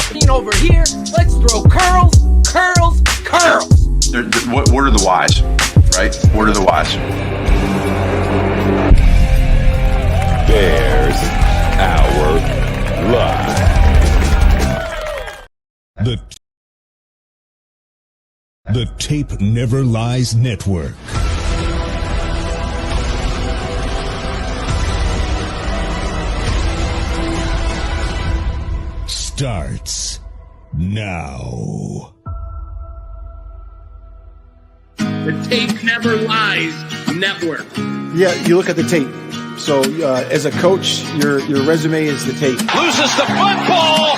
14 over here. Let's throw curls, curls, curls. What are the whys, right? What are the whys? Bears Hour Live. The Tape Never Lies Network. Starts now. The Tape Never Lies Network. Yeah, you look at the tape. So as a coach, your resume is the tape. Loses the football.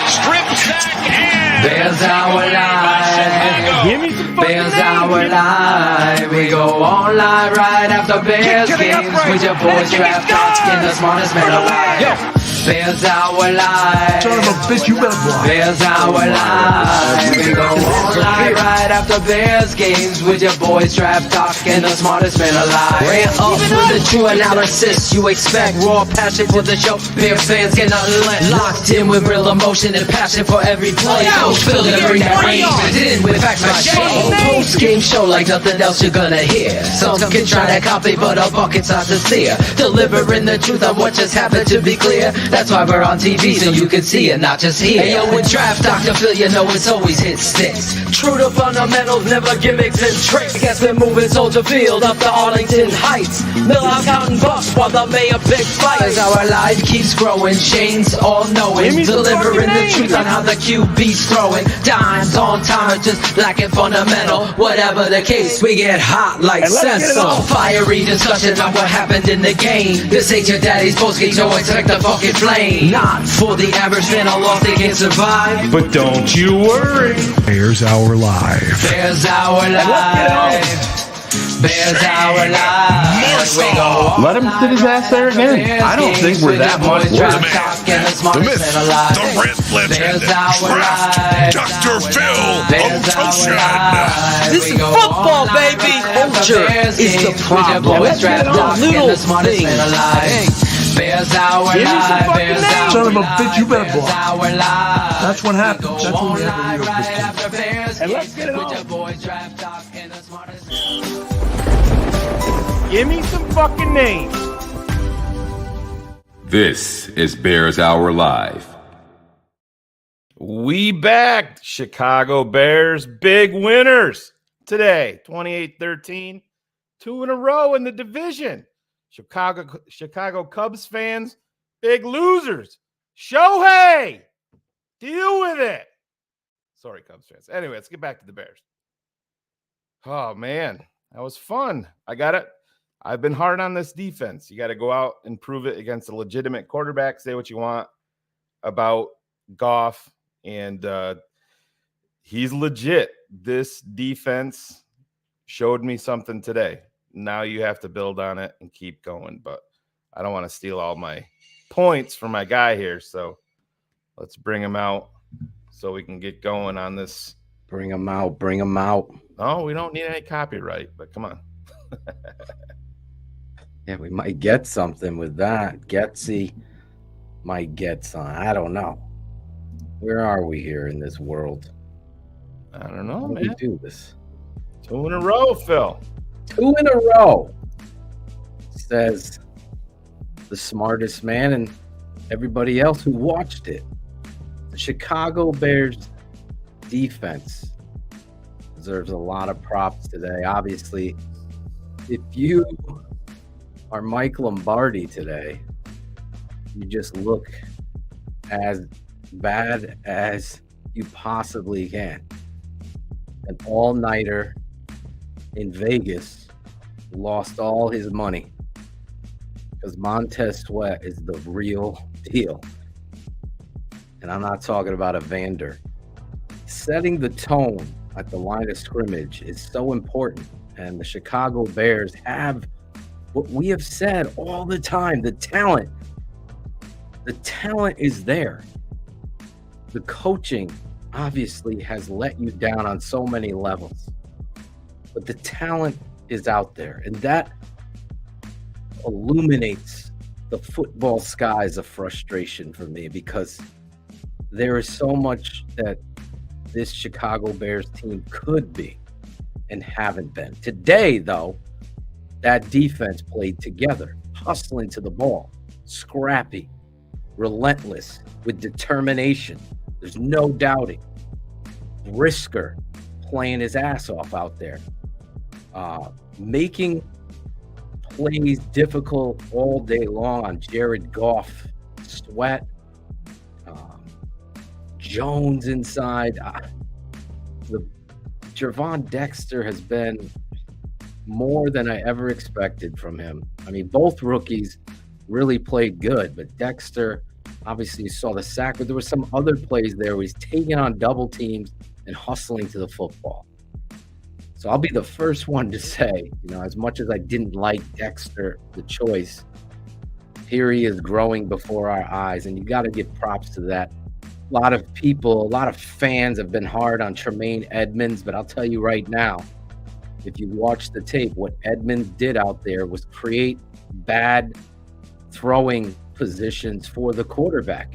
Strip sack and Bears Hour Live. Give me some fucking Bears names. Hour Live. We go on live right after Bears games with your boys draft talk in the smartest man alive. Bears Hour Live. Son of a bitch, you better block. Bears Hour Live. We go on live right after Bears games with your boys draft talk and the smartest man alive. Ran up with the true analysis you expect. Raw passion for the show. Bears fans get nothing less. Locked in with real emotion and passion for every play. Coach Phil to bring that range in with facts like shade. Post game show like nothing else you're gonna hear. Some can try to copy, but our bucket's not sincere. Delivering the truth on what just happened to be clear. That's why we're on TV, so you can see it, not just hear. Hey, yo, with Draft Dr. Phil, you know it's always hit sticks. True to fundamentals, never gimmicks and tricks. Guess we're moving Soldier Field up to Arlington Heights. Mill out counting bucks while the mayor big fight. As our life keeps growing, Shane's all knowing. Delivering the truth on how the QB's throwing. Dimes on time, just lacking fundamental. Whatever the case, we get hot like Senso. Fiery discussion about what happened in the game. This ain't your daddy's postgame, so expect the fucking flame. Not for the average fan, a loss they can survive. But don't you worry. Bears Hour Live. Bears Hour Live. Bears Hour Live. We go on. Let him sit his ass there again. I don't think we're that much worse. The myth, the Red Legend, Dr. Phil Ototion. This is football, baby. Culture is the problem. Let's get on little things. Bears Hour Give me some Live. fucking Bears names. Hour Son of a Live. bitch, you better block. Bears Hour Live. That's what happens. We go That's when we on have a real live right good team. after Bears And let's games get it with on. your boys draft talk and the smartest. Give me some fucking names. This is Bears Hour Live. We back. Chicago Bears, big winners today. 28-13. 2 in a row in the division. Chicago Cubs fans, big losers. Shohei, deal with it. Sorry, Cubs fans. Anyway, let's get back to the Bears. Oh, man, that was fun. I got it. I've been hard on this defense. You got to go out and prove it against a legitimate quarterback. Say what you want about Goff, and he's legit. This defense showed me something today. Now you have to build on it and keep going. But I don't want to steal all my points from my guy here. So let's bring him out so we can get going on this. Bring him out. Bring him out. No, we don't need any copyright, but come on. Yeah, we might get something with that. Getsy might get some. I don't know. Where are we here in this world? I don't know, How do man. we do this? 2 in a row, Phil. 2 in a row, says the smartest man and everybody else who watched it. The Chicago Bears defense deserves a lot of props today. Obviously, if you are Mike Lombardi today, you just look as bad as you possibly can. An all-nighter in Vegas lost all his money because Montez Sweat is the real deal. And I'm not talking about a Vander. Setting the tone at the line of scrimmage is so important. And the Chicago Bears have what we have said all the time, the talent. The talent is there. The coaching obviously has let you down on so many levels. But the talent is out there, and that illuminates the football skies of frustration for me, because there is so much that this Chicago Bears team could be and haven't been. Today, though, that defense played together, hustling to the ball, scrappy, relentless, with determination. There's no doubting. Brisker playing his ass off out there, making plays difficult all day long on Jared Goff, Sweat, Jones inside. The Gervon Dexter has been more than I ever expected from him. I mean, both rookies really played good, but Dexter, obviously you saw the sack, but there were some other plays there where he's taking on double teams and hustling to the football. So I'll be the first one to say, as much as I didn't like Dexter, the choice, here he is growing before our eyes, and you got to give props to that. A lot of people, a lot of fans have been hard on Tremaine Edmonds, but I'll tell you right now, if you watch the tape, what Edmonds did out there was create bad throwing positions for the quarterback,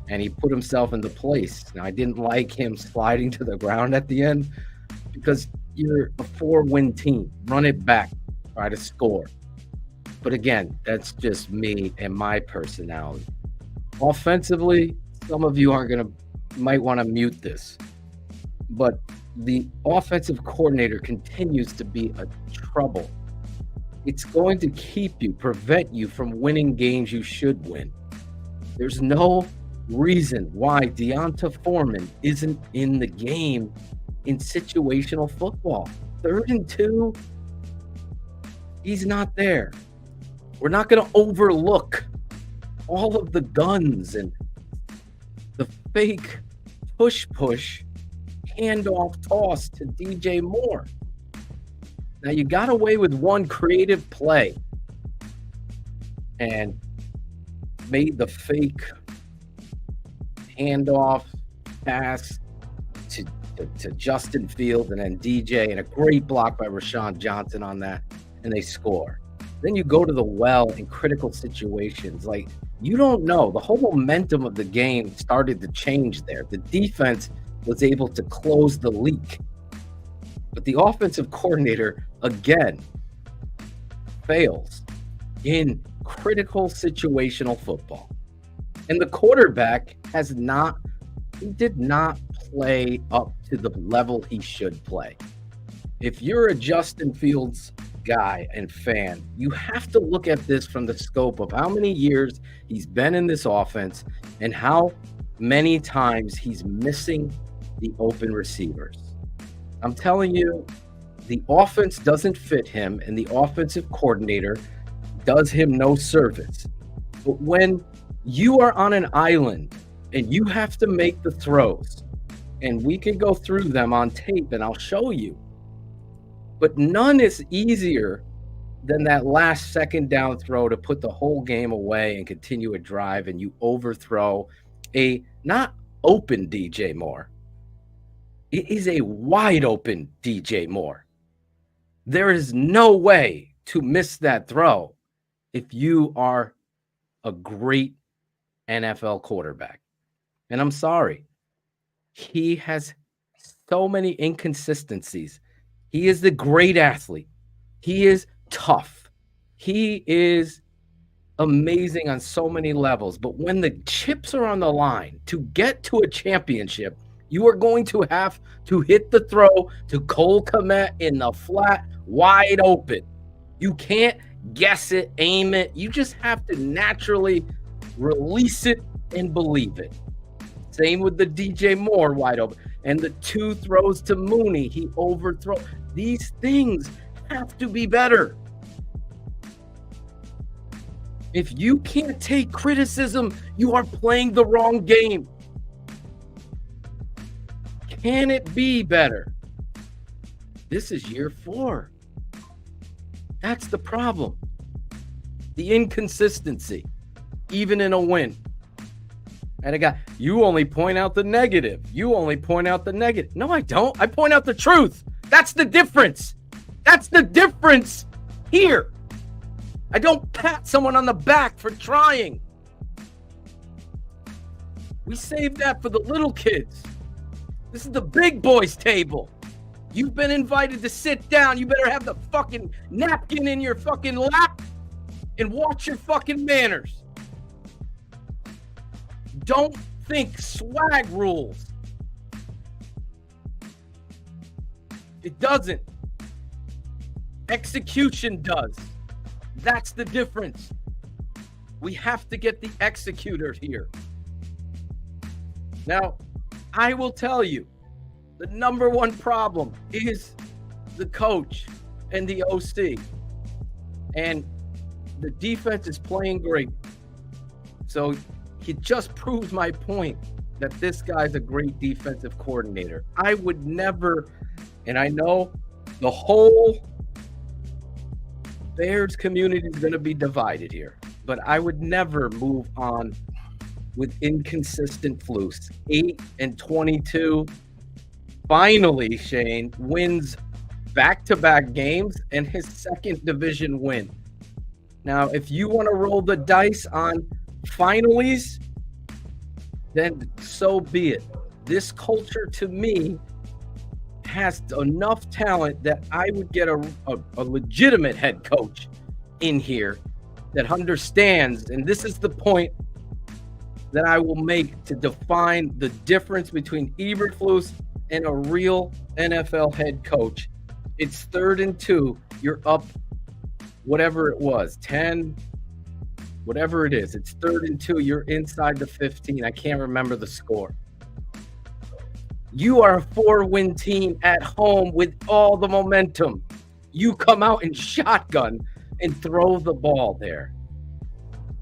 and he put himself into place. Now, I didn't like him sliding to the ground at the end because you're a 4-win team. Run it back, try to score. But again, that's just me and my personality. Offensively, some of you might want to mute this, but the offensive coordinator continues to be a trouble. It's going to prevent you from winning games you should win. There's no reason why Deonta Foreman isn't in the game in situational football. 3rd and 2, he's not there. We're not going to overlook all of the guns and the fake push, handoff toss to DJ Moore. Now, you got away with one creative play and made the fake handoff pass to Justin Fields and then DJ, and a great block by Rashawn Johnson on that, and they score. Then you go to the well in critical situations. Like, you don't know. The whole momentum of the game started to change there. The defense was able to close the leak. But the offensive coordinator, again, fails in critical situational football. And the quarterback did not play up to the level he should play. If you're a Justin Fields guy and fan, you have to look at this from the scope of how many years he's been in this offense and how many times he's missing the open receivers. I'm telling you, the offense doesn't fit him, and the offensive coordinator does him no service. But when you are on an island and you have to make the throws, and we can go through them on tape and I'll show you, but none is easier than that last second down throw to put the whole game away and continue a drive, and you overthrow a not open DJ Moore. It is a wide open DJ Moore. There is no way to miss that throw if you are a great NFL quarterback. And I'm sorry, he has so many inconsistencies. He is the great athlete. He is tough. He is amazing on so many levels. But when the chips are on the line to get to a championship, you are going to have to hit the throw to Cole Kmet in the flat, wide open. You can't guess it, aim it. You just have to naturally release it and believe it. Same with the DJ Moore wide open. And the 2 throws to Mooney, he overthrows. These things have to be better. If you can't take criticism, you are playing the wrong game. Can it be better? This is year 4. That's the problem. The inconsistency, even in a win. And you only point out the negative. You only point out the negative. No, I don't. I point out the truth. That's the difference. That's the difference here. I don't pat someone on the back for trying. We save that for the little kids. This is the big boys table. You've been invited to sit down. You better have the fucking napkin in your fucking lap and watch your fucking manners. Don't think swag rules. It doesn't. Execution does. That's the difference. We have to get the executor here. Now, I will tell you, the number one problem is the coach and the OC. And the defense is playing great. So it just proves my point that this guy's a great defensive coordinator. I would never, and I know the whole Bears community is going to be divided here, but I would never move on with inconsistent flukes. 8-22. Finally, Shane wins back-to-back games and his second division win. Now, if you want to roll the dice on finalies, then so be it. This culture, to me, has enough talent that I would get a legitimate head coach in here that understands, and this is the point that I will make to define the difference between Eberflus and a real NFL head coach. It's 3rd and 2. You're up whatever it was, 10, whatever it is. It's 3rd and 2. You're inside the 15. I can't remember the score. You are a 4-win team at home with all the momentum. You come out and shotgun and throw the ball there.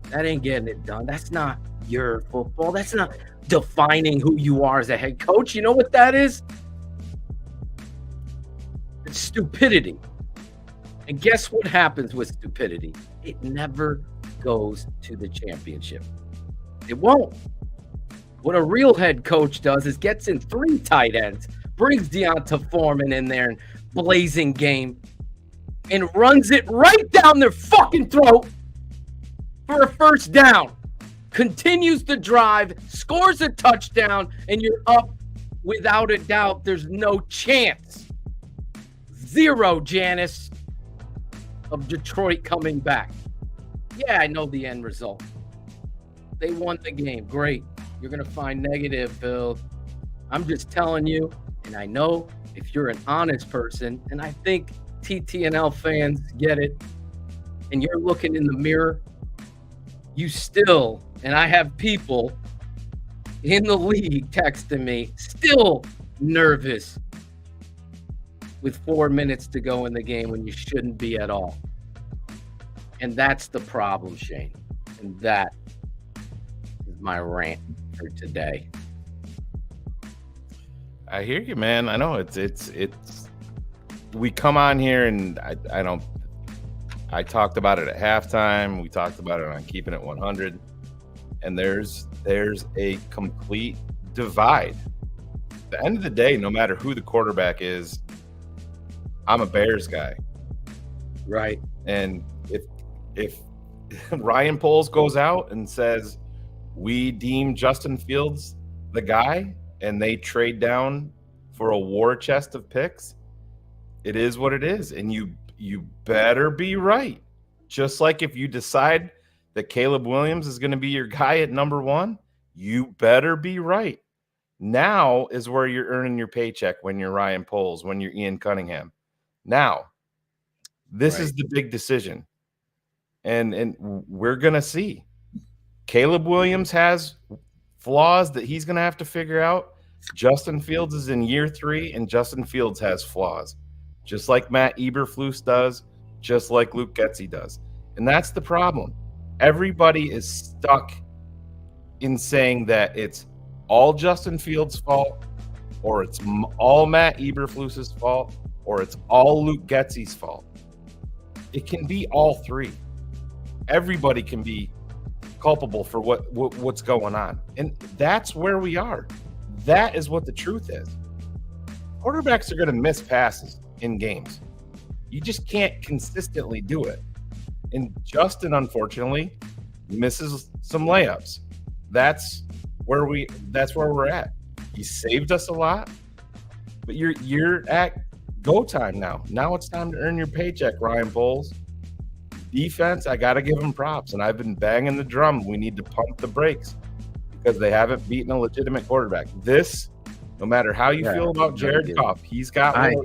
That ain't getting it done. That's not your football. That's not defining who you are as a head coach. You know what that is? It's stupidity. And guess what happens with stupidity? It never goes to the championship. It won't. What a real head coach does is gets in 3 tight ends, brings Deonta Foreman in there and blazing game, and runs it right down their fucking throat for a first down. Continues the drive, scores a touchdown, and you're up without a doubt. There's no chance. 0, Janice, of Detroit coming back. Yeah, I know the end result. They won the game. Great. You're going to find negative, Bill. I'm just telling you, and I know if you're an honest person, and I think TTNL fans get it, and you're looking in the mirror, you still, and I have people in the league texting me, still nervous with 4 minutes to go in the game when you shouldn't be at all. And that's the problem, Shane. And that is my rant for today. I hear you, man. I know it's we come on here and I talked about it at halftime. We talked about it on Keeping It 100. And there's a complete divide. At the end of the day, no matter who the quarterback is, I'm a Bears guy. Right. And if Ryan Poles goes out and says, we deem Justin Fields the guy, and they trade down for a war chest of picks, it is what it is. And you better be right. Just like if you decide that Caleb Williams is going to be your guy at number 1, you better be right. Now is where you're earning your paycheck when you're Ryan Poles, when you're Ian Cunningham. Now, this is the big decision. And we're going to see. Caleb Williams has flaws that he's going to have to figure out. Justin Fields is in year 3, and Justin Fields has flaws, just like Matt Eberflus does, just like Luke Getsy does. And that's the problem. Everybody is stuck in saying that it's all Justin Fields' fault, or it's all Matt Eberflus's fault, or it's all Luke Getsy's fault. It can be all 3. Everybody can be culpable for what's going on. And that's where we are. That is what the truth is. Quarterbacks are going to miss passes in games. You just can't consistently do it. And Justin, unfortunately, misses some layups. That's That's where we're at. He saved us a lot, but you're at go time now. Now it's time to earn your paycheck, Ryan Poles. Defense, I got to give them props, and I've been banging the drum. We need to pump the brakes because they haven't beaten a legitimate quarterback. This, no matter how you feel about Jared Goff, he's got. I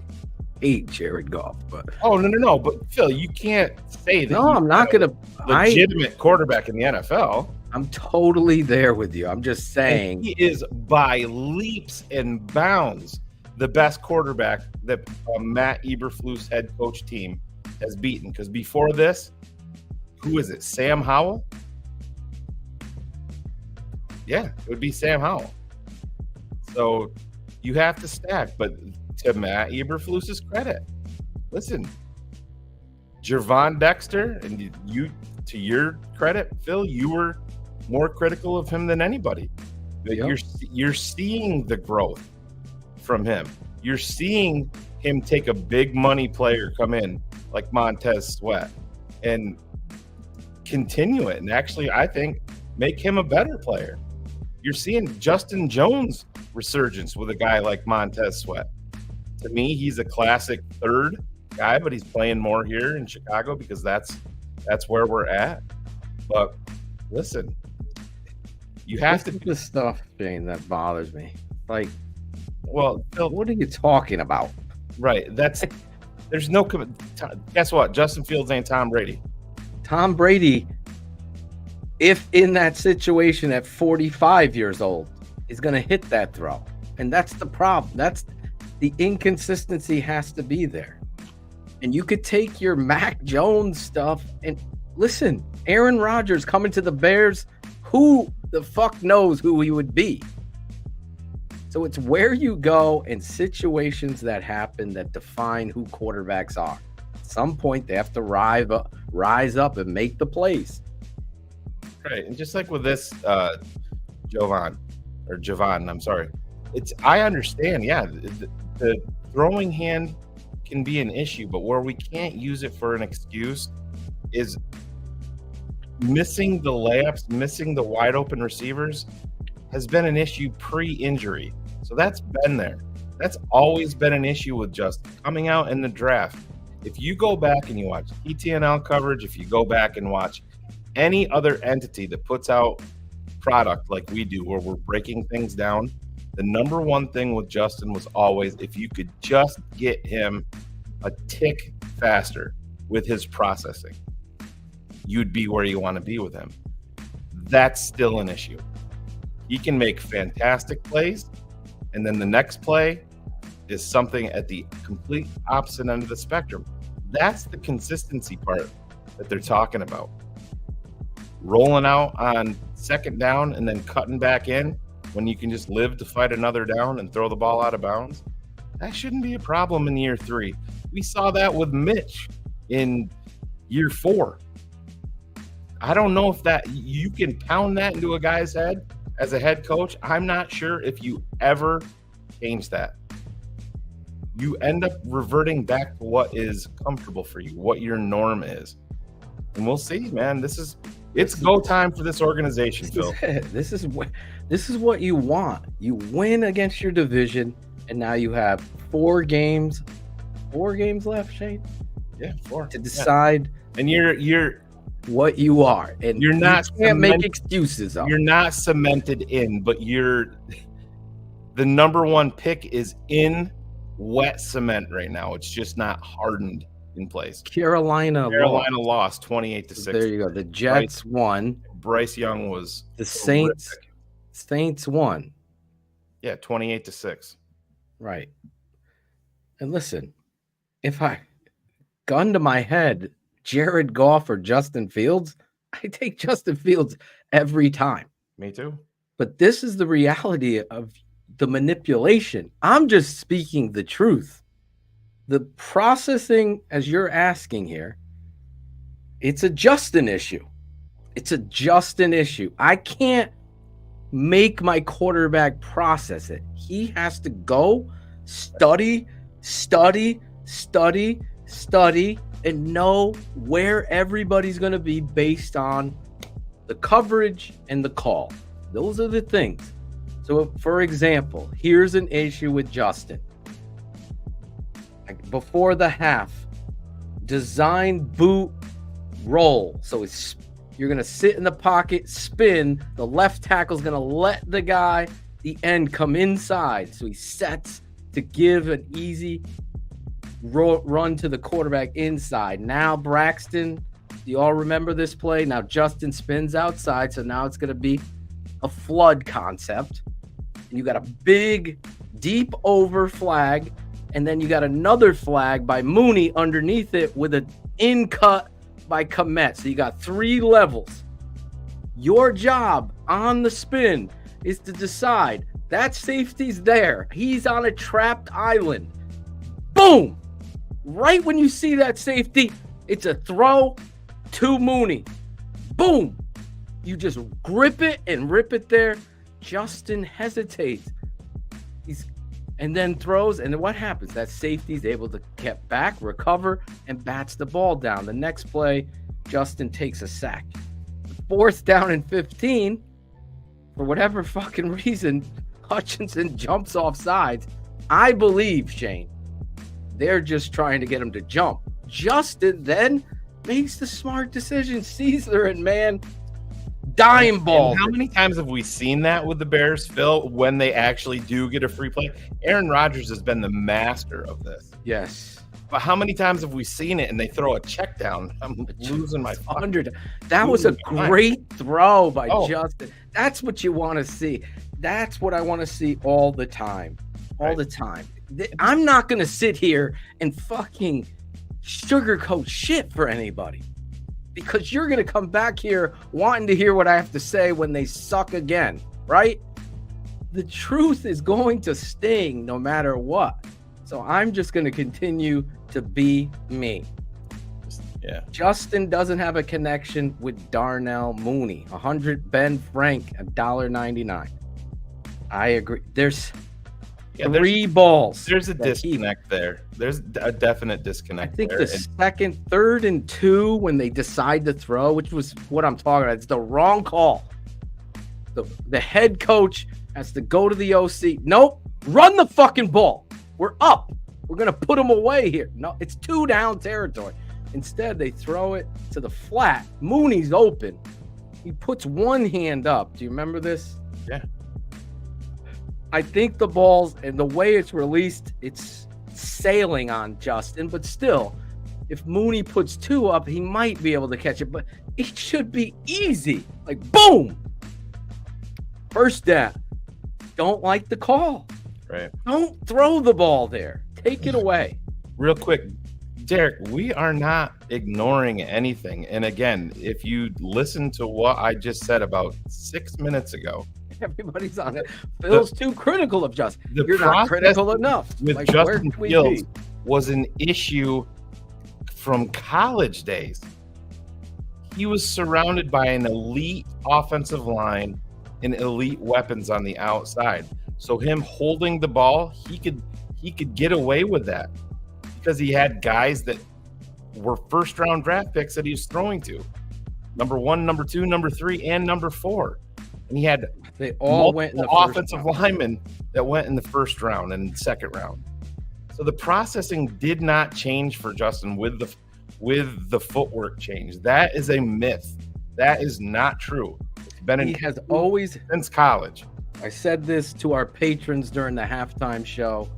hate Jared Goff, but no. But Phil, you can't say that. No, I'm not gonna. Legitimate quarterback in the NFL. I'm totally there with you. I'm just saying and he is by leaps and bounds the best quarterback that Matt Eberflus head coach team has beaten. Because before this, who is it? Sam Howell? Yeah, it would be Sam Howell. So you have to stack. But to Matt Eberflus's credit, listen, Gervon Dexter, and you, to your credit, Phil, you were more critical of him than anybody. Yep. You're seeing the growth from him. You're seeing him take a big money player come in like Montez Sweat and continue it. And actually, I think make him a better player. You're seeing Justin Jones resurgence with a guy like Montez Sweat. To me, he's a classic third guy, but he's playing more here in Chicago because that's where we're at. But listen, you have to. The stuff, Shane, that bothers me. Like, well, Phil, what are you talking about? Right. There's no. Guess what? Justin Fields ain't Tom Brady. Tom Brady, if in that situation at 45 years old, is going to hit that throw, and that's the problem. That's the inconsistency has to be there. And you could take your Mac Jones stuff and listen. Aaron Rodgers coming to the Bears. Who the fuck knows who he would be? So it's where you go and situations that happen that define who quarterbacks are. At some point, they have to rise up and make the plays. Right, and just like with this, Javon, I'm sorry. I understand, yeah, the throwing hand can be an issue, but where we can't use it for an excuse is missing the layups, missing the wide open receivers has been an issue pre-injury. So that's been there. That's always been an issue with Justin coming out in the draft. If you go back and you watch TTNL coverage, if you go back and watch any other entity that puts out product like we do, where we're breaking things down, the number one thing with Justin was always if you could just get him a tick faster with his processing, you'd be where you want to be with him. That's still an issue. He can make fantastic plays, and then the next play is something at the complete opposite end of the spectrum. That's the consistency part that they're talking about. Rolling out on second down and then cutting back in when you can just live to fight another down and throw the ball out of bounds. That shouldn't be a problem in year 3. We saw that with Mitch in year 4. I don't know if that you can pound that into a guy's head as a head coach. I'm not sure if you ever change that. You end up reverting back to what is comfortable for you, what your norm is. And we'll see, man. It's go time for this organization, Phil. This is what you want. You win against your division, and now you have 4 games left, Shane. Yeah, 4 to decide. Yeah. And you're what you are, and you're not. You can't make excuses. You're not cemented in, but the number 1 pick is in wet cement right now. It's just not hardened in place. Carolina lost 28-6. There you go. The Jets won. Bryce Young was the Saints. Horrific. Saints won. Yeah, 28-6. Right. And listen, if I gun to my head, Jared Goff or Justin Fields, I take Justin Fields every time. Me too. But this is the reality of the manipulation. I'm just speaking the truth. The processing, as you're asking here, it's a Justin issue. It's a Justin issue. I can't make my quarterback process it. He has to go study, and know where everybody's going to be based on the coverage and the call. Those are the things. So, for example, here's an issue with Justin. Before the half, design boot roll. So you're going to sit in the pocket, spin. The left tackle's going to let the guy, the end, come inside. So he sets to give an easy run to the quarterback inside. Now Braxton, you all remember this play? Now Justin spins outside. So now it's going to be a flood concept. And you got a big, deep over flag. And then you got another flag by Mooney underneath it with an in cut by Komet. So you got 3 levels. Your job on the spin is to decide that safety's there. He's on a trapped island. Boom! Right when you see that safety, it's a throw to Mooney. Boom! You just grip it and rip it there. Justin hesitates. And then throws, and then what happens? That safety's able to get back, recover, and bats the ball down. The next play, Justin takes a sack. 4th down and 15, for whatever fucking reason, Hutchinson jumps off sides. I believe, Shane, they're just trying to get him to jump. Justin then makes the smart decision. Caesar and man, dime ball. And how many times have we seen that with the Bears, Phil, when they actually do get a free play? Aaron Rodgers has been the master of this. Yes. But how many times have we seen it and they throw a check down? I'm losing my 100. That was a great throw by Justin. That's what you want to see. That's what I want to see all the time. All the time. I'm not going to sit here and fucking sugarcoat shit for anybody. Because you're going to come back here wanting to hear what I have to say when they suck again, right? The truth is going to sting no matter what. So I'm just going to continue to be me. Yeah. Justin doesn't have a connection with Darnell Mooney. 100 Ben Frank, $1.99. I agree. There's 3 balls. There's a disconnect there. There's a definite disconnect. I think there. the second, 3rd and 2, when they decide to throw, which was what I'm talking about, it's the wrong call. The head coach has to go to the OC. Nope, run the fucking ball. We're up. We're going to put them away here. No, it's 2 down territory. Instead, they throw it to the flat. Mooney's open. He puts one hand up. Do you remember this? Yeah. I think the balls and the way it's released, it's sailing on Justin, but still, if Mooney puts 2 up, he might be able to catch it, but it should be easy. Like, boom! First down. Don't like the call. Right. Don't throw the ball there. Take it away. Real quick, Derek, we are not ignoring anything. And again, if you listen to what I just said about 6 minutes ago, everybody's on it. Phil's too critical of Justin. You're not process critical enough. With Like, Justin where Fields was an issue from college days. He was surrounded by an elite offensive line and elite weapons on the outside. So him holding the ball, he could get away with that because he had guys that were 1st-round draft picks that he was throwing to. Number 1, number 2, number 3, and number 4. And he had they all went in the offensive linemen that went in the 1st round and 2nd round. So the processing did not change for Justin with the footwork change. That is a myth. That is not true. It's been he has always since college. I said this to our patrons during the halftime show.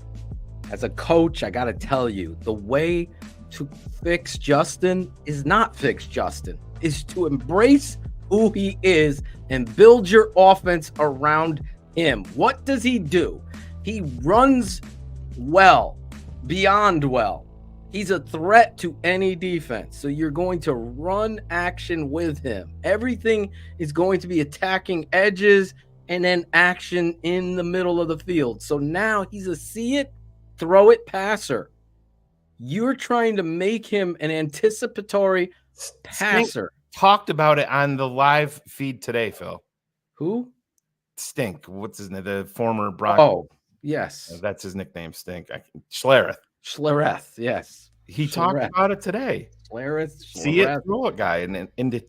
As a coach, I got to tell you, the way to fix Justin is not fix Justin, is to embrace who he is and build your offense around him. What does he do? He runs well, beyond well. He's a threat to any defense. So you're going to run action with him. Everything is going to be attacking edges and then action in the middle of the field. So now he's a see it, throw it passer. You're trying to make him an anticipatory passer. Talked about it on the live feed today, Phil. Who? Stink. What's his name? The former Brock. Oh, yes. That's his nickname, Stink. Schlereth, yes. He talked about it today. Schlereth. See it, throw it guy. And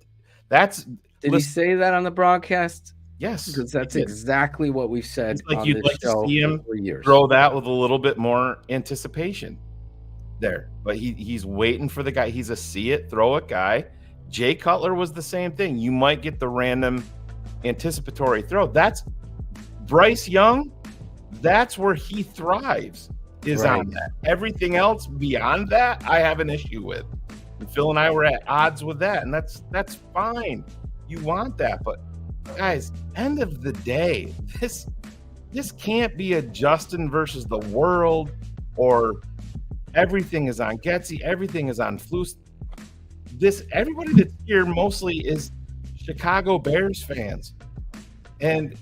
that's. Did he say that on the broadcast? Yes, Because that's exactly what we've said it's like on you'd this like to show see him for years. throw that with a little bit more anticipation there, but he's waiting for the guy. He's a see it, throw it guy. Jay Cutler was the same thing. You might get the random anticipatory throw. That's Bryce Young. That's where he thrives, is on that. Everything else beyond that, I have an issue with. And Phil and I were at odds with that, and that's fine. You want that, but guys, end of the day, this can't be a Justin versus the world, or everything is on Getsy, everything is on Flus. Everybody that's here mostly is Chicago Bears fans, and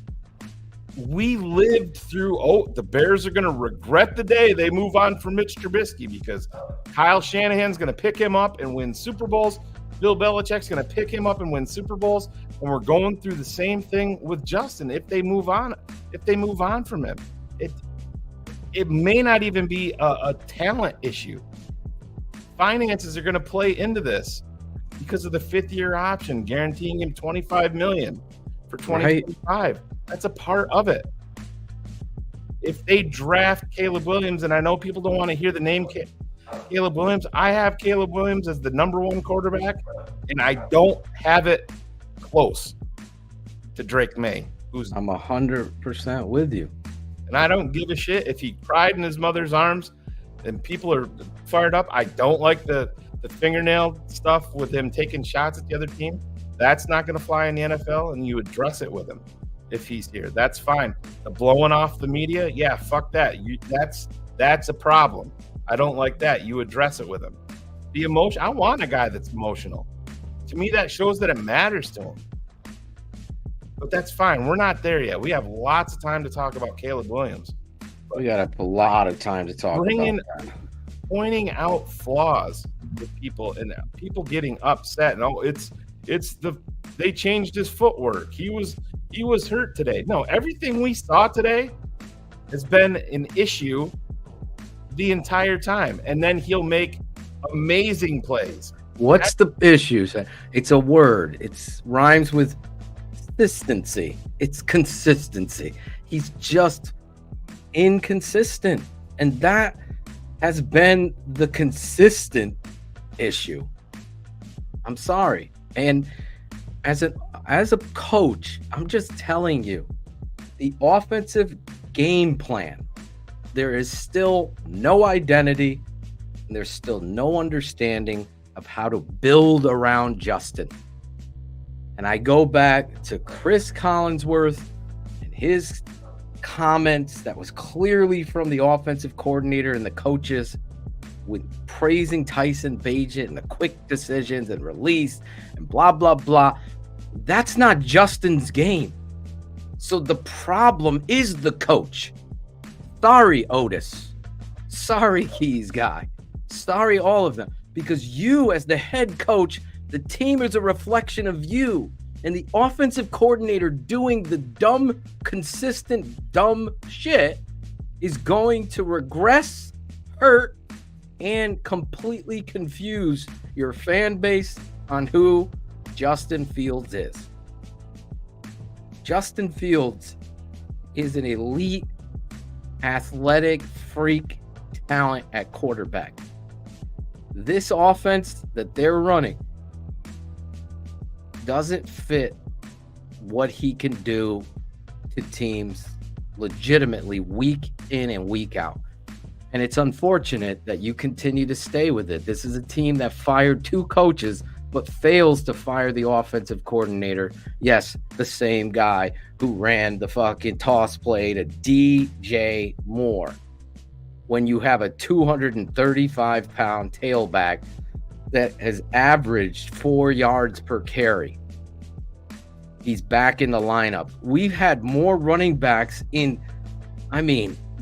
we lived through. The Bears are going to regret the day they move on from Mitch Trubisky, because Kyle Shanahan's going to pick him up and win Super Bowls. Bill Belichick's going to pick him up and win Super Bowls, and we're going through the same thing with Justin. If they move on from him, it may not even be a talent issue. Finances are going to play into this because of the 5th-year option, guaranteeing him $25 million for 2025. Right. That's a part of it. If they draft Caleb Williams, and I know people don't want to hear the name Caleb Williams, I have Caleb Williams as the #1 quarterback, and I don't have it close to Drake May. I'm 100% with you. And I don't give a shit if he cried in his mother's arms and people are fired up. I don't like the fingernail stuff with him taking shots at the other team. That's not going to fly in the NFL, and you address it with him if he's here. That's fine. The blowing off the media, yeah, fuck that. That's a problem. I don't like that. You address it with him. The emotion, I want a guy that's emotional. To me, that shows that it matters to him. But that's fine. We're not there yet. We have lots of time to talk about Caleb Williams. We got a lot of time to talk about that. Pointing out flaws with people and people getting upset. No, they changed his footwork. He was hurt today. No, everything we saw today has been an issue the entire time. And then he'll make amazing plays. What's the issue? It's a word. It rhymes with consistency. It's consistency. He's just inconsistent, and that has been the consistent issue. I'm sorry. And as a coach, I'm just telling you, the offensive game plan, there is still no identity, and there's still no understanding of how to build around Justin. And I go back to Chris Collinsworth and his comments that was clearly from the offensive coordinator and the coaches, with praising Tyson Bagent and the quick decisions and release and blah, blah, blah. That's not Justin's game. So the problem is the coach. Sorry, Otis. Sorry, Keys guy. Sorry, all of them. Because you, as the head coach, the team is a reflection of you. And the offensive coordinator doing the dumb, consistent, dumb shit is going to regress, hurt, and completely confuse your fan base on who Justin Fields is. Justin Fields is an elite, athletic freak talent at quarterback. This offense that they're running doesn't fit what he can do to teams legitimately week in and week out. And it's unfortunate that you continue to stay with it. This is a team that fired 2 coaches but fails to fire the offensive coordinator. Yes, the same guy who ran the fucking toss play to DJ Moore. When you have a 235-pound tailback that has averaged 4 yards per carry. He's back in the lineup. We've had more running backs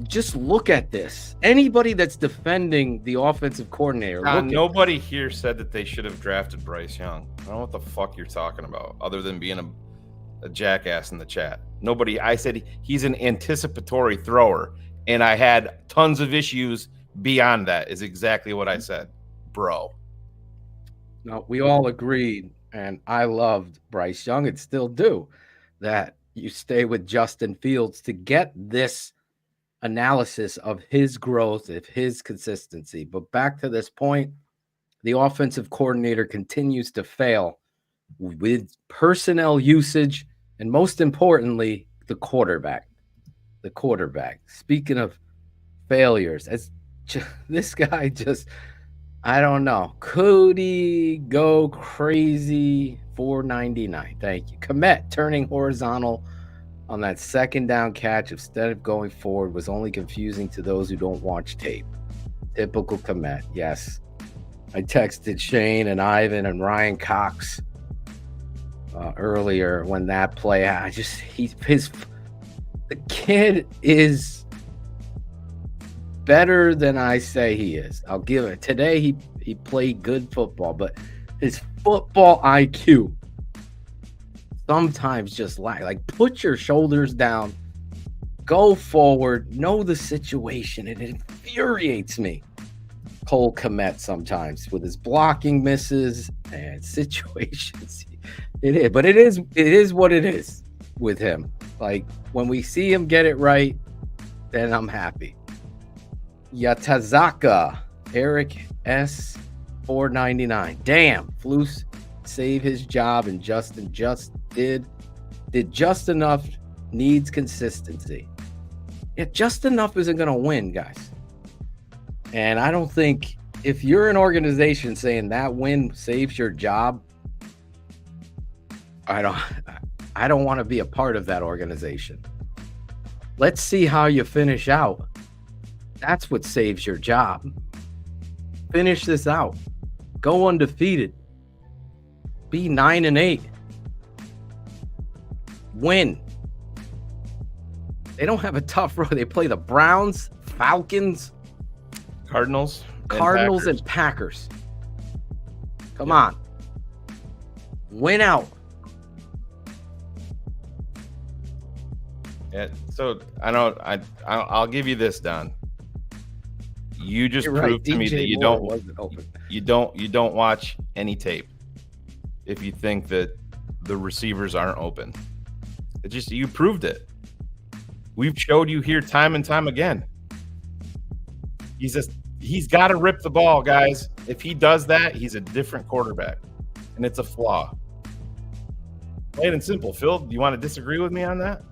just look at this. Anybody that's defending the offensive coordinator. Nobody here said that they should have drafted Bryce Young. I don't know what the fuck you're talking about, other than being a jackass in the chat. Nobody. I said he's an anticipatory thrower, and I had tons of issues beyond that, is exactly what I said, bro. No, we all agreed, and I loved Bryce Young and still do, that you stay with Justin Fields to get this analysis of his growth, of his consistency. But back to this point, the offensive coordinator continues to fail with personnel usage, and most importantly, the quarterback. The quarterback. Speaking of failures, this guy just, I don't know. Could he go crazy? 499. Thank you. Komet turning horizontal on that second down catch instead of going forward was only confusing to those who don't watch tape. Typical Komet. Yes. I texted Shane and Ivan and Ryan Cox earlier when that play. The kid is better than I say he is. I'll give it. Today he played good football, but his football IQ sometimes just like put your shoulders down, go forward, know the situation. It infuriates me. Cole Kmet sometimes with his blocking misses and situations. It is, but it is what it is with him. Like when we see him get it right, then I'm happy. Yatazaka, Eric S. 499. Damn, Flus save his job, and Justin just did just enough. Needs consistency. Yeah, just enough isn't going to win, guys. And I don't think if you're an organization saying that win saves your job, I don't want to be a part of that organization. Let's see how you finish out. That's what saves your job. Finish this out. Go undefeated. Be 9-8. Win. They don't have a tough road. They play the Browns, Falcons, Cardinals, and Packers. Come on. Win out. Yeah, so I'll give you this, Don. You just proved to me that you don't watch any tape if you think that the receivers aren't open. You proved it. We've showed you here time and time again. He's got to rip the ball, guys. If he does that, he's a different quarterback, and it's a flaw. Plain and simple. Phil, do you want to disagree with me on that?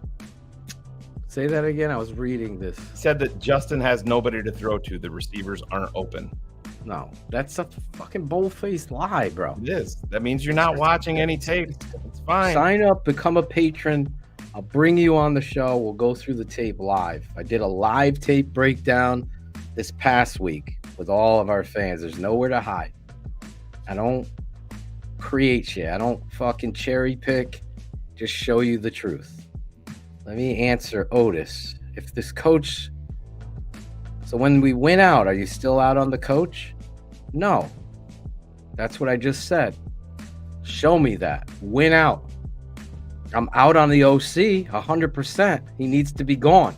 Say that again. I was reading this. He said that Justin has nobody to throw to. The receivers aren't open. No, that's a fucking bold-faced lie, bro. It is. That means you're not watching any tape. It's fine. Sign up, become a patron. I'll bring you on the show. We'll go through the tape live. I did a live tape breakdown this past week with all of our fans. There's nowhere to hide. I don't create shit. I don't fucking cherry pick. Just show you the truth. Let me answer Otis. If this coach... So when we win out, are you still out on the coach? No. That's what I just said. Show me that. Win out. I'm out on the OC 100%. He needs to be gone.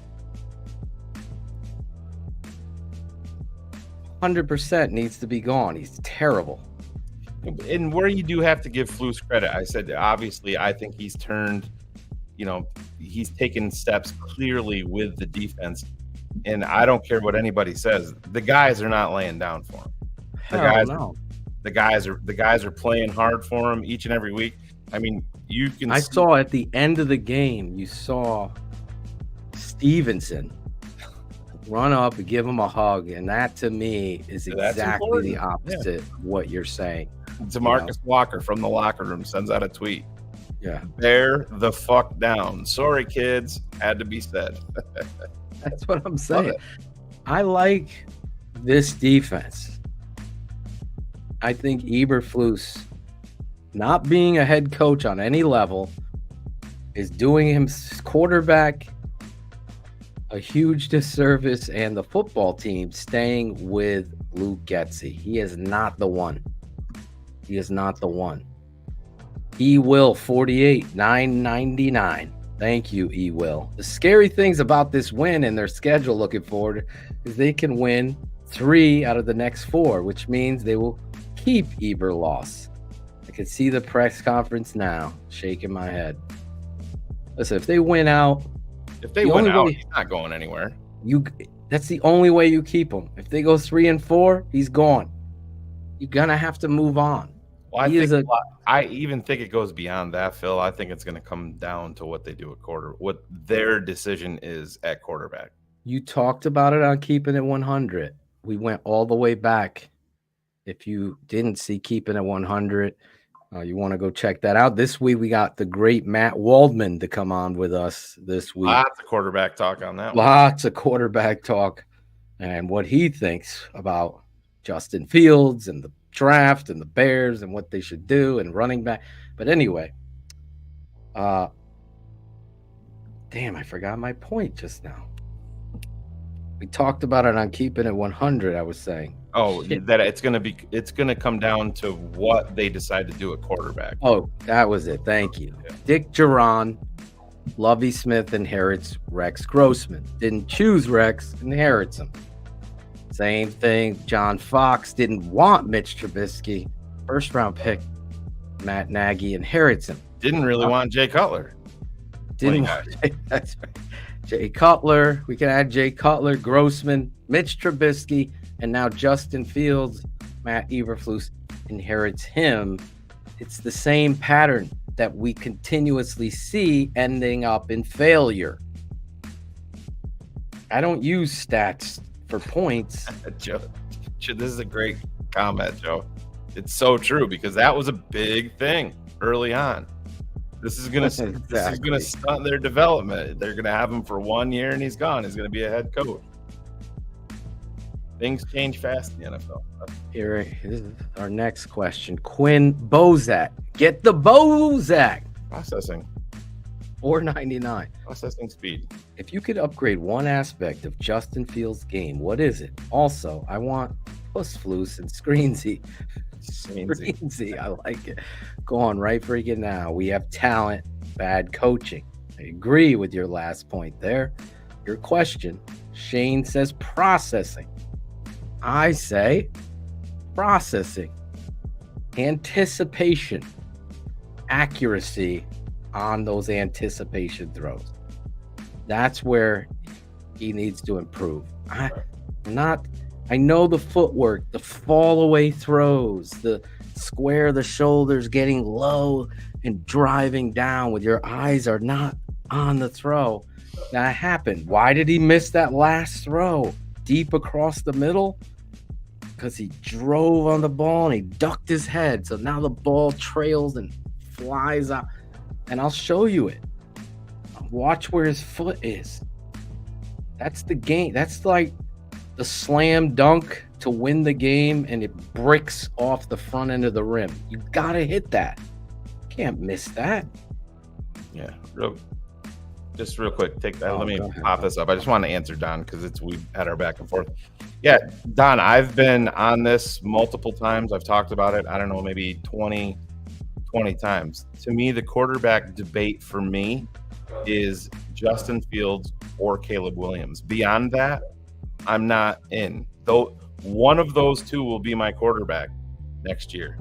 100% needs to be gone. He's terrible. And where you do have to give Flus credit, I said, obviously, I think he's turned, he's taken steps clearly with the defense. And I don't care what anybody says. The guys are not laying down for him. The guys are playing hard for him each and every week. I mean, I saw at the end of the game, you saw Stevenson run up and give him a hug, and that to me is exactly the opposite of what you're saying. DeMarcus Walker from the locker room sends out a tweet. Yeah. Bear the fuck down. Sorry, kids. Had to be said. That's what I'm saying. I like this defense. I think Eberflus, not being a head coach on any level, is doing his quarterback a huge disservice, and the football team staying with Luke Getsy. He is not the one. He is not the one. E-Will 48, 999. Thank you, E-Will. The scary things about this win and their schedule looking forward is they can win 3 out of the next 4, which means they will keep Eberflus. I can see the press conference now, shaking my head. Listen, if they win out, If they the win only out, way- he's not going anywhere. that's the only way you keep him. If they go 3-4, he's gone. You're gonna have to move on. Well, I even think it goes beyond that, Phil. I think it's going to come down to what they do at what their decision is at quarterback. You talked about it on Keeping It 100. We went all the way back. If you didn't see Keeping It 100, you want to go check that out. This week we got the great Matt Waldman to come on with us this week. Lots of quarterback talk on that one. Lots of quarterback talk and what he thinks about Justin Fields and the draft and the Bears and what they should do and running back. But anyway, damn, I forgot my point just now. We talked about it on Keeping It 100, I was saying. Oh, that it's going to come down to what they decide to do at quarterback. Oh, that was it. Thank you. Yeah. Dick Duran, Lovie Smith inherits Rex Grossman. Didn't choose Rex, inherits him. Same thing. John Fox didn't want Mitch Trubisky. First round pick, Matt Nagy inherits him. Didn't really want Jay Cutler. Didn't want that's right. Jay Cutler. We can add Jay Cutler, Grossman, Mitch Trubisky, and now Justin Fields. Matt Eberflus inherits him. It's the same pattern that we continuously see ending up in failure. I don't use stats for points. Joe, this is a great comment, Joe. It's so true because that was a big thing early on. This is gonna stunt their development. They're gonna have him for 1 year and he's gone. He's gonna be a head coach. Things change fast in the NFL. Here is our next question. Quinn Bozak. Get the Bozak. Processing. $4.99. Processing speed. If you could upgrade one aspect of Justin Fields' game, what is it? Also, I want Puss Floose and Screensy. Screensy, I like it. Go on, right freaking now. We have talent, bad coaching. I agree with your last point there. Your question, Shane says processing. I say processing, anticipation, accuracy on those anticipation throws. That's where he needs to improve. I know the footwork, the fall away throws, the square the shoulders, getting low and driving down with your eyes are not on the throw. That happened. Why did he miss that last throw deep across the middle? Because he drove on the ball and he ducked his head. So now the ball trails and flies out. And I'll show you it. Watch where his foot is. That's the game. That's like the slam dunk to win the game, and it bricks off the front end of the rim. You got to hit that. Can't miss that. Yeah. Just real quick, take that. Let me pop this up. I just want to answer Don because we had our back and forth. Yeah, Don, I've been on this multiple times. I've talked about it. I don't know, maybe 20 times. To me, the quarterback debate for me is Justin Fields or Caleb Williams. Beyond that, I'm not in. Though one of those two will be my quarterback next year.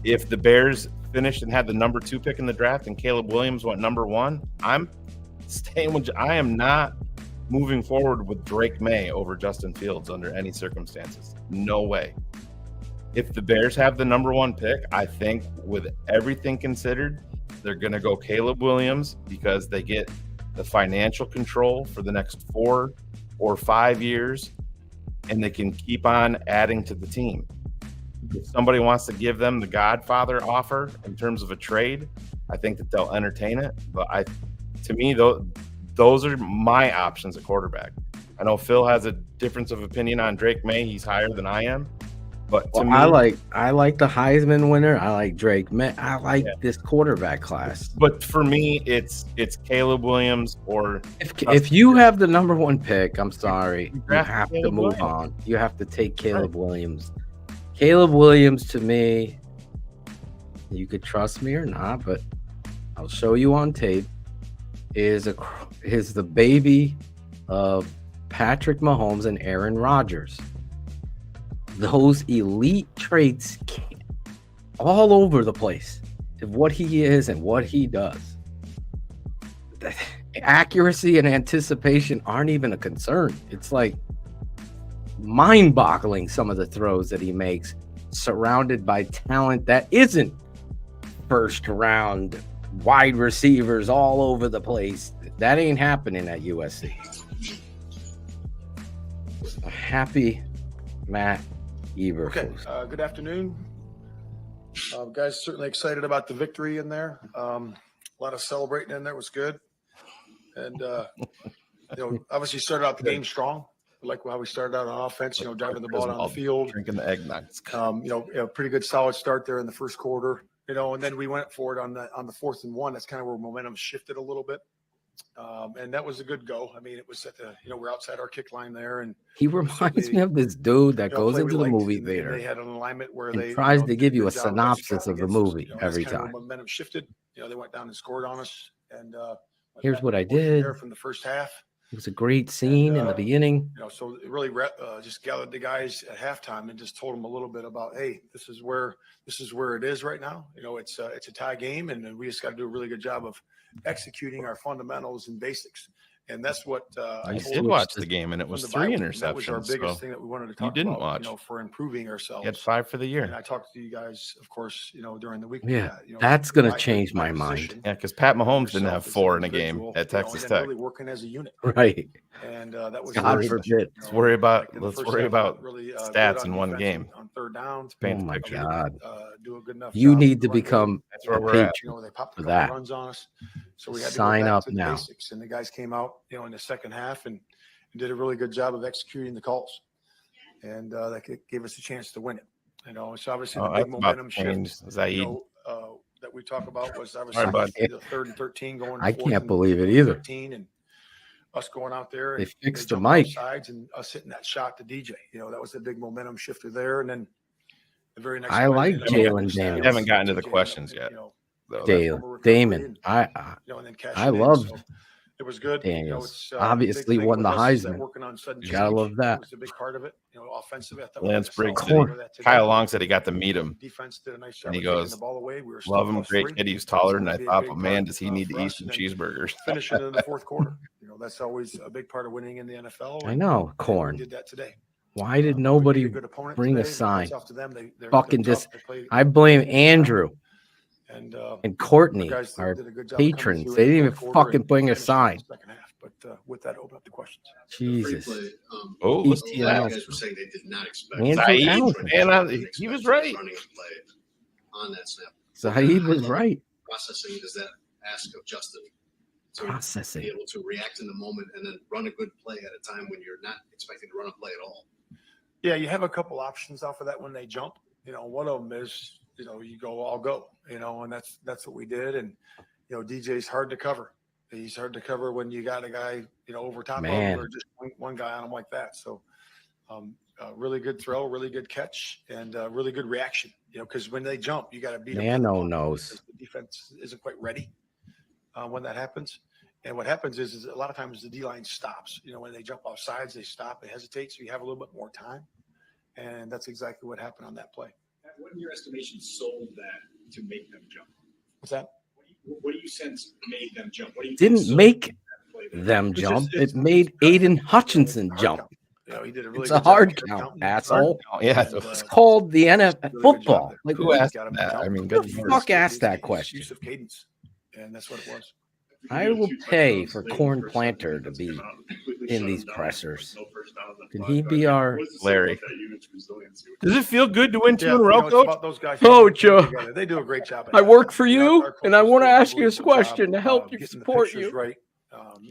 If the Bears finished and had the number 2 pick in the draft and Caleb Williams went number 1, I'm staying with. I am not moving forward with Drake May over Justin Fields under any circumstances. No way. If the Bears have the number 1 pick, I think with everything considered, they're going to go Caleb Williams because they get the financial control for the next 4 or 5 years, and they can keep on adding to the team. If somebody wants to give them the Godfather offer in terms of a trade, I think that they'll entertain it. But to me, those are my options at quarterback. I know Phil has a difference of opinion on Drake May. He's higher than I am. But to me, I like the Heisman winner. I like Drake May. I like this quarterback class. But for me, it's Caleb Williams or if you have the number 1 pick, I'm sorry, you have to move on. You have to take Caleb Williams. Caleb Williams, to me, you could trust me or not, but I'll show you on tape, is the baby of Patrick Mahomes and Aaron Rodgers. Those elite traits all over the place of what he is and what he does. accuracy and anticipation aren't even a concern. It's like mind-boggling some of the throws that he makes, surrounded by talent that isn't first round wide receivers all over the place. That ain't happening at USC. A happy Matt Eberflus. Okay, good afternoon. Guys, certainly excited about the victory in there. A lot of celebrating in there was good. And, obviously started out the game strong. Like how we started out on offense, driving the ball down the field. Drinking the eggnog. Pretty good solid start there in the first quarter, and then we went for it on the 4th and 1. That's kind of where momentum shifted a little bit. And that was a good go. I mean, it was at the, we're outside our kick line there. And he reminds me of this dude that goes into the movie theater. They had an alignment where and they tries to give you a synopsis of the movie every time. Momentum shifted. They went down and scored on us. And here's what I did. From the first half. It was a great scene in the beginning. So it really just gathered the guys at halftime and just told them a little bit about, hey, this is where it is right now. It's a tie game, and we just got to do a really good job of executing our fundamentals and basics. And that's what I did watch the game, and it was 3 interceptions. That was our biggest thing that we wanted to talk you didn't about, watch. For improving ourselves. You had 5 for the year. And I talked to you guys, of course, during the week. Yeah, that's going to change my mind. Position, yeah, because Pat Mahomes didn't have 4 in a game at Texas Tech. Really working as a unit. Right. And that was God forbid. Let's worry about stats in one game. On third down. Oh my God. Do a good enough you job need to become that's where a we're at. They popped for that. Runs on us. So we had to sign go back up to the now. Basics. And the guys came out, in the second half and did a really good job of executing the calls. And that gave us a chance to win it. So obviously the big momentum shift that we talk about was obviously the 3rd and 13 going. I can't believe it either. 13 and us going out there. They and fixed the jumped mic. off sides and us hitting that shot to DJ. That was the big momentum shifter there. And then the very next. I like Jalen Daniels. We haven't gotten to the questions yet. Damon. I love. So it was good. Daniels obviously won the Heisman. You gotta love that. Was a big part of it. Offensively, I thought Lance Briggs. Kyle Long said he got to meet him. Defense did a nice job. And he goes, "Love him, great kid. He's taller than I thought, but man, does he need to eat some cheeseburgers?" Finishing in the fourth quarter. That's always a big part of winning in the NFL. I know, Corn. Did that today. Why did nobody bring a sign? Fucking I blame Andrew and Courtney, our patrons. They didn't even fucking bring a sign. But with that, open up the questions. Jesus. TTNL. Guys were saying they did not expect. He was right. On that snap. Zaid was right. Processing does that ask of Justin? Processing. Be able to react in the moment and then run a good play at a time when you're not expecting to run a play at all. Yeah, you have a couple options off of that when they jump. One of them is, you go, I'll go, and that's what we did. And, DJ's hard to cover. He's hard to cover when you got a guy, over top of him or just one guy on him like that. So really good throw, really good catch, and really good reaction, because when they jump, you got to beat them. knows. The defense isn't quite ready when that happens. And what happens is a lot of times the D-line stops. When they jump off sides, they stop, they hesitate, so you have a little bit more time. And that's exactly what happened on that play. What in your estimation sold that to make them jump? What's that? What do you sense made them jump? What do you didn't make them jump. It made Aiden Hutchinson jump. He did a really it's a hard count, asshole. Yeah, it's called the NFL football. Like, who asked that? I mean, who the fuck asked that question? Use of cadence, and that's what it was. I will pay for Corn Planter to be in these pressers. Can he be our Larry? Does it feel good to win 2 in a row, Coach? Coach, they do a great job. I work for you, and I want to ask you this question to help you support you. Right.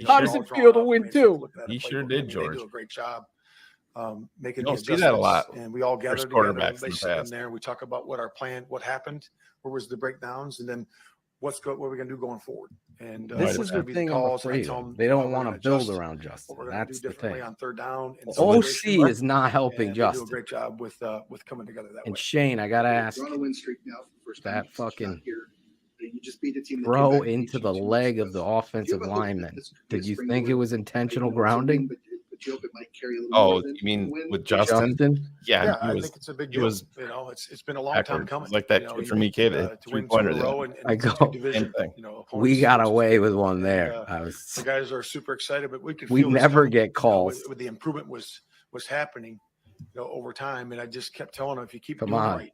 How does it feel to win 2? He sure did, George. They do a great job. Making you don't see that a lot. And we all gathered together. They sit in there. We talk about what our plan, what happened, where was the breakdowns, and then what are we going to do going forward? And this is the thing I'm afraid of. They don't want to build around Justin. That's the thing. On third down, OC is not helping Justin. Do a great job with coming together that way. And Shane, I gotta ask, that fucking throw into the leg of the offensive lineman. Did you think it was intentional grounding? but you hope it might carry a little Oh, more than you mean win. with Justin? Justin? Yeah, I think it's a big he deal. was It's been a long time backwards. coming. It's like that You know, kid you from make EK it, that to win 3-pointer two in a the row other and I it's two go- division. thing. You know, We opponents, got which is away good. with one And, there. the guys are super excited, but we could We feel this never coming, get you know, calls. with the improvement was happening, you know, over time. And I just kept telling them, if you keep Come doing on. right,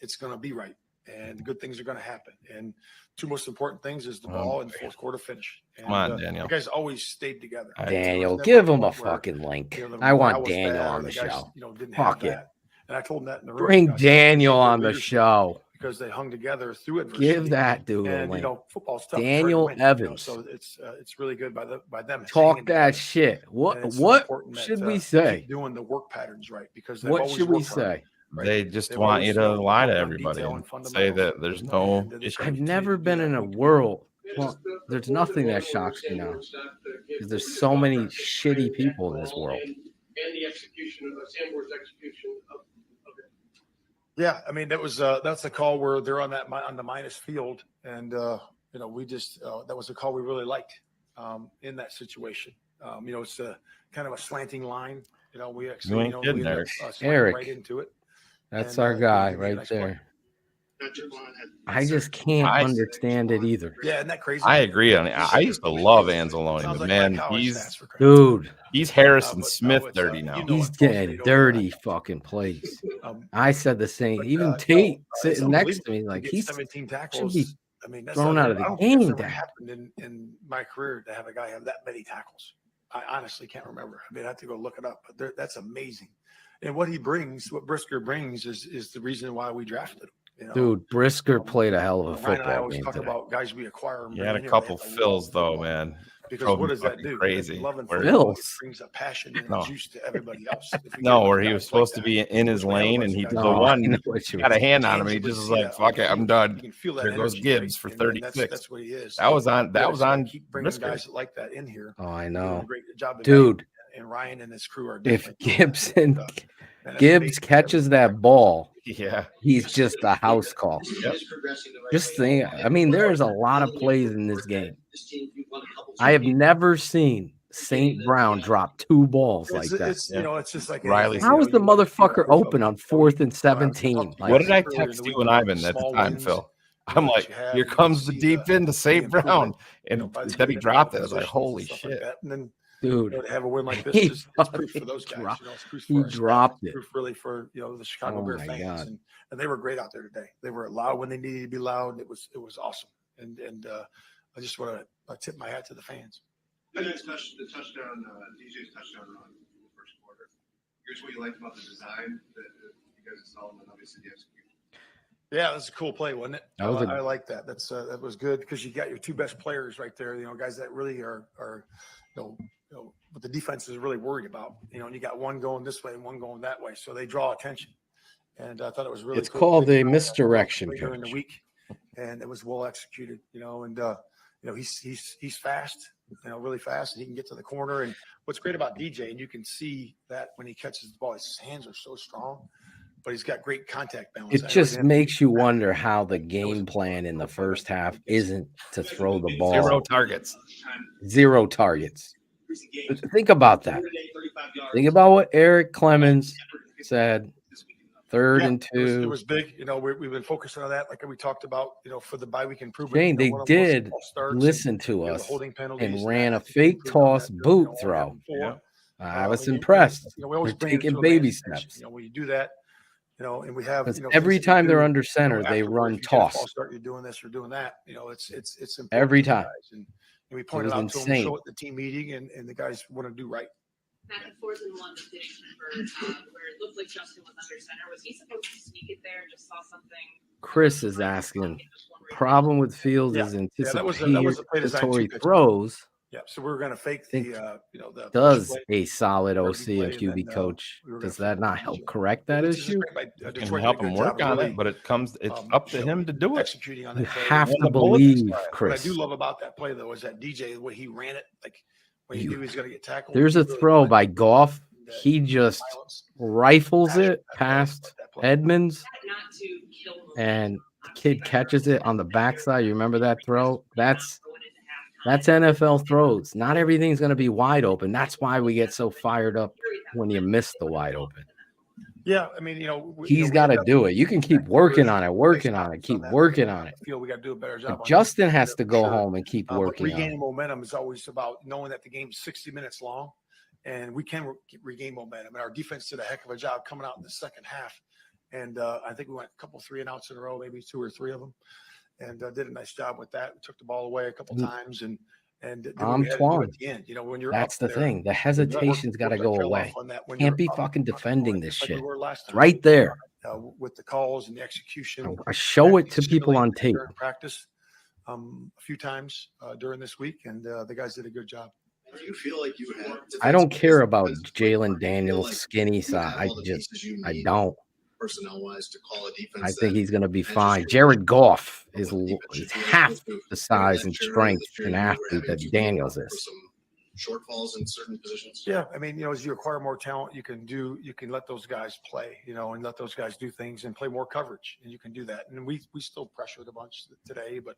it's going to be right, and good things are going to happen. And two most important things is the ball and fourth quarter finish. And, Come on, Daniel. the guys always stayed together. Daniel, There was never give him a point where, fucking link. you know, the I want morale was Daniel bad or on the guys, show. you know, didn't Fuck have it. that. And I told them that in the room. Bring I said, Daniel "Appreciate on the leadership show. because they hung together through adversity." Give that dude a And you link. know, football's tough. Daniel it's hard to win, Evans. you know, so it's really good by them. Talk hanging that together. shit. And What it's so what important should that, we you say? keep doing the work patterns right, because they've What always should we worked hard, say? right? They just They've want you always, to you know, lie to worked on everybody detail and and say fundamentals. that there's no And this issue. I've continue never to do been that in a week world. Yeah, Well, just the there's fourth nothing and that one shocks me where now. we're staff to give Because there's the so many contract to shitty trade people in this ball world. and the execution of Sanborn's execution of it. Yeah, I mean that's the call where they're on the minus field, and you know, we just that was a call we really liked in that situation. You know, it's a kind of a slanting line. You know, we actually, You you ain't know, kidding, we ended Eric. up slanting Eric. right into it. That's And, our guy he made a right nice play. there. Patrick Vaughn had I just can't I- understand it either. Yeah, isn't that crazy? I agree on it. I used to love Anzalone, Sounds but like my man, college stats for crying. Dude, he's Harrison But, Smith it's, dirty you now. know, he's in Fall getting State over dirty that. fucking plays. Um, I said the same. but, Even no, Tate it's sitting next to me, unbelievable. like To get he's 17 should tackles. be I mean, that's thrown out of the I don't think game. that's ever Dad. happened in my career to have a guy have that many tackles. I honestly can't remember. I mean, I have to go look it up, but that's amazing. And what he brings, what Brisker brings, is the reason why we drafted him. You know? Dude, Brisker played a hell of a Ryan and I football always game talk today. about guys we acquire. and You bring had in a here, couple they have to fills love though, football. man. Because Drove what me does that fucking do? crazy. Loving Where- football, it Fills? brings a passion and No. a juice to everybody else. If we get No, enough where he guys was like supposed to that, be in his which we have a lane bunch and of he guys the No, like one I know what you got a were hand on him and he tangibly just was see like, that on "Fuck the it, I'm field. done." You can feel that There goes energy, Gibbs right? for And 36. that's what he is. That was on. We That always was gotta on keep bringing Brisker. guys like that in here. Oh, I They're doing a know. great job of Dude, and Ryan and his crew are if definitely Gibson man, that's Gibbs amazing. catches that ball, Yeah, he's just a house call. Yep. Just think, I mean, there's a lot of plays in this game. I have never seen St. Brown drop two balls like that. It's you know, it's just like Riley. anything, How you is the know, you feel motherfucker that open on you know, 4th and I 17? talked to What guys did I earlier in text the you week and about Ivan at the small time, wins, Phil? you know, I'm that like, you have, here and you comes the see deep into St. improvement, Brown, you know, and by these instead he guys dropped it. I in was like, positions holy and stuff shit! like that. And then Dude, you know, to have a win like this he is it's proof for those guys. fucking You know, it's proof he for our staff. dropped It's it. proof really for, you know, the Chicago Oh Bear my fans, God. and they were great out there today. They were loud when they needed to be loud. It was awesome, and I just want to tip my hat to the fans. And that's the touchdown, DJ's touchdown run in the first quarter. Here's what you liked about the design that you guys installed, and obviously the execution. Yeah, that was a cool play, wasn't it? That was I like that. That was good because you got your two best players right there. You know, guys that really are you know what the defense is really worried about. You know, and you got one going this way and one going that way, so they draw attention. And I thought it was really. It's cool. called They a misdirection, later in the coach. week, and it was well executed. You know, and you know he's fast. You know, really fast, and he can get to the corner. And what's great about DJ, and you can see that when he catches the ball, his hands are so strong, but he's got great contact balance. It just makes you wonder how the game plan in the first half isn't to throw the ball. 0 targets. 0 targets. Think about that. Think about what Eric Clemens said. 3rd and 2. It was big. You know, we've been focusing on that, like we talked about. You know, for the bye week improvement. Jane, you know, they one of them was did false starts listen to you know, the us holding penalties and and ran a that. fake Improved on toss that, boot you know, throw. happened before. I was and impressed. You know, we always They're bring it to taking a baby man's attention. steps. You know, when you do that, you know, and we have Because you know, every things that we time they're do, under center, you know, they afterward, run if you get a toss. false start, you're doing this, you're doing that. You know, it's important Every to the time. guys. And we pointed was out to them, insane. show at the team meeting, and the guys want to do right. At the 4th and 1 decision where it looked like Justin was under center, was he supposed to sneak it there? Just saw something. Chris is asking. Problem with Fields is that was a play design anticipatory too, throws. Yeah, so we were going to fake the, you know, the Does push play. a solid Or OC play, and QB then, coach, we were gonna does that fake not the help DJ. correct that Which is issue? great by, You Detroit can did help a good him job work of on really, it, but it's up to him to do it. executing on You that play. have When to the bullets believe, fly. What I Chris. do love about that play, though, is that DJ, the way he ran it, like when he knew he was going to get tackled. There's he a really throw went by Goff. that He just violence. rifles Passion, it that's past that play. Edmonds, Not to kill and the kid catches it on the backside. You remember that throw? That's That's NFL throws. Not everything's going to be wide open. That's why we get so fired up when you miss the wide open. Yeah, I mean, He's got to do it. You can keep working on it, keep working on it. I feel we got to do a better job. But Justin has to go home and keep working on it. Regaining momentum is always about knowing that the game's 60 minutes long, and we can regain momentum. And our defense did a heck of a job coming out in the second half. And I think we went a couple 3-and-outs in a row, maybe 2 or 3 of them, and did a nice job with that. We took the ball away a couple times, and Antoine, at the end, when you're that's up the there, thing. The hesitation's got to go away. Can't be fucking defending this shit. It's right there. With the calls and the execution. I show it to people on tape. Practice a few times during this week, and the guys did a good job. Do you feel like you had? I don't care about Jalen Daniels' skinny side. I don't. Personnel-wise, to call a defense. I think he's going to be fine. Jared Goff is half the size and strength and athlete that Daniels is. Shortfalls in certain positions. Yeah, I mean, as you acquire more talent, you can let those guys play, and let those guys do things and play more coverage, and you can do that. And we still pressured a bunch today, but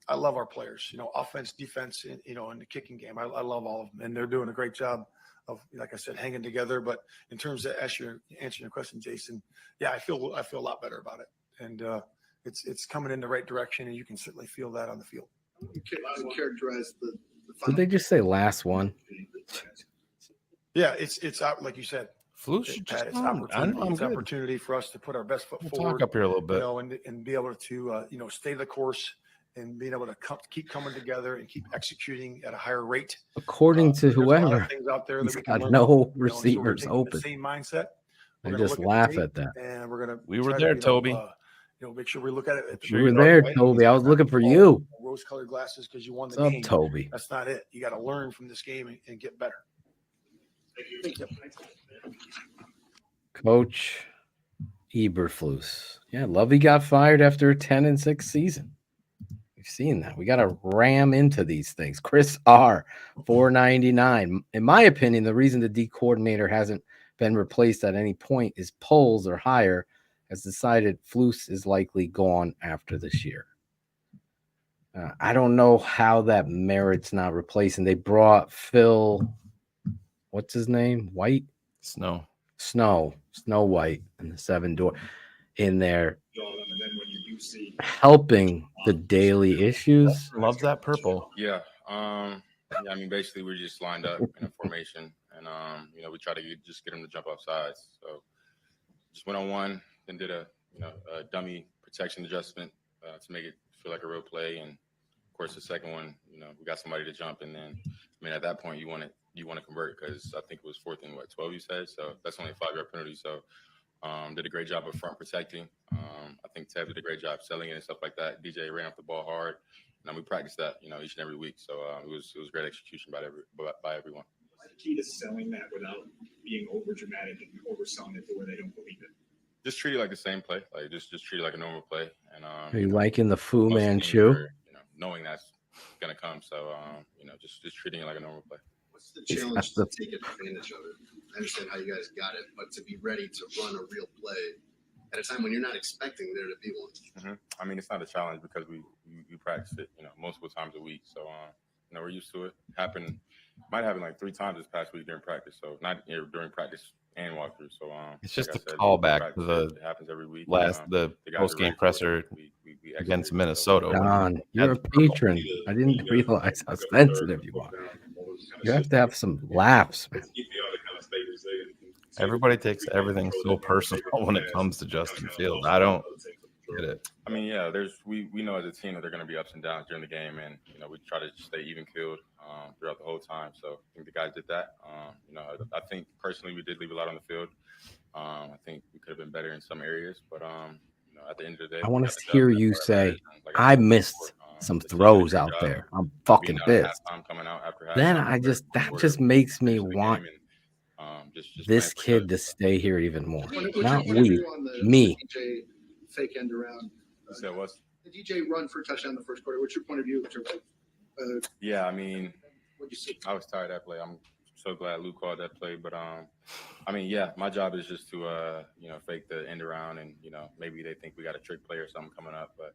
I love our players, offense, defense, and in the kicking game. I love all of them, and they're doing a great job of, like I said, hanging together. But in terms of answering your question, Jason, yeah, I feel a lot better about it, and it's coming in the right direction, and you can certainly feel that on the field. You characterize the Did they just say last one? Yeah, it's out, like you said. It's opportunity for us to put our best foot forward. Talk up here a little bit, and be able to stay the course and being able to keep coming together and keep executing at a higher rate. According to whoever, things out there he's that we can got learn, no receivers open. The same mindset. I just laugh at that. And we're gonna. We were there, Toby. Make sure we look at it. You were there, Toby. I was looking for you. Rose-colored glasses because you won the What's game. up, Toby? That's not it. You got to learn from this game and get better. Coach Eberflus. Yeah, Lovey got fired after a 10-6 season. We've seen that. We got to ram into these things. Chris R, $4.99. In my opinion, the reason the D coordinator hasn't been replaced at any point is polls or higher has decided Flus is likely gone after this year. I don't know how that merits not replacing. They brought Phil, what's his name? White? Snow White in the 7 door in there, helping the daily issues. Loves that purple. Yeah. I mean, basically, we're just lined up in a formation, and we try to just get them to jump off sides. So just 1-on-1, then did a dummy protection adjustment to make it feel like a real play, and of course the second one, we got somebody to jump, and then at that point you want to convert because I think it was 4th and 12 you said, so that's only a 5-yard penalty. So did a great job of front protecting. I think Ted did a great job selling it and stuff like that. DJ ran off the ball hard, and we practiced that each and every week. So it was great execution by everyone. What's the key to selling that without being over dramatic and overselling it to where they don't believe it? Just treat it like the same play, like just treat it like a normal play. And are you liking the Fu Manchu? Knowing that's gonna come, so just treating it like a normal play. What's the challenge to take advantage of it? I understand how you guys got it, but to be ready to run a real play at a time when you're not expecting there to be one. Mm-hmm. I mean, it's not a challenge because we practice it, multiple times a week. So we're used to it. Might happen like 3 times this past week during practice. So not during practice and walkthrough. So it's just a callback to the happens every week. The post game presser against Minnesota. Don, you're a patron. I didn't realize how sensitive you are. You have to have some laughs, man. Everybody takes everything so personal when it comes to Justin Fields. I don't get it. I mean, yeah, we know as a team that there are going to be ups and downs during the game, and we try to stay even keeled throughout the whole time. So I think the guys did that. I think personally we did leave a lot on the field. I think we could have been better in some areas, but at the end of the day, I want to hear you say, I missed some throws out there. I'm fucking pissed. Then that just makes me want this kid to stay here even more. Not we, me. Fake end around. So what's the DJ run for a touchdown in the first quarter? What's your point of view? Yeah, I mean, what'd you see? I was tired of that play. I'm so glad Luke called that play, but I mean, yeah, my job is just to fake the end around, and maybe they think we got a trick play or something coming up, but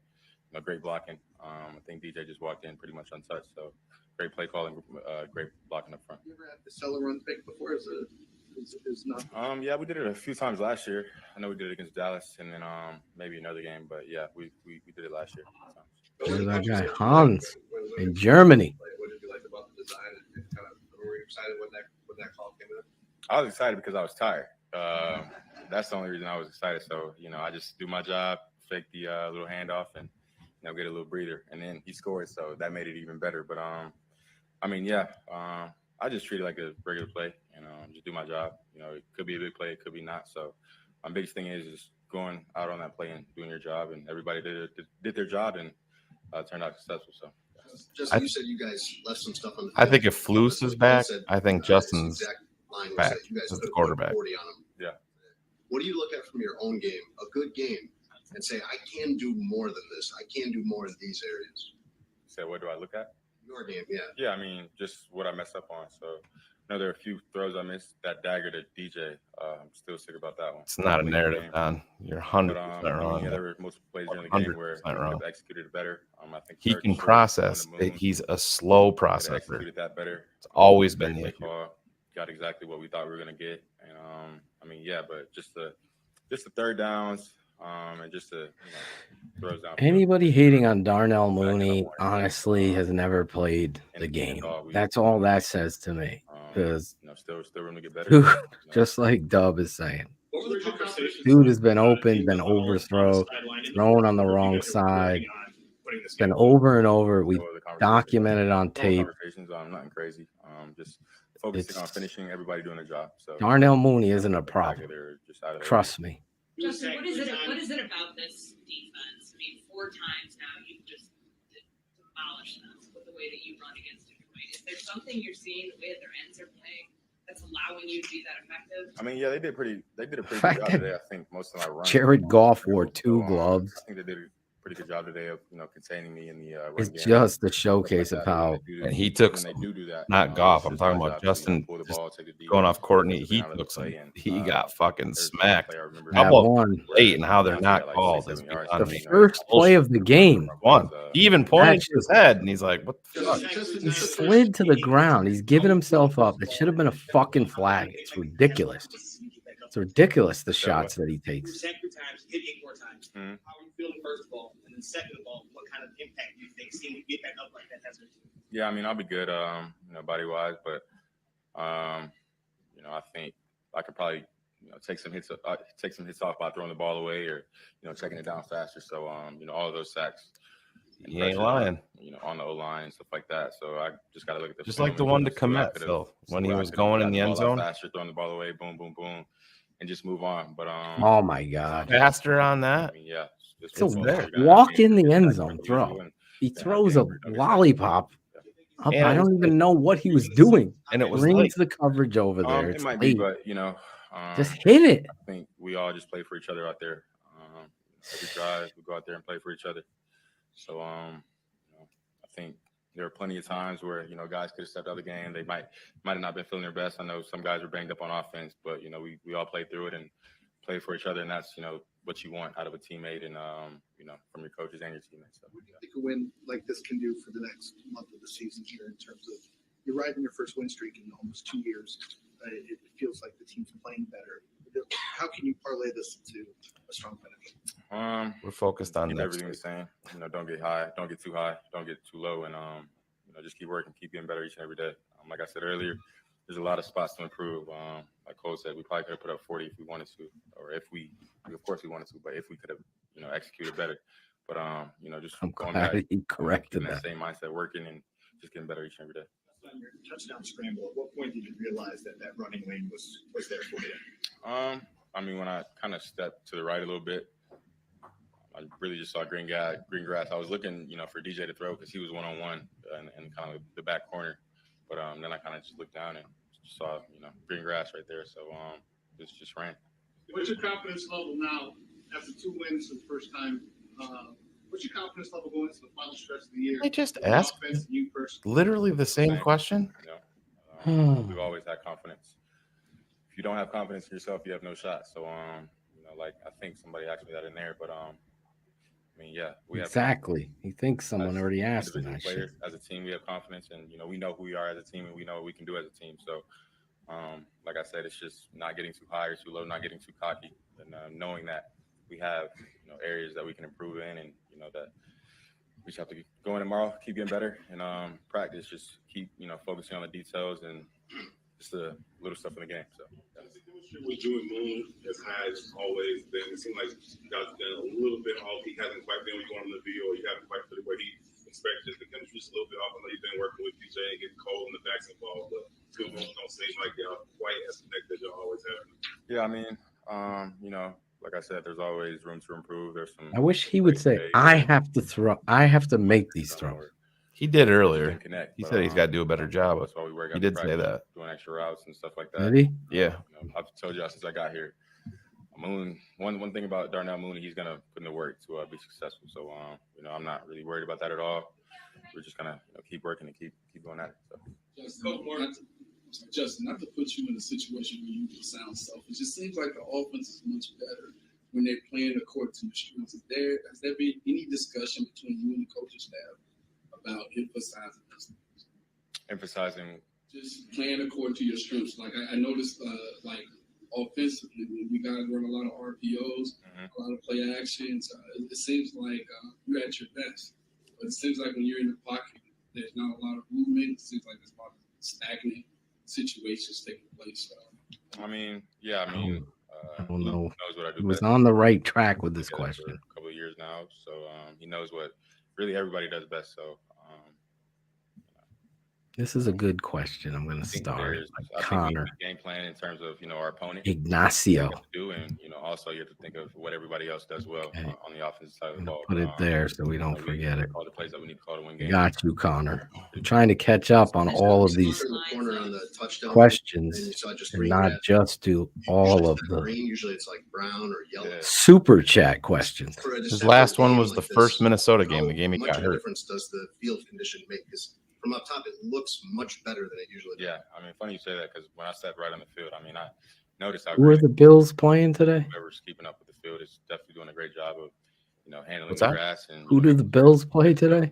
great blocking. I think DJ just walked in pretty much untouched. So great play calling, great blocking up front. You ever had the seller run pick before? Is not. Yeah, we did it a few times last year. I know we did it against Dallas, and then maybe another game. But yeah, we did it last year. There's our guy Hans in Germany. What did you like about the design? And kind of were you excited when that call came in? I was excited because I was tired. That's the only reason I was excited. So I just do my job, fake the little handoff, and get a little breather. And then he scored, so that made it even better. But I just treat it like a regular play, and just do my job. It could be a big play, it could be not. So my biggest thing is just going out on that play and doing your job, and everybody did their job and turned out successful. So. Justin, you said you guys left some stuff on the field. I think if Flus is back, I think Justin's back as the quarterback. Yeah. What do you look at from your own game, a good game, and say, I can do more than this. I can do more in these areas? So what do I look at? Your game, yeah. Yeah, I mean, just what I messed up on. So there are a few throws I missed. That dagger to DJ, I'm still sick about that one. It's not a narrative, Don. You're 100% wrong. Yeah, there were multiple plays during the game where I executed it better. I think he can process. He's a slow processor. Executed that better. It's always been the issue. Got exactly what we thought we were gonna get, and but just the third downs, and just the throws down. Anybody hating on Darnell Mooney honestly has never played the game. That's all that says to me. Because still room to get better. Just like Dub is saying, dude has been open, been overthrown, thrown on the wrong side. It's been over and over. We documented on tape. Nothing crazy. Just focusing on finishing. Everybody doing their job. So Darnell Mooney isn't a problem. Trust me. Justin, what is it about this defense? I mean, 4 times now you've just demolished them with the way that you run against Detroit. Is there something you're seeing the way that their ends are playing that's allowing you to be that effective? I mean, yeah, they did a pretty good job today. I think most of my runs. Jared Goff wore 2 gloves. I think they did a pretty good job today of containing me in the run it's game. just the showcase of how and he took not Goff. I'm talking about Justin going off Courtney. He took some. He got fucking smacked. How about late and how they're not called? The first play of the game. He even pointed to his head and he's like, "What the fuck?" He slid to the ground. He's giving himself up. It should have been a fucking flag. It's ridiculous. It's ridiculous the shots that he takes. Check your times, hit 8 more times. How are you feeling first of all, and then second of all, what kind of impact do you think seeing you get back up like that has? Yeah, I mean, I'll be good, body wise, but I think I could probably take some hits off by throwing the ball away or checking it down faster. So all of those sacks. He ain't lying. On the O-line and stuff like that. So I just got to look at the just like the one to commit, Phil, when he was going in the end zone. Faster, throwing the ball away, boom, boom, boom, and just move on. But oh my God, faster on that. I mean, yeah, it's a walk in the end zone throw. He throws a lollipop. Up. I don't even know what he was doing, and it was brings the coverage over there. It might be, but just hit it. I think we all just play for each other out there. Every drive, we go out there and play for each other. So I think there are plenty of times where guys could have stepped out of the game. They might have not been feeling their best. I know some guys were banged up on offense, but we all played through it and played for each other, and that's what you want out of a teammate and from your coaches and your teammates. So, what do you think a win like this can do for the next month of the season here in terms of you're riding your first win streak in almost 2 years? It feels like the team's playing better. How can you parlay this into a strong finish? We're focused on everything the same. Don't get high, don't get too high, don't get too low, and just keep working, keep getting better each and every day. Like I said earlier, there's a lot of spots to improve. Like Cole said, we probably could have put up 40 if we wanted to, or if we, of course we wanted to, but if we could have, executed better. But just going back, he corrected that same mindset, working and just getting better each and every day. On your touchdown scramble, at what point did you realize that running lane was there for you? I mean, when I kind of stepped to the right a little bit, I really just saw green grass. I was looking, for DJ to throw because he was one-on-one in kind of the back corner. But then I kind of just looked down and saw, green grass right there. So just ran. What's your confidence level now after 2 wins for the first time? What's your confidence level going into the final stretch of the year? I just asked literally the same question. We've always had confidence. If you don't have confidence in yourself, you have no shot. So, I think somebody asked me that in there, but I mean, yeah, we have Exactly. He thinks someone already asked him individual that shit. players. As a team, we have confidence, and we know who we are as a team, and we know what we can do as a team. So, like I said, it's just not getting too high or too low, not getting too cocky, and knowing that we have areas that we can improve in, and that we just have to go in tomorrow, keep getting better, and practice. Just keep focusing on the details and just the little stuff in the game. So. With Jimmy Moon, as high as always been, it seems like you guys have done a little bit off. He hasn't quite been where you want him to be, or you haven't quite put it where he expected. The chemistry's a little bit off. I know you've been working with PJ and getting cold in the backs involved, but Jimmy Moon don't seem like y'all quite as connected as y'all always have. Yeah, I mean, like I said, there's always room to improve. There's some. I wish he would say, I have to make these throws. He did earlier. He But, said he's got to do a better job. That's why we work. He did say that. Doing extra routes and stuff like that. Did he? Yeah. I've told y'all since I got here. Moon. One thing about Darnell Mooney, he's gonna put in the work to be successful. So I'm not really worried about that at all. We're just gonna keep working and keep going at it. So. Justin, not to put you in a situation where you can sound selfish. It just seems like the offense is much better when they're playing according to your strengths. Has there been any discussion between you and the coaching staff about emphasizing this? Emphasizing just playing according to your strengths. Like I noticed, like offensively, we got to run a lot of RPOs, a lot of play actions. It seems like you're at your best, but it seems like when you're in the pocket, there's not a lot of movement. It seems like there's a lot of stagnant situations taking place. I mean, yeah, I don't know. Knows what I do He was best. on the right track with this question. For a couple of years now, so he knows what really everybody does best. So. This is a good question. I'm going to start. Connor. Game plan in terms of our opponent. Ignacio. And also you have to think of what everybody else does well on the offensive side of the ball. Put it there so we don't forget it. Call the plays that we need to call to win games. Got you, Connor. I'm trying to catch up on all of these questions and not just do all of the usually it's like brown or yellow. super chat questions. His last one was the first Minnesota game, the game he got hurt. Difference does the field condition make? Because from up top, it looks much better than it usually does. Yeah, I mean, funny you say that because when I stepped right on the field, I mean, I noticed how Who are the Bills playing today? whoever's keeping up with the field is definitely doing a great job of, handling What's the that? grass. And Who do the Bills play today?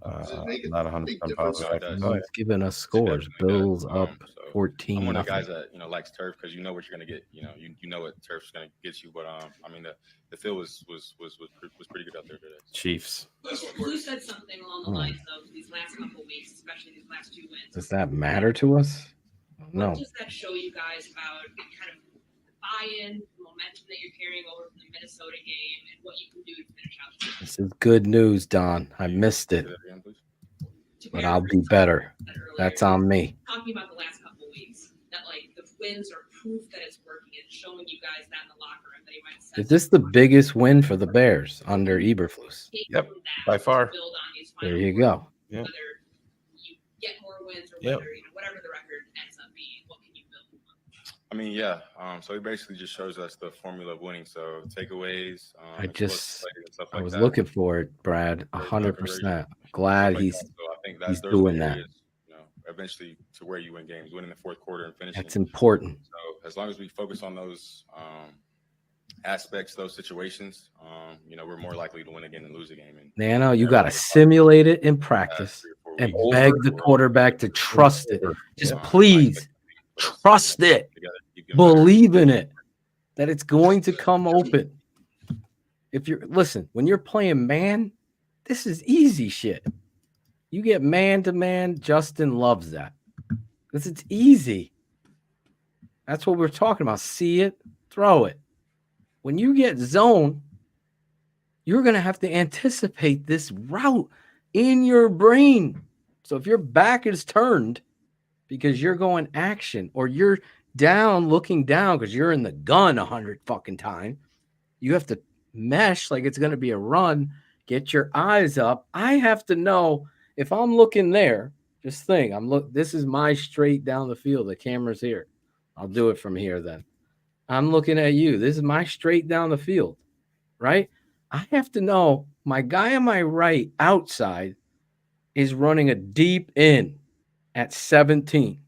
Not 100% positive. He's giving us scores. Bills up 14. I'm one of the guys that likes turf because you know what you're gonna get. You know what turf's gonna get you. But I mean the field was pretty good out there today. Chiefs. Who said something along the lines of these last couple weeks, especially these last 2 wins? Does that matter to us? No. What does that show you guys about kind of the buy-in, the momentum that you're carrying over from the Minnesota game, and what you can do to finish out the season? This is good news, Don. I missed it. But I'll be better. That's on me. Talking about the last couple weeks, that like the wins are proof that it's working. It's showing you guys that in the locker room that you might set. Is this the biggest win for the Bears under Eberflus? Yep, by far. There you go. Yep. Whether you get more wins or whether whatever the record ends up being, what can you build on? I mean, yeah. So it basically just shows us the formula of winning. So takeaways. I was looking for it, Brad. 100%. Glad he's doing that. Eventually to where you win games, winning the fourth quarter and finishing. That's important. So as long as we focus on those aspects, those situations, we're more likely to win a game than lose a game. And Nano, you got to simulate it in practice and beg the quarterback to trust it. Just please trust it. Believe in it, that it's going to come open. When you're playing man, this is easy shit. You get man to man. Justin loves that because it's easy. That's what we're talking about. See it, throw it. When you get zone, you're going to have to anticipate this route in your brain. So if your back is turned because you're going action or you're down looking down because you're in the gun 100 fucking time, you have to mesh like it's going to be a run. Get your eyes up. I have to know if I'm looking there. Just think, this is my straight down the field. The camera's here. I'll do it from here then. I'm looking at you. This is my straight down the field, right? I have to know my guy on my right outside is running a deep in at 17.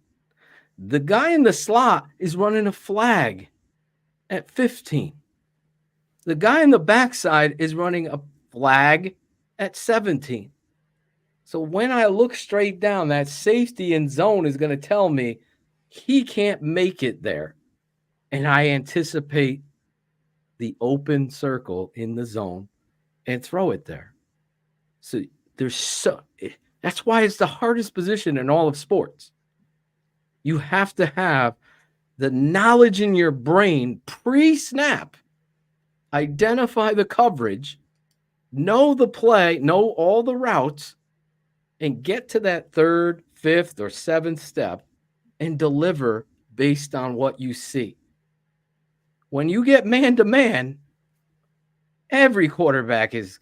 The guy in the slot is running a flag at 15. The guy in the backside is running a flag at 17. So when I look straight down, that safety in zone is going to tell me he can't make it there. And I anticipate the open circle in the zone and throw it there. So that's why it's the hardest position in all of sports. You have to have the knowledge in your brain pre-snap, identify the coverage, know the play, know all the routes, and get to that third, fifth, or seventh step and deliver based on what you see. When you get man-to-man, every quarterback is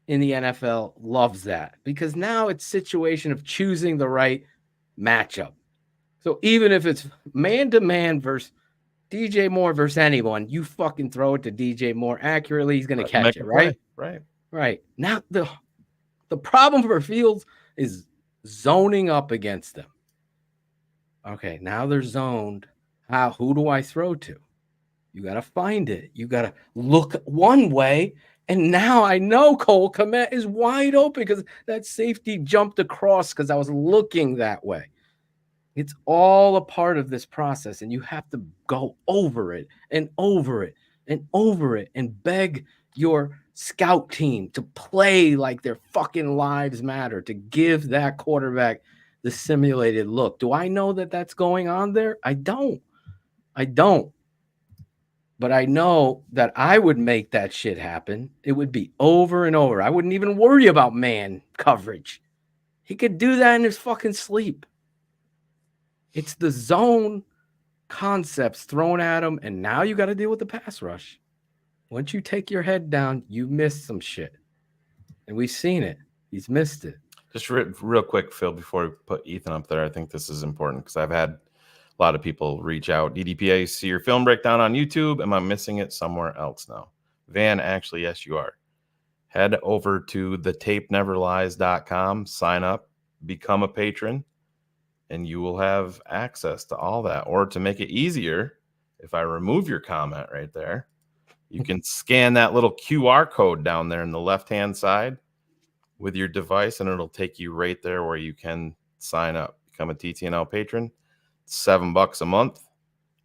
in the NFL loves that because now it's situation of choosing the right matchup. So even if it's man-to-man versus DJ Moore versus anyone, you fucking throw it to DJ Moore accurately. He's going to catch it, right? Right. Now the problem for Fields is zoning up against them. Okay, now they're zoned. Who do I throw to? You got to find it. You got to look one way. And now I know Cole Kmet is wide open because that safety jumped across because I was looking that way. It's all a part of this process, and you have to go over it and over it and over it and beg your scout team to play like their fucking lives matter, to give that quarterback the simulated look. Do I know that that's going on there? I don't. But I know that I would make that shit happen. It would be over and over. I wouldn't even worry about man coverage. He could do that in his fucking sleep. It's the zone concepts thrown at him, and now you got to deal with the pass rush. Once you take your head down, you missed some shit. And we've seen it. He's missed it. Just real quick, Phil, before we put Ethan up there, I think this is important because I've had a lot of people reach out. DDPA, see your film breakdown on YouTube. Am I missing it somewhere else now? Van, actually, yes, you are. Head over to thetapeneverlies.com, sign up, become a patron, and you will have access to all that. Or to make it easier, if I remove your comment right there, you can scan that little QR code down there in the left-hand side with your device, and it'll take you right there where you can sign up, become a TTNL patron. It's $7 a month,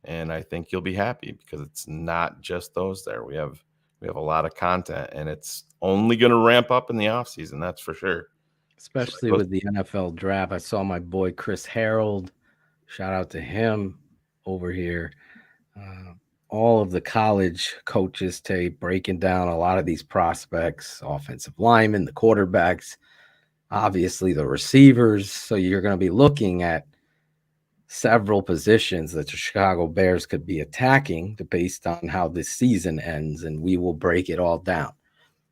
and I think you'll be happy because it's not just those there. We have a lot of content, and it's only going to ramp up in the off season. That's for sure. Especially with the NFL draft. I saw my boy Chris Harold. Shout out to him over here. All of the college coaches tape breaking down a lot of these prospects, offensive linemen, the quarterbacks, obviously the receivers. So you're going to be looking at several positions that the Chicago Bears could be attacking based on how this season ends, and we will break it all down.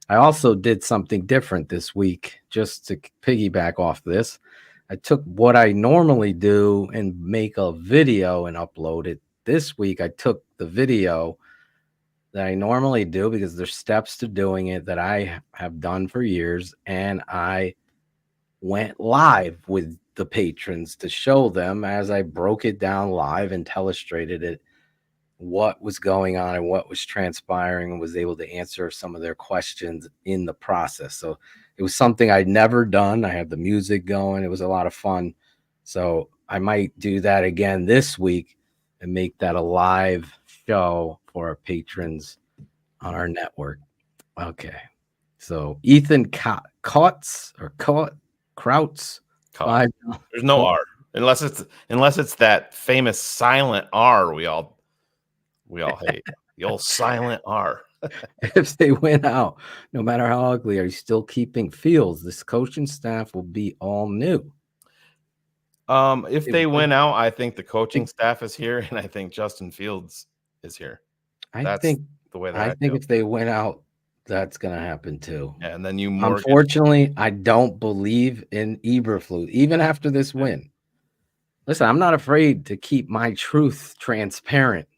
I also did something different this week just to piggyback off this. I took what I normally do and make a video and upload it. This week, I took the video that I normally do because there's steps to doing it that I have done for years, and I went live with the patrons to show them as I broke it down live and illustrated it, what was going on and what was transpiring, and was able to answer some of their questions in the process. So it was something I'd never done. I had the music going. It was a lot of fun. So I might do that again this week and make that a live show for our patrons on our network. Okay. So Ethan Krauts. There's no R unless it's that famous silent R we all hate. The old silent R. If they win out, no matter how ugly, are you still keeping Fields? This coaching staff will be all new. If they win out, I think the coaching staff is here, and I think Justin Fields is here. I think the way that I think if they win out, that's going to happen too. Yeah, and then Unfortunately, I don't believe in Eberflus, even after this win. Listen, I'm not afraid to keep my truth transparent.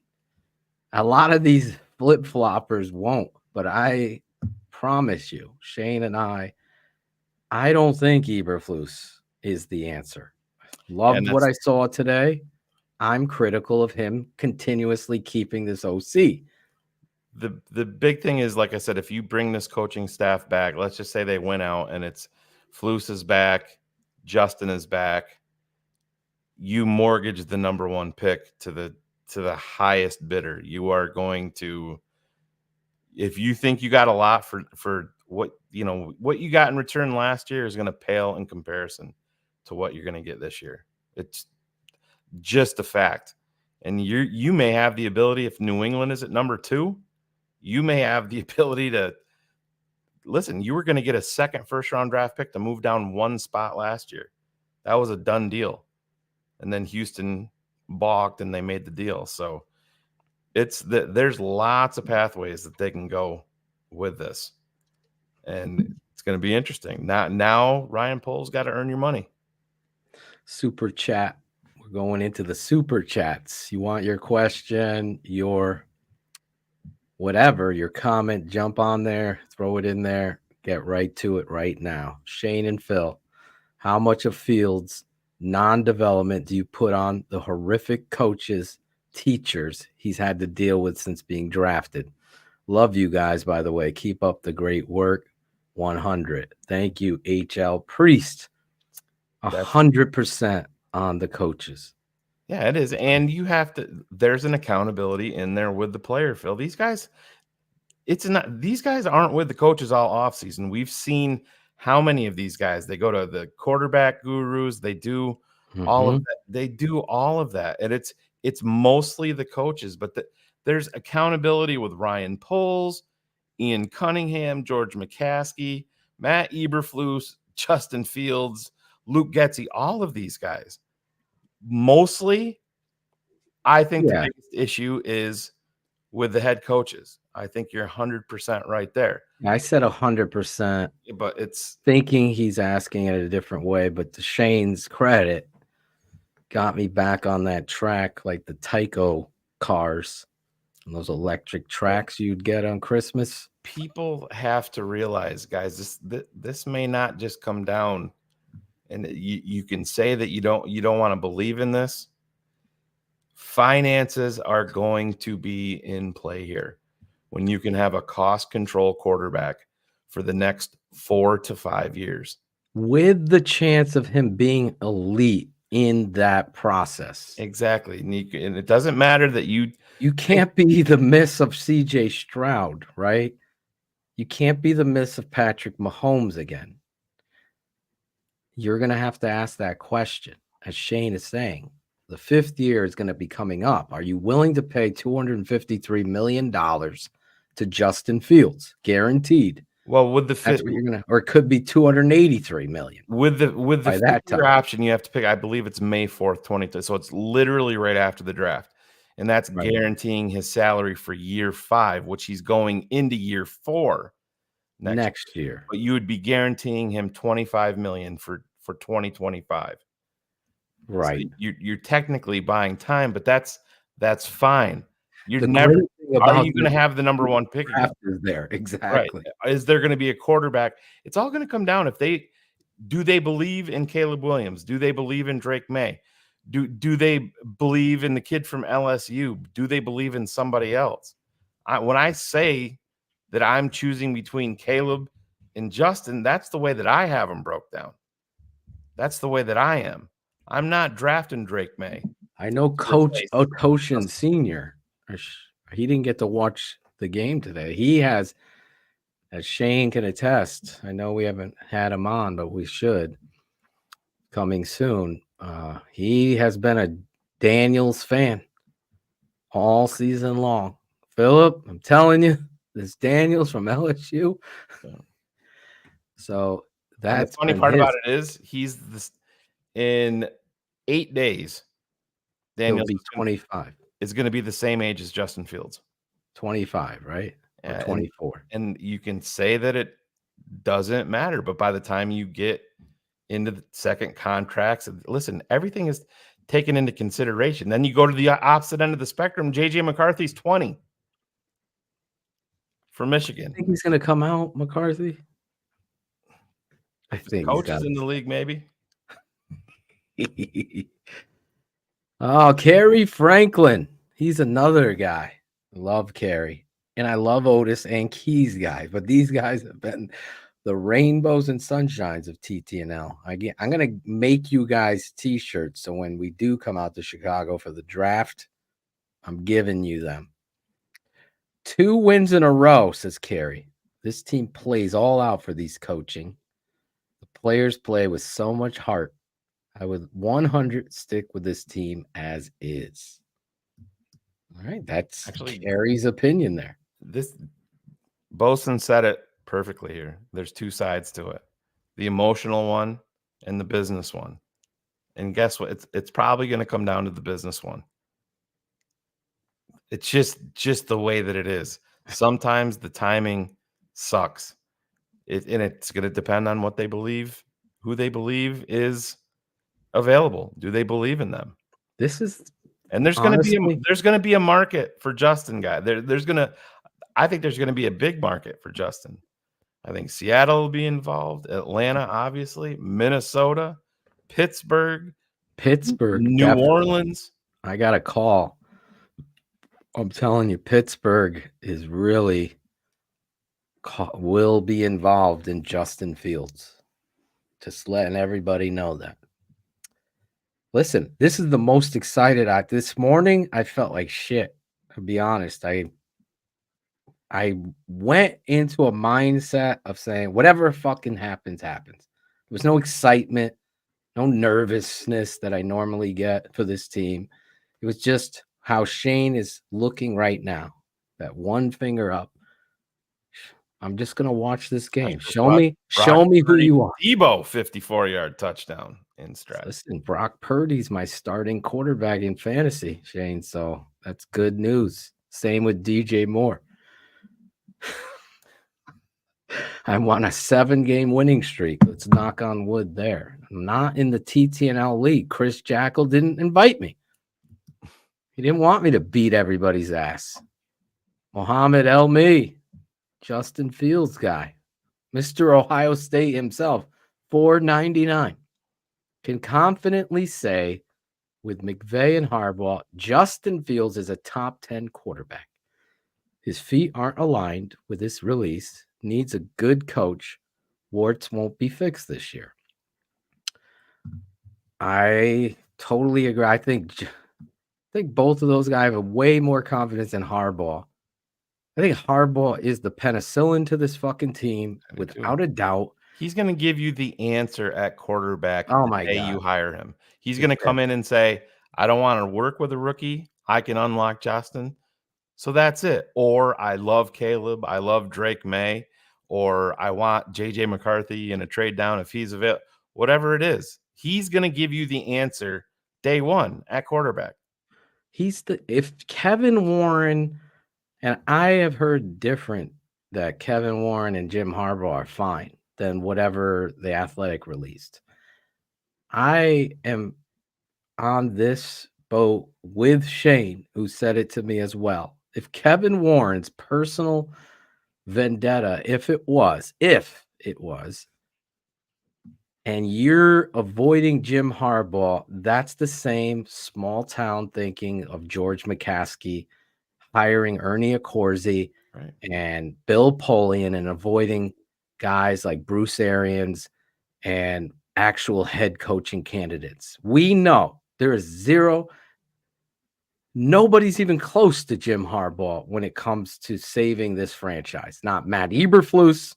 A lot of these flip-floppers won't, but I promise you, Shane and I don't think Eberflus is the answer. Loved what I saw today. I'm critical of him continuously keeping this OC. The big thing is, like I said, if you bring this coaching staff back, let's just say they went out and it's Flus is back, Justin is back, you mortgage the number 1 pick to the highest bidder. You are going to, if you think you got a lot for what you got in return last year is going to pale in comparison to what you're going to get this year. It's just a fact. And you may have the ability, if New England is at number 2, you may have the ability to listen. You were going to get a second first-round draft pick to move down 1 spot last year. That was a done deal. And then Houston balked and they made the deal. So there's lots of pathways that they can go with this. And it's going to be interesting. Now Ryan Poles got to earn your money. Super chat. We're going into the super chats. You want your question, your whatever, your comment, jump on there, throw it in there, get right to it right now. Shane and Phil, how much of Fields' non-development do you put on the horrific coaches, teachers he's had to deal with since being drafted? Love you guys, by the way. Keep up the great work. 100. Thank you, HL Priest. 100% on the coaches. Yeah, it is. And you have to, there's an accountability in there with the player, Phil. These guys aren't with the coaches all offseason. We've seen how many of these guys, they go to the quarterback gurus, they do all of that. They do all of that. And it's mostly the coaches, but there's accountability with Ryan Poles, Ian Cunningham, George McCaskey, Matt Eberflus, Justin Fields, Luke Getsy, all of these guys. Mostly, I think the biggest issue is with the head coaches. I think you're 100% right there. I said 100%, but it's thinking he's asking it a different way. But to Shane's credit, got me back on that track, like the Tyco cars and those electric tracks you'd get on Christmas. People have to realize, guys, this may not just come down. And you can say that you don't want to believe in this. Finances are going to be in play here when you can have a cost control quarterback for the next 4 to 5 years. With the chance of him being elite in that process. Exactly. And it doesn't matter that you can't be the miss of CJ Stroud, right? You can't be the miss of Patrick Mahomes again. You're going to have to ask that question, as Shane is saying. The 5th year is going to be coming up. Are you willing to pay $253 million to Justin Fields, guaranteed? Well, with the that's what you're gonna, or it could be $283 million. With the that fifth-year option, you have to pick. I believe it's May 4th, 2020. So it's literally right after the draft, and that's guaranteeing his salary for year 5, which he's going into year 4 next year. But you would be guaranteeing him $25 million for 2025. Right. So you're technically buying time, but that's fine. You're the never. Are you going to have the number 1 pick? Is there exactly? Right. Is there going to be a quarterback? It's all going to come down if they believe in Caleb Williams? Do they believe in Drake May? Do they believe in the kid from LSU? Do they believe in somebody else? When I say that I'm choosing between Caleb and Justin, that's the way that I have them broke down. That's the way that I am. I'm not drafting Drake May. I know Coach Otoshin Sr. He didn't get to watch the game today. He has, as Shane can attest, I know we haven't had him on, but we should. Coming soon. He has been a Daniels fan all season long. Philip, I'm telling you, this Daniels from LSU. So that's the funny part about it is he's this in 8 days. Daniels will be 25. Is going to be the same age as Justin Fields. 25, right? Or 24. And you can say that it doesn't matter, but by the time you get into the second contracts, listen, everything is taken into consideration. Then you go to the opposite end of the spectrum. JJ McCarthy's 20 for Michigan. I think he's going to come out, McCarthy. I think coaches in the league, maybe. Oh, Kerry Franklin. He's another guy. Love Kerry. and I love Otis and Keys guys, but these guys have been the rainbows and sunshines of TTNL. I'm going to make you guys T-shirts, so when we do come out to Chicago for the draft, I'm giving you them. 2 wins in a row, says Carey. This team plays all out for these coaching. The players play with so much heart. I would 100 stick with this team as is. All right, that's actually Carey's opinion there. Bosun said it perfectly here. There's 2 sides to it: the emotional one and the business one. And guess what? It's probably going to come down to the business one. It's just the way that it is. Sometimes the timing sucks. And it's going to depend on what they believe, who they believe is available. Do they believe in them? And there's going to be a market for Justin guy. I think there's going to be a big market for Justin. I think Seattle will be involved, Atlanta, obviously, Minnesota, Pittsburgh, New Orleans. I got a call. I'm telling you, Pittsburgh is really will be involved in Justin Fields. Just letting everybody know that. Listen, this is the most excited this morning. I felt like shit, to be honest. I went into a mindset of saying whatever fucking happens, happens. There was no excitement, no nervousness that I normally get for this team. It was just how Shane is looking right now. That one finger up. I'm just gonna watch this game. Show me who you are. Debo 54-yard touchdown in stretch. Listen, Brock Purdy's my starting quarterback in fantasy, Shane. So that's good news. Same with DJ Moore. I'm on a 7-game winning streak. Let's knock on wood there. I'm not in the TTNL league. Chris Jackal didn't invite me. He didn't want me to beat everybody's ass. Mohammed Elmi, Justin Fields guy, Mr. Ohio State himself, $4.99. Can confidently say with McVay and Harbaugh, Justin Fields is a top 10 quarterback. His feet aren't aligned with this release. Needs a good coach. Warts won't be fixed this year. I totally agree. I think both of those guys have way more confidence in Harbaugh. I think Harbaugh is the penicillin to this fucking team, without a doubt. He's going to give you the answer at quarterback the day you hire him. He's going to come in and say, I don't want to work with a rookie. I can unlock Justin. So that's it. Or I love Caleb. I love Drake May. Or I want J.J. McCarthy in a trade down if he's available. Whatever it is, he's going to give you the answer day one at quarterback. If Kevin Warren, and I have heard different, that Kevin Warren and Jim Harbaugh are fine than whatever the Athletic released. I am on this boat with Shane, who said it to me as well. If Kevin Warren's personal vendetta, if it was, and you're avoiding Jim Harbaugh, that's the same small town thinking of George McCaskey hiring Ernie Accorsi and Bill Polian and avoiding guys like Bruce Arians and actual head coaching candidates. We know there is zero. Nobody's even close to Jim Harbaugh when it comes to saving this franchise. Not Matt Eberflus,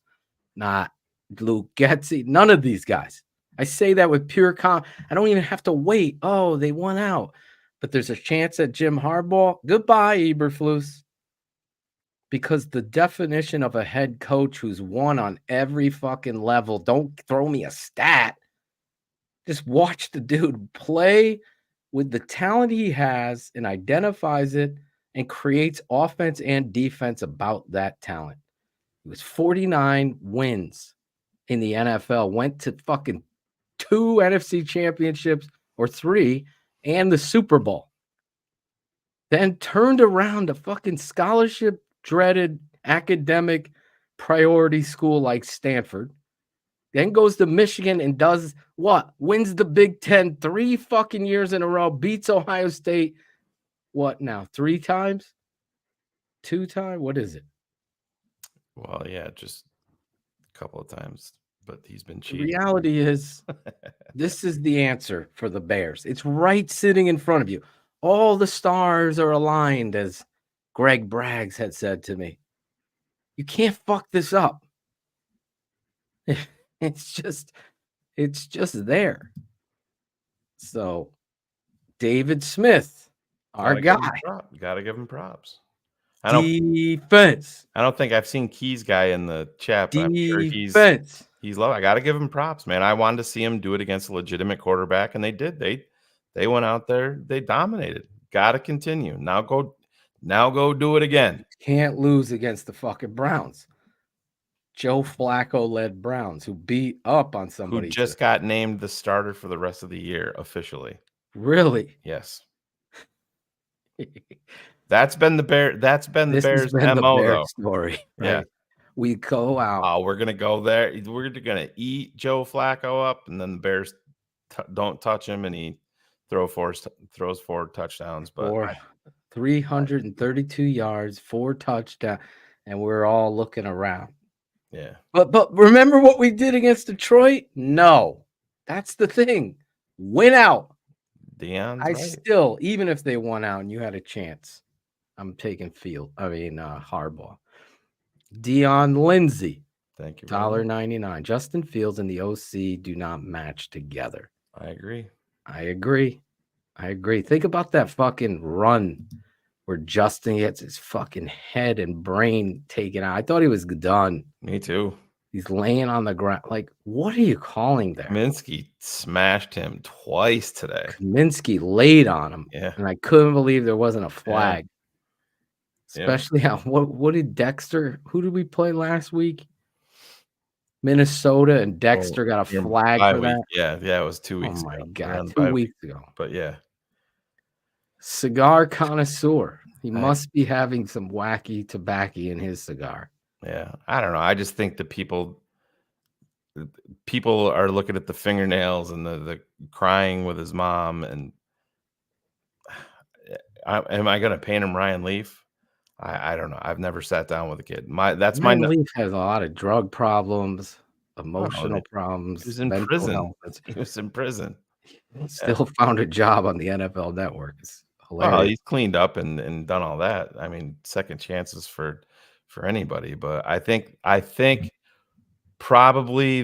not Luke Getsy, none of these guys. I say that with pure I don't even have to wait. Oh, they won out. But there's a chance at Jim Harbaugh. Goodbye, Eberflus. Because the definition of a head coach who's won on every fucking level, don't throw me a stat. Just watch the dude play with the talent he has and identifies it and creates offense and defense about that talent. It was 49 wins in the NFL, went to fucking 2 NFC championships or 3 and the Super Bowl. Then turned around a fucking scholarship dreaded academic priority school like Stanford. Then goes to Michigan and does what? Wins the Big Ten 3 fucking years in a row, beats Ohio State, what now, 3 times? 2-time? What is it? Well, yeah, just a couple of times, but he's been The cheating. reality is, this is the answer for the Bears. It's right sitting in front of you. All the stars are aligned, as Greg Braggs had said to me. You can't fuck this up. It's just there. So, David Smith, our guy. Got to give him props. Defense. I don't think I've seen Key's guy in the chat, but I'm sure he's low. I got to give him props, man. I wanted to see him do it against a legitimate quarterback, and they did. They went out there, they dominated. Got to continue. Now go do it again. Can't lose against the fucking Browns. Joe Flacco led Browns who beat up on somebody. Who just got named the starter for the rest of the year officially. Really? Yes. That's been the Bears MO, though. Story. Right? Yeah. We go out. Oh, we're gonna go there. We're gonna eat Joe Flacco up, and then the Bears don't touch him, and he throws 4 touchdowns. But 332 yards, 4 touchdowns, and we're all looking around. Yeah. But remember what we did against Detroit? No. That's the thing. Win out. Deion's still, even if they won out and you had a chance, I'm taking Harbaugh. Deion Lindsay. Thank you. $1.99. Justin Fields and the OC do not match together. I agree. Think about that fucking run where Justin gets his fucking head and brain taken out. I thought he was done. Me too. He's laying on the ground. Like, what are you calling there? Kaminsky smashed him twice today. Kaminsky laid on him. Yeah. And I couldn't believe there wasn't a flag. Yeah. Especially what did Dexter? Who did we play last week? Minnesota, and Dexter got a flag for that. Yeah, it was 2 weeks. Oh my ago. God, 2 weeks ago. But yeah, cigar connoisseur. He must be having some wacky tobacco in his cigar. Yeah, I don't know. I just think that people are looking at the fingernails and the crying with his mom, and am I going to paint him Ryan Leaf? I don't know. I've never sat down with a kid. Ryan Leaf has a lot of drug problems, emotional problems. He was in prison. He was in prison. Still found a job on the NFL Network. It's hilarious. Well, he's cleaned up and done all that. I mean, second chances for anybody. But I think probably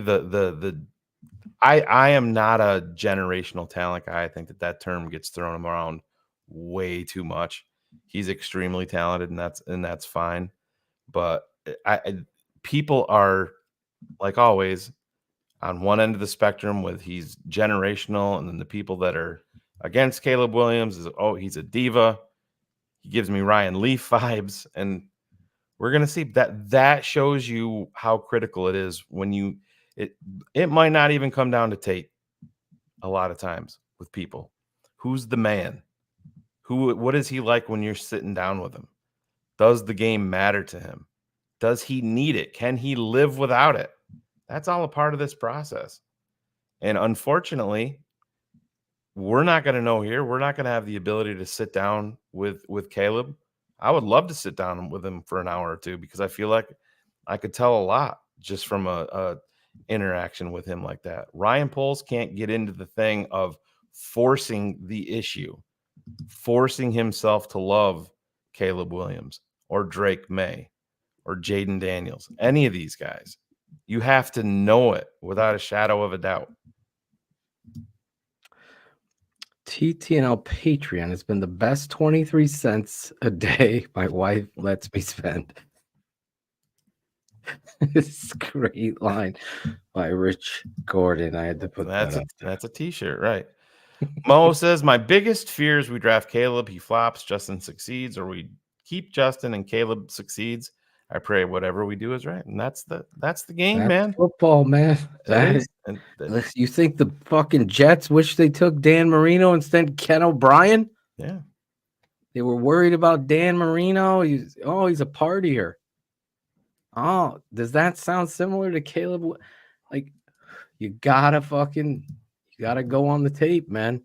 I am not a generational talent guy. I think that term gets thrown around way too much. He's extremely talented, and that's fine. But people are, like always, on one end of the spectrum with he's generational, and then the people that are against Caleb Williams is, he's a diva. He gives me Ryan Leaf vibes, and we're gonna see that shows you how critical it is when it might not even come down to tape a lot of times with people. Who's the man? What is he like when you're sitting down with him? Does the game matter to him? Does he need it? Can he live without it? That's all a part of this process. And unfortunately, we're not going to know here. We're not going to have the ability to sit down with Caleb. I would love to sit down with him for an hour or two, because I feel like I could tell a lot just from a interaction with him like that. Ryan Poles can't get into the thing of forcing the issue, forcing himself to love Caleb Williams or Drake May or Jaden Daniels, any of these guys. You have to know it without a shadow of a doubt. TTNL Patreon has been the best 23 cents a day my wife lets me spend. This great line by Rich Gordon. I had to put that up. That's a t-shirt, right? Mo says, my biggest fear is we draft Caleb, he flops, Justin succeeds, or we keep Justin and Caleb succeeds. I pray whatever we do is right. And that's the game, man. Football, man. You think the fucking Jets wish they took Dan Marino instead of Ken O'Brien? Yeah. They were worried about Dan Marino. He's a partier. Oh, does that sound similar to Caleb? Like, you gotta go on the tape, man.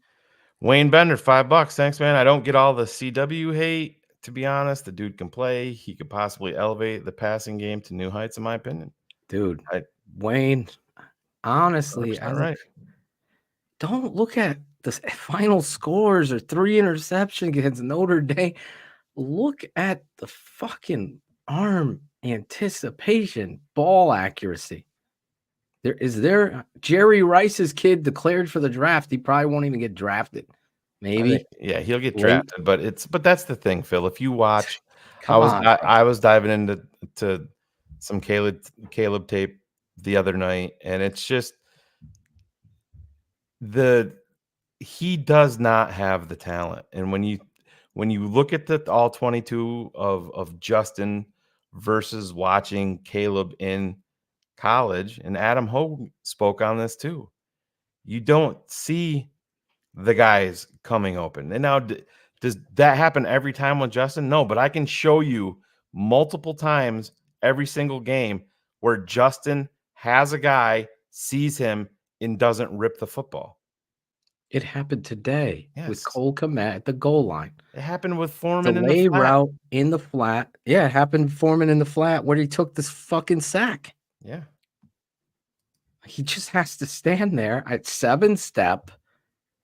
Wayne Bender, $5. Thanks, man. I don't get all the CW hate. to be honest, the dude can play. He could possibly elevate the passing game to new heights, in my opinion. Dude, Wayne, honestly, don't look at the final scores or 3 interceptions against Notre Dame. Look at the fucking arm anticipation, ball accuracy. There Jerry Rice's kid declared for the draft. He probably won't even get drafted. Maybe. Yeah, he'll get late. drafted, but that's the thing, Phil. If you watch, Come on, I was diving into some Caleb tape the other night, and it's just he does not have the talent. And when you look at the all 22 of Justin versus watching Caleb in college, and Adam Hogue spoke on this too, you don't see the guys coming open. And now, does that happen every time with Justin? No, but I can show you multiple times every single game where Justin has a guy, sees him, and doesn't rip the football. It happened today with Cole Kmet at the goal line. It happened with Foreman in Delay the flat. route in the flat. Yeah, it happened with Foreman in the flat where he took this fucking sack. Yeah. He just has to stand there at 7-step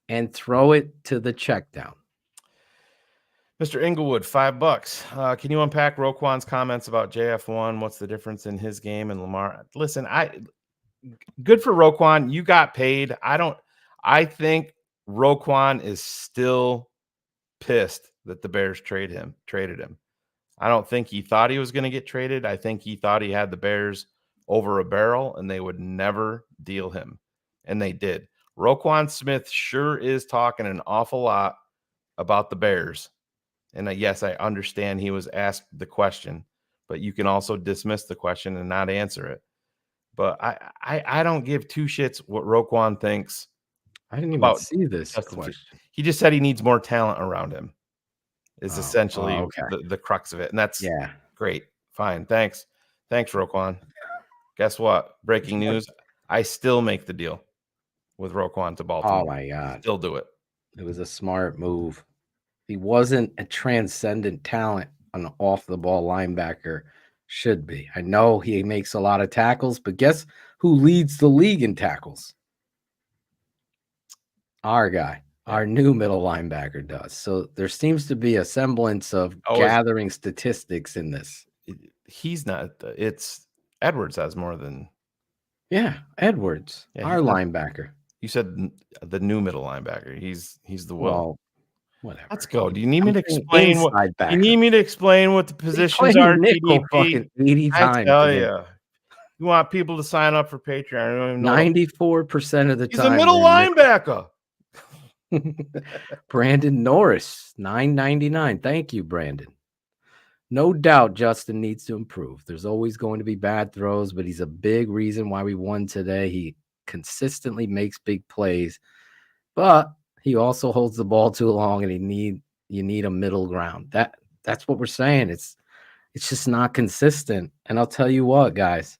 and throw it to the check down. Mr. Inglewood, $5. Can you unpack Roquan's comments about JF1? What's the difference in his game and Lamar? Listen, good for Roquan. You got paid. I think Roquan is still pissed that the Bears traded him. I don't think he thought he was going to get traded. I think he thought he had the Bears over a barrel and they would never deal him. And they did. Roquan Smith sure is talking an awful lot about the Bears. And yes, I understand he was asked the question, but you can also dismiss the question and not answer it. But I don't give two shits what Roquan thinks. I didn't even see this question. He just said he needs more talent around him. Is essentially the crux of it. And that's great. Fine. Thanks, Roquan. Guess what? Breaking news. I still make the deal with Roquan to Baltimore. Oh my God. Still do it. It was a smart move. He wasn't a transcendent talent, an off the ball linebacker should be. I know he makes a lot of tackles, but guess who leads the league in tackles? Our guy, our new middle linebacker does. So there seems to be a semblance of gathering statistics in this. He's not. It's Edwards has more than. Yeah, Edwards, our linebacker. You said the new middle linebacker. He's the will. Well, whatever. Let's go. Do you need me to explain what? You need me to explain what the positions are? Nickel fucking 80 times. I tell you. You want people to sign up for Patreon? I don't even know. 94% of the time. He's a middle linebacker. Brandon Norris, $9.99. Thank you, Brandon. No doubt Justin needs to improve. There's always going to be bad throws, but he's a big reason why we won today. He consistently makes big plays, but he also holds the ball too long, and you need a middle ground. That's what we're saying. It's just not consistent. And I'll tell you what, guys,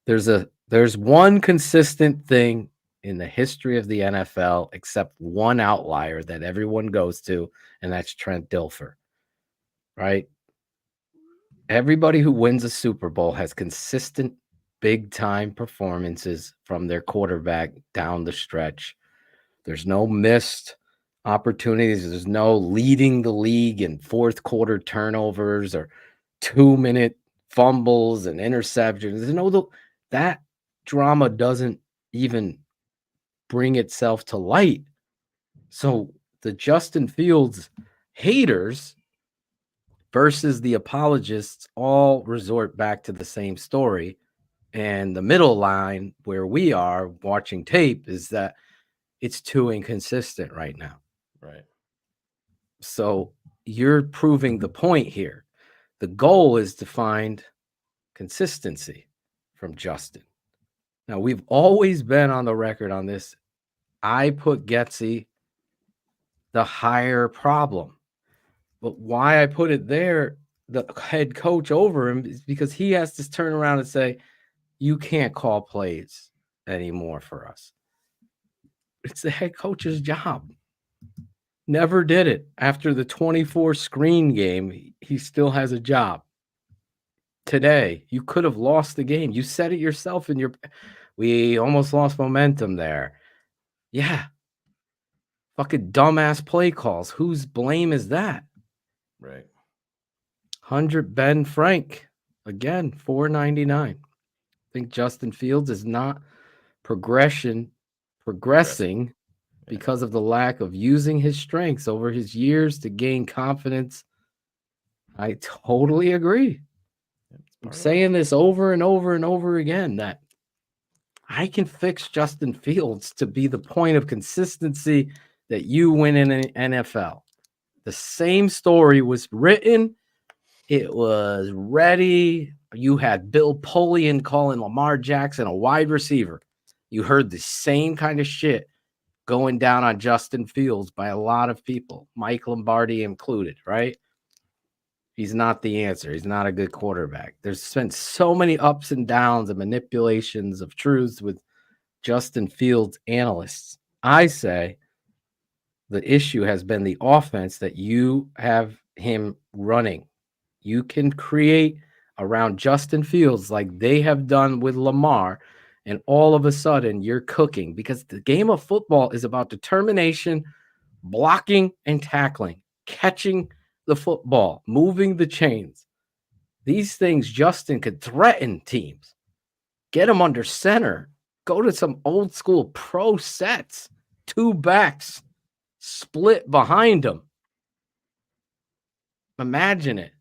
there's one consistent thing in the history of the NFL, except one outlier that everyone goes to, and that's Trent Dilfer, right? Everybody who wins a Super Bowl has consistent big-time performances from their quarterback down the stretch. There's no missed opportunities. There's no leading the league in fourth quarter turnovers or 2-minute fumbles and interceptions. There's no that drama doesn't even bring itself to light. So the Justin Fields haters versus the apologists all resort back to the same story. And the middle line where we are watching tape is that it's too inconsistent right now. Right. So you're proving the point here. The goal is to find consistency from Justin. Now, we've always been on the record on this. I put Getsy the higher problem. But why I put it there, the head coach over him, is because he has to turn around and say, you can't call plays anymore for us. It's the head coach's job. Never did it. After the 24 screen game, he still has a job. Today, you could have lost the game. You said it yourself in your we almost lost momentum there. Yeah. Fucking dumbass play calls. Whose blame is that? Right. 100 Ben Frank. Again, $4.99. I think Justin Fields is not progressing because of the lack of using his strengths over his years to gain confidence. I totally agree. I'm saying this over and over and over again that I can fix Justin Fields to be the point of consistency that you win in an NFL. The same story was written. It was ready. You had Bill Polian calling Lamar Jackson a wide receiver. You heard the same kind of shit going down on Justin Fields by a lot of people, Mike Lombardi included, right? He's not the answer. He's not a good quarterback. There's been so many ups and downs and manipulations of truths with Justin Fields analysts. I say the issue has been the offense that you have him running. You can create around Justin Fields like they have done with Lamar, and all of a sudden you're cooking because the game of football is about determination, blocking and tackling, catching the football, moving the chains. These things Justin could threaten teams. Get them under center. Go to some old school pro sets. 2 backs split behind him. Imagine it.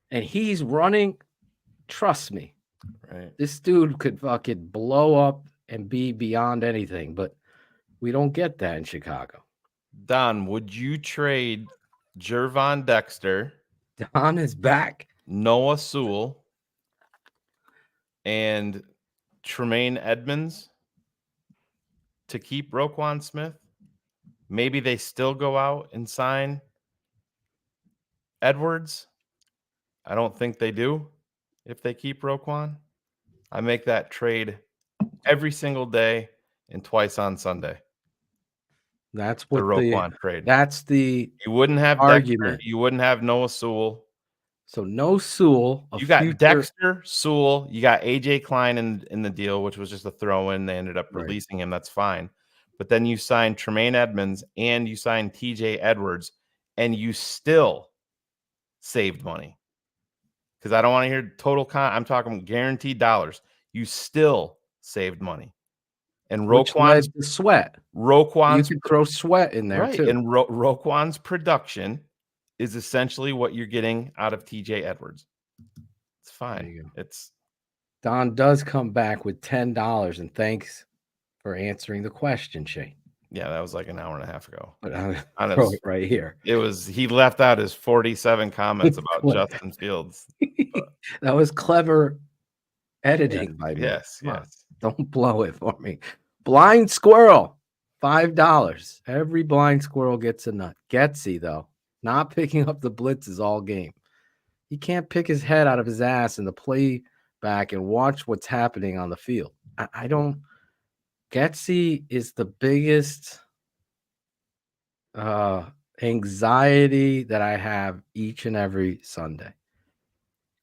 And he's running. Trust me. Right. This dude could fucking blow up and be beyond anything, but we don't get that in Chicago. Don, would you trade Gervon Dexter? Don is back. Noah Sewell and Tremaine Edmonds to keep Roquan Smith? Maybe they still go out and sign Edwards. I don't think they do if they keep Roquan. I make that trade every single day and twice on Sunday. That's what the Roquan trade. That's the you wouldn't have argument. Dexter, you wouldn't have Noah Sewell. So no Sewell. You got Dexter, Sewell. You got AJ Klein in the deal, which was just a throw in. They ended up releasing him. That's fine. But then you signed Tremaine Edmonds and you signed TJ Edwards, and you still saved money. Because I don't want to hear total I'm talking guaranteed dollars. You still saved money. And Roquan's Sweat. Roquan's you can throw Sweat in there too. And Roquan's production is essentially what you're getting out of TJ Edwards. It's fine. It's Don does come back with $10, and thanks for answering the question, Shane. Yeah, that was like an hour and a half ago. But I'll throw it right here. It was he left out his 47 comments about Justin Fields. That was clever editing by me. Yes, yes. Don't blow it for me. Blind squirrel, $5. Every blind squirrel gets a nut. Getsy, though, not picking up the blitzes all game. He can't pick his head out of his ass in the playback and watch what's happening on the field. I don't. Getsy is the biggest anxiety that I have each and every Sunday.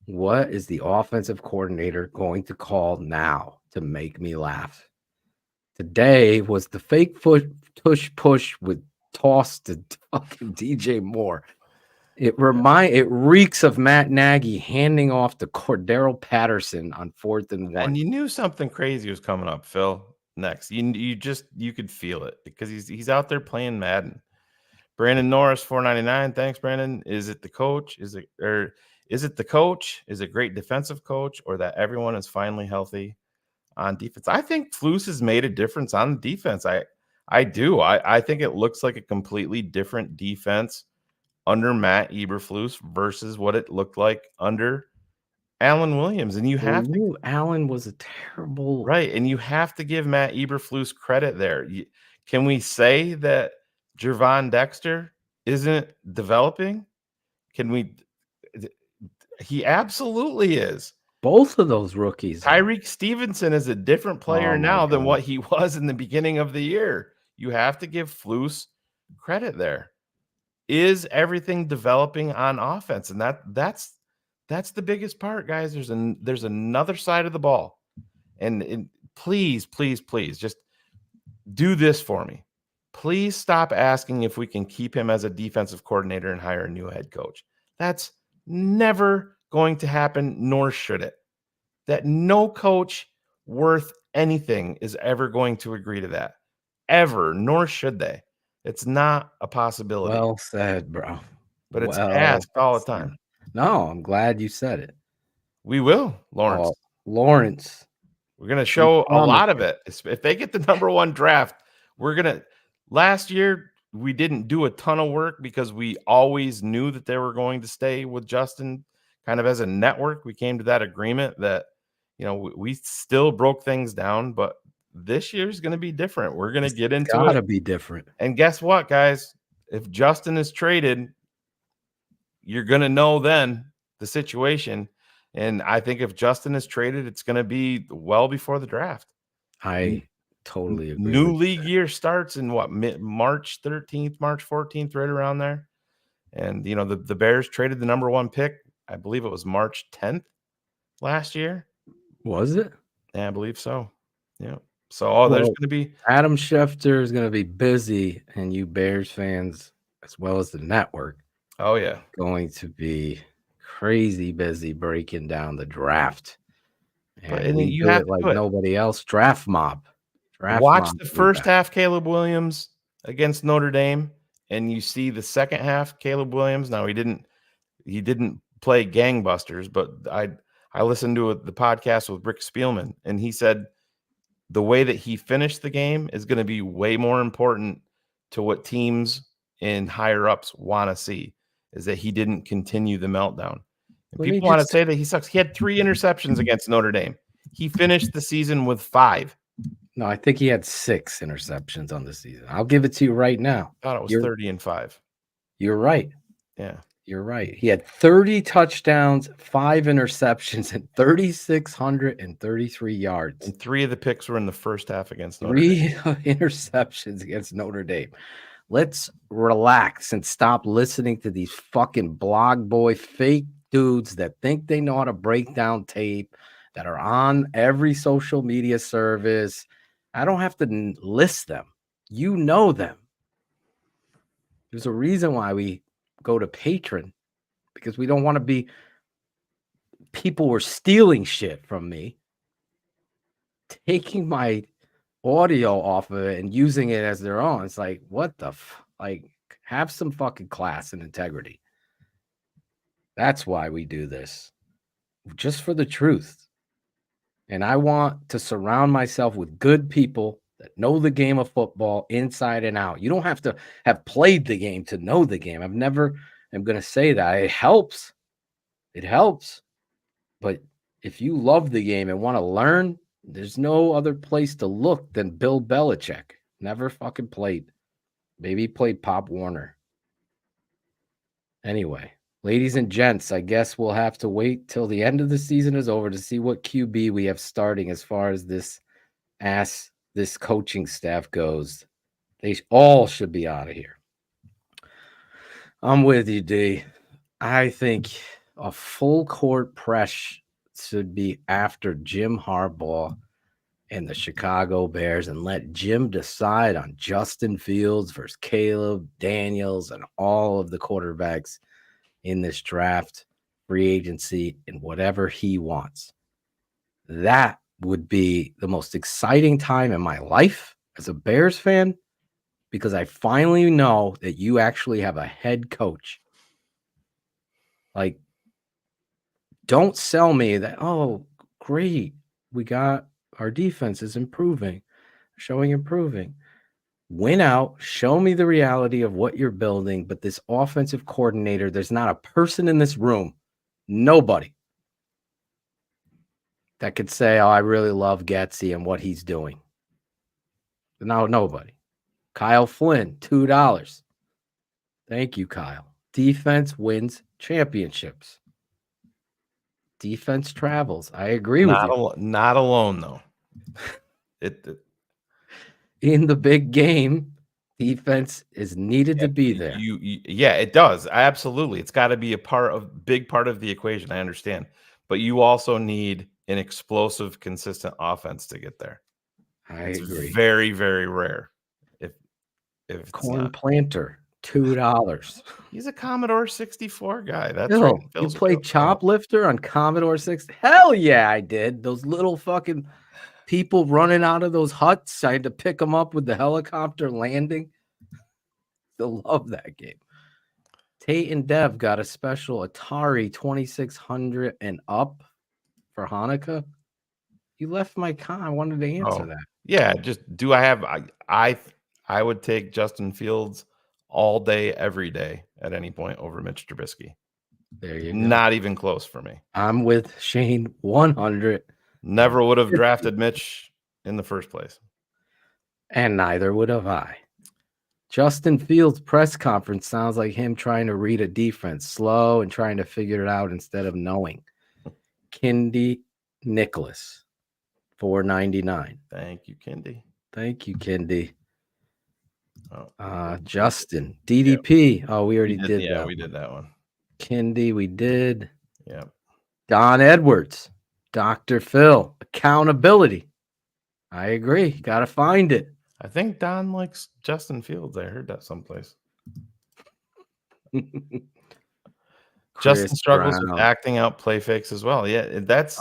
What is the offensive coordinator going to call now to make me laugh? Today was the fake push with toss to fucking DJ Moore. It reeks of Matt Nagy handing off to Cordero Patterson on 4th and 1. And you knew something crazy was coming up, Phil. Next, you could feel it because he's out there playing Madden. Brandon Norris, $4.99. Thanks, Brandon. Is it the coach? Is it the coach? Is it great defensive coach, or that everyone is finally healthy on defense? I think Flus has made a difference on the defense. I do. I think it looks like a completely different defense under Matt Eberflus versus what it looked like under Alan Williams. And you have to. Alan was a terrible. Right. And you have to give Matt Eberflus credit there. Can we say that Gervon Dexter isn't developing? He absolutely is. Both of those rookies. Tyreek Stevenson is a different player now than what he was in the beginning of the year. You have to give Flus credit there. is everything developing on offense? And that's the biggest part, guys. There's another side of the ball. And please, please, please just do this for me. Please stop asking if we can keep him as a defensive coordinator and hire a new head coach. That's never going to happen, nor should it. That no coach worth anything is ever going to agree to that. Ever, nor should they. It's not a possibility. Well said, bro. But it's asked all the time. No, I'm glad you said it. We will, Lawrence. Oh, Lawrence. We're going to show a lot of it. If they get the #1 draft, we're going to – last year, we didn't do a ton of work because we always knew that they were going to stay with Justin kind of as a network. We came to that agreement that, we still broke things down, but this year is going to be different. We're going to get into it. Got to be different. And guess what, guys? If Justin is traded, you're going to know then the situation. And I think if Justin is traded, it's going to be well before the draft. I totally agree. New league year starts in what, March 13th, March 14th, right around there. And, the Bears traded the #1 pick. I believe it was March 10th last year. Was it? Yeah, I believe so. Yeah. So, there's going to be Adam Schefter is going to be busy, and you Bears fans, as well as the network. Oh, yeah. Going to be crazy busy breaking down the draft. And we you do have it to like do it. nobody else. Draft mob. Watch the first half, Caleb Williams against Notre Dame, and you see the second half, Caleb Williams. Now, he didn't play gangbusters, but I listened to the podcast with Rick Spielman, and he said the way that he finished the game is going to be way more important to what teams and higher ups want to see, is that he didn't continue the meltdown. And people want to say that he sucks. He had 3 interceptions against Notre Dame. He finished the season with 5. No, I think he had 6 interceptions on the season. I'll give it to you right now. I thought it was 30-5. You're right. Yeah. You're right. He had 30 touchdowns, 5 interceptions, and 3,633 yards. And 3 of the picks were in the first half against Notre Dame. 3 interceptions against Notre Dame. Let's relax and stop listening to these fucking blog boy fake dudes that think they know how to break down tape, that are on every social media service. I don't have to list them. You know them. There's a reason why we go to Patreon, because we don't want to be people were stealing shit from me, taking my audio off of it and using it as their own. It's like, what the have some fucking class and integrity. That's why we do this, just for the truth. And I want to surround myself with good people that know the game of football inside and out. You don't have to have played the game to know the game. I'm going to say that. It helps. It helps. But if you love the game and want to learn, there's no other place to look than Bill Belichick. Never fucking played. Maybe he played Pop Warner. Anyway, ladies and gents, I guess we'll have to wait till the end of the season is over to see what QB we have starting as far as this coaching staff goes. They all should be out of here. I'm with you, D. I think a full court press should be after Jim Harbaugh and the Chicago Bears, and let Jim decide on Justin Fields versus Caleb Daniels and all of the quarterbacks in this draft, free agency, and whatever he wants. That would be the most exciting time in my life as a Bears fan, because I finally know that you actually have a head coach. Like, don't sell me that, oh, great, we got our defense is improving, showing improving. Win out, show me the reality of what you're building. But this offensive coordinator, there's not a person in this room, nobody, that could say, oh, I really love Getsy and what he's doing. No, nobody. Kyle Flynn, $2. Thank you, Kyle. Defense wins championships. Defense travels. I agree with you. Not alone, though. In the big game, Defense is needed to be there. Yeah, it does. Absolutely. It's got to be big part of the equation. I understand. But you also need an explosive, consistent offense to get there. I agree. Very, very rare. If it's Corn not. planter, $2. He's a Commodore 64 guy. That's Phil, right. you play Choplifter on Commodore 6? Hell yeah, I did. Those little fucking people running out of those huts. I had to pick them up with the helicopter landing. Still love that game. Tate and Dev got a special Atari 2600 and up for Hanukkah. You left my comment. I wanted to answer that. Yeah, just do I have I would take Justin Fields all day, every day at any point over Mitch Trubisky. There you go. Not even close for me. I'm with Shane 100. Never would have drafted Mitch in the first place. And neither would have I. Justin Fields' press conference sounds like him trying to read a defense slow and trying to figure it out instead of knowing. Kindy Nicholas, $4.99. Thank you, Kindy. Thank you, Kindy. Justin, DDP. Oh, we already did that. Yeah, we did that one. Kindy, we did. Yeah. Don Edwards, Dr. Phil, accountability. I agree. Got to find it. I think Don likes Justin Fields. I heard that someplace. Justin struggles with acting out play fakes as well. Yeah, that's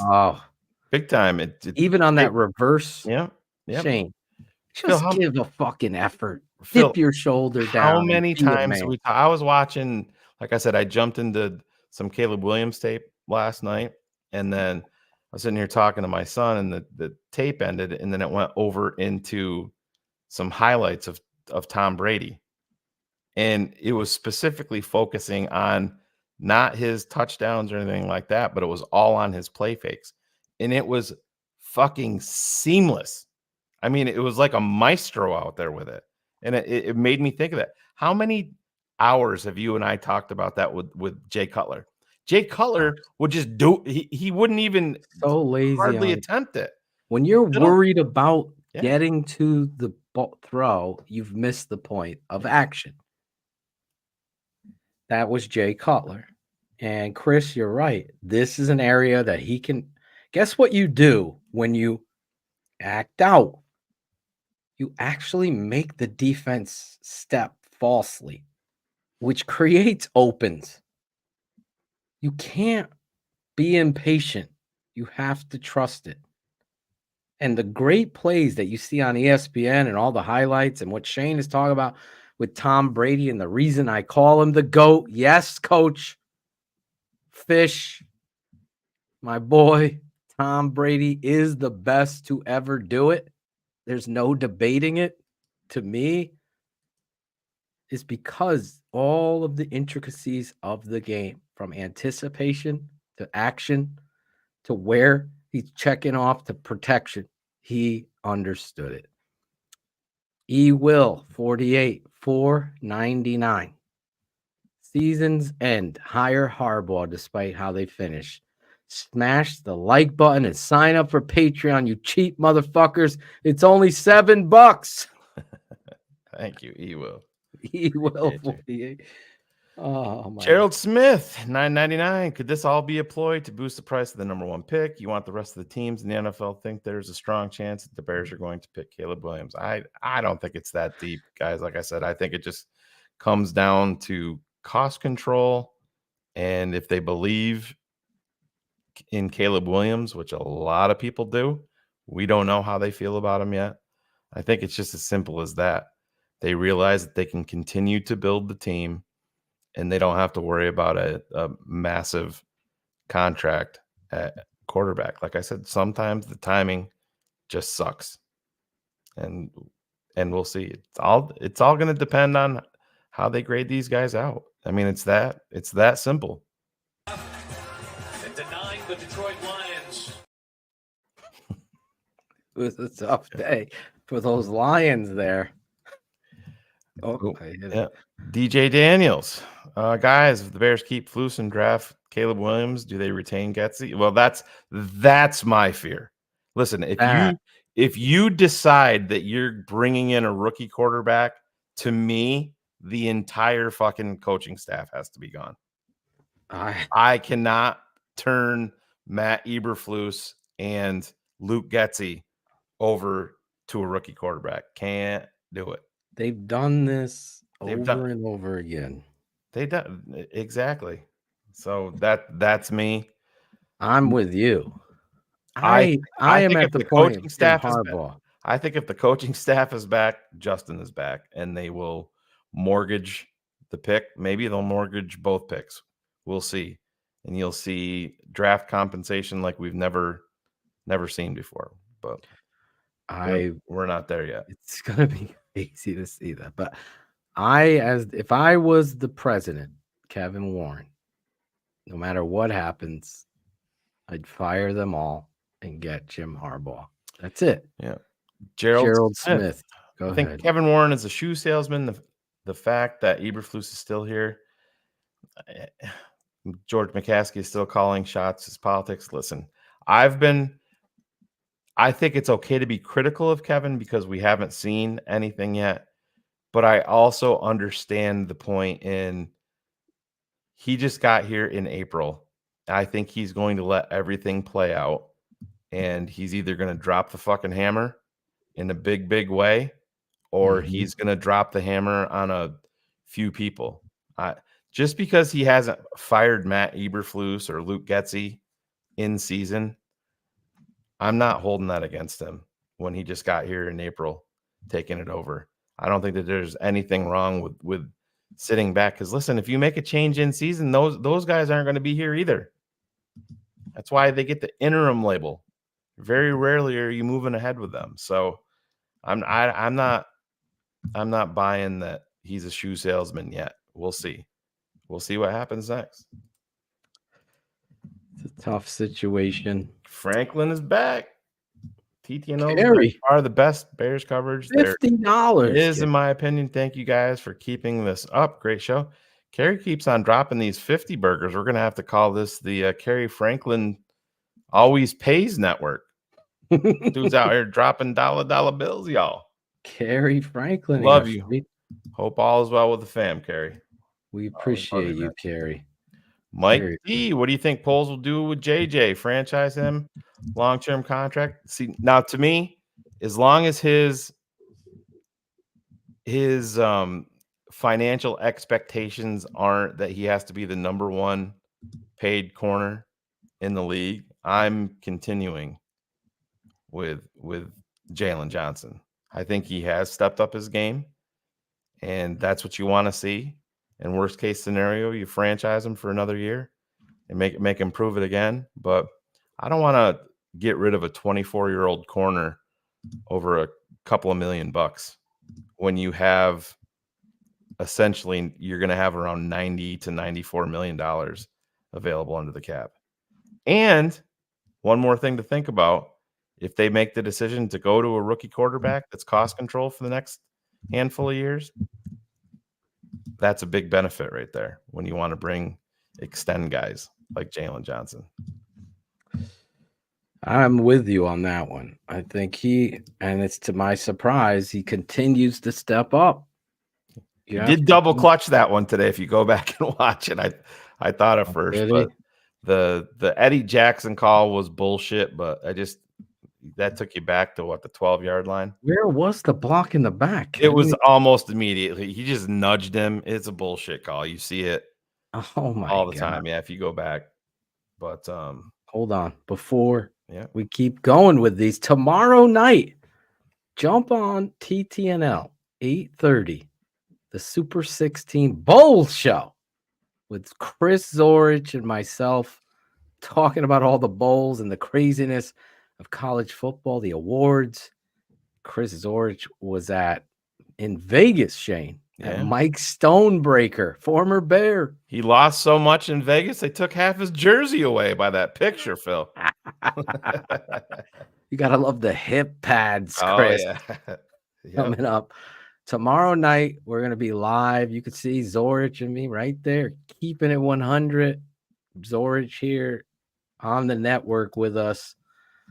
big time. Even on that reverse. Yeah. Shane, just give a fucking effort. Phil, Dip your shoulder down. How many times I was watching, like I said, I jumped into some Caleb Williams tape last night, and then I was sitting here talking to my son, and the tape ended, and then it went over into some highlights of Tom Brady. And it was specifically focusing on not his touchdowns or anything like that, but it was all on his play fakes. And it was fucking seamless. I mean, it was like a maestro out there with it. And it made me think of that. How many hours have you and I talked about that with Jay Cutler? Jay Cutler would just do he wouldn't even so lazy hardly attempt it. When you're worried about getting to the throw, you've missed the point of action. That was Jay Cutler. And Chris, you're right. This is an area that he can. Guess what you do when you act out? You actually make the defense step falsely, which creates opens. You can't be impatient. You have to trust it. And the great plays that you see on ESPN and all the highlights and what Shane is talking about with Tom Brady and the reason I call him the GOAT. Yes, Coach Fish, my boy, Tom Brady is the best to ever do it. There's no debating it. To me, is because all of the intricacies of the game, from anticipation to action to where he's checking off to protection, he understood it. Will 48, $4.99. Season's end. Hire Harbaugh despite how they finish. Smash the like button and sign up for Patreon, you cheap motherfuckers. It's only $7. Thank you, Will. Will 48. Oh my. Gerald Smith, $9.99. Could this all be a ploy to boost the price of the number one pick? You want the rest of the teams in the NFL think there's a strong chance that the Bears are going to pick Caleb Williams. I don't think it's that deep, guys. Like I said, I think it just comes down to cost control. And if they believe in Caleb Williams, which a lot of people do, we don't know how they feel about him yet. I think it's just as simple as that. They realize that they can continue to build the team, and they don't have to worry about a massive contract at quarterback. Like I said, sometimes the timing just sucks, and we'll see. It's all going to depend on how they grade these guys out. I mean, it's that simple. And denying the Detroit Lions. It was a tough day for those Lions there. Yeah. DJ Daniels. Guys, if the Bears keep Flus and draft Caleb Williams, do they retain Getsy? Well, that's my fear. Listen, if you decide that you're bringing in a rookie quarterback to me, the entire fucking coaching staff has to be gone. I cannot turn Matt Eberflus and Luke Getsy over to a rookie quarterback. Can't do it. They've done this over and over again. They've done exactly. So that's me. I'm with you. I am think at if the the point coaching of staff Jim is Harbaugh. back, I think if the coaching staff is back, Justin is back, and they will mortgage the pick. Maybe they'll mortgage both picks. We'll see. And you'll see draft compensation like we've never seen before. But we're not there yet. It's gonna be easy to see that. But if I was the president, Kevin Warren, no matter what happens, I'd fire them all and get Jim Harbaugh. That's it. Yeah. Gerald Smith. Go I think ahead. Kevin Warren is a shoe salesman. The fact that Eberflus is still here, George McCaskey is still calling shots. His politics. Listen, I think it's okay to be critical of Kevin because we haven't seen anything yet. But I also understand the point in he just got here in April. I think he's going to let everything play out. And he's either going to drop the fucking hammer in a big, big way, or he's going to drop the hammer on a few people. Just because he hasn't fired Matt Eberflus or Luke Getsy in season, I'm not holding that against him when he just got here in April, taking it over. I don't think that there's anything wrong with sitting back. Because listen, if you make a change in season, those guys aren't going to be here either. That's why they get the interim label. Very rarely are you moving ahead with them. So I'm not buying that he's a shoe salesman yet. We'll see. We'll see what happens next. It's a tough situation. Franklin is back. TTNL Carey. are the best Bears coverage. $50 It is, in my opinion. Thank you guys for keeping this up. Great show. Carey keeps on dropping these 50 burgers. We're going to have to call this the Carey Franklin Always Pays Network. Dude's out here dropping dollar bills, y'all. Carey Franklin. Love you. Hope all is well with the fam, Carey. We appreciate you, Carey. Mike D, what do you think Poles will do with JJ? Franchise him, long-term contract. See, now to me, as long as his financial expectations aren't that he has to be the number one paid corner in the league, I'm continuing with Jalen Johnson. I think he has stepped up his game, and that's what you want to see. In worst case scenario, you franchise him for another year and make him prove it again. But I don't want to get rid of a 24-year-old corner over a couple of $1 million when you have essentially you're going to have around $90 to $94 million available under the cap. And one more thing to think about, if they make the decision to go to a rookie quarterback that's cost control for the next handful of years, that's a big benefit right there when you want to extend guys like Jalen Johnson. I'm with you on that one. I think and it's to my surprise, he continues to step up. He did double clutch that one today. If you go back and watch it, I thought at first, but the Eddie Jackson call was bullshit, but that took you back to the 12-yard line. Where was the block in the back? It was almost immediately. He just nudged him. It's a bullshit call. You see it all the time. Yeah, if you go back. But hold on. Before we keep going with these, tomorrow night, jump on TTNL, 8:30, the Super 16 Bowl Show with Chris Zorich and myself talking about all the bowls and the craziness of college football, the awards. Chris Zorich was in Vegas, Shane. Yeah. Mike Stonebreaker, former Bear. He lost so much in Vegas, they took half his jersey away by that picture, Phil. You got to love the hip pads, Chris. Oh, yeah. Coming up. Tomorrow night, we're going to be live. You can see Zorich and me right there, keeping it 100. Zorich here on the network with us.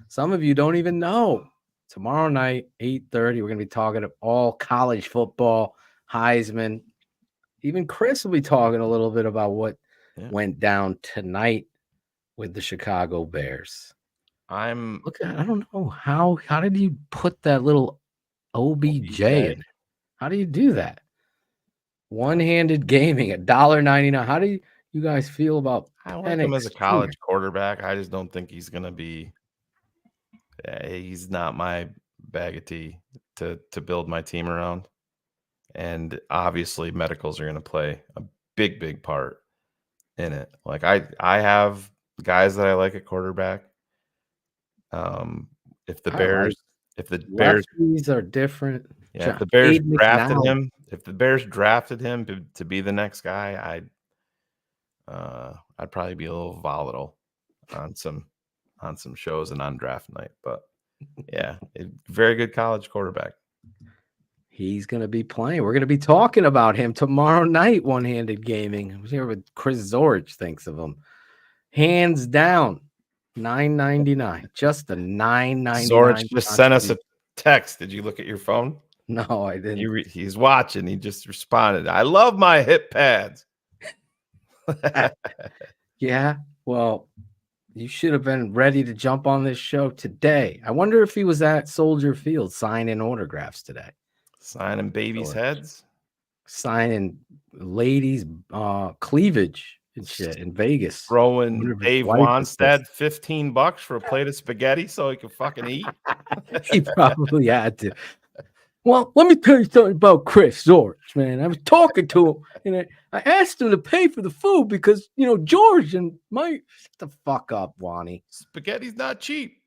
Some of you don't even know. Tomorrow night, 8:30, we're going to be talking all college football. Heisman. Even Chris will be talking a little bit about what went down tonight with the Chicago Bears. I don't know how did you put that little OBJ in? How do you do that? One-handed gaming at $1.99. How do you guys feel about? I like him as a college quarterback. I just don't think he's gonna be. He's not my bag of tea to build my team around. And obviously, medicals are going to play a big part in it. Like I have guys that I like at quarterback. If the Bears lefties are different, if the Bears drafted him to be the next guy, I'd probably be a little volatile on some shows and on draft night. But yeah, very good college quarterback. He's going to be playing. We're going to be talking about him tomorrow night. One-handed gaming. I'm here with Chris Zorich thinks of him. Hands down, $9.99. Just a $9.99. Zorich just sent us a text. Did you look at your phone? No, I didn't. He's watching. He just responded. I love my hip pads. Yeah. Well, you should have been ready to jump on this show today. I wonder if he was at Soldier Field signing autographs today. Signing babies' heads, signing ladies' cleavage and shit in Vegas. Throwing Dave Wanstead $15 for a plate of spaghetti so he could fucking eat. He probably had to. Well, let me tell you something about Chris Zorich, man. I was talking to him, and I asked him to pay for the food because George and Mike. Shut the fuck up, Wani. Spaghetti's not cheap.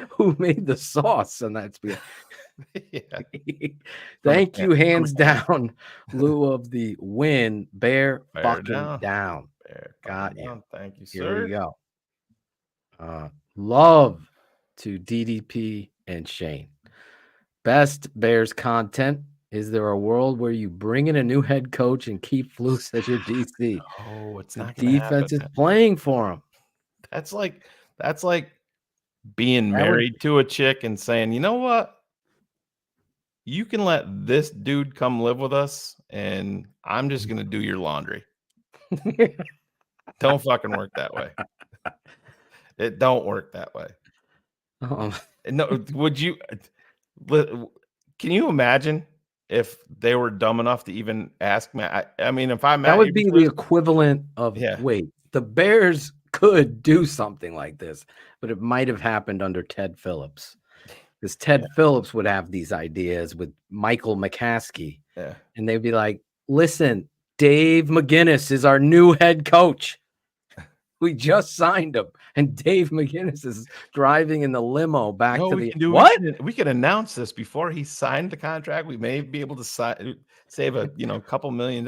Who made the sauce on that spaghetti? Thank you, hands down, Lou of the win. Bear fucking down. Got you. Thank you, sir. Here we go. Love to DDP and Shane. Best Bears content. Is there a world where you bring in a new head coach and keep Flus as your DC? Oh, it's not the defense is playing for him. That's like being married to a chick and saying, you know what? You can let this dude come live with us, and I'm just gonna do your laundry. Don't fucking work that way. It don't work that way. No, would you? Can you imagine if they were dumb enough to even ask me? I mean, if I'm that would be the equivalent of wait. The Bears could do something like this, but it might have happened under Ted Phillips. Because Ted Phillips would have these ideas with Michael McCaskey. Yeah. And they'd be like, listen, Dave McGinnis is our new head coach. We just signed him. And Dave McGinnis is driving in the limo back to the what? We could announce this before he signed the contract. We may be able to save a couple $1 million.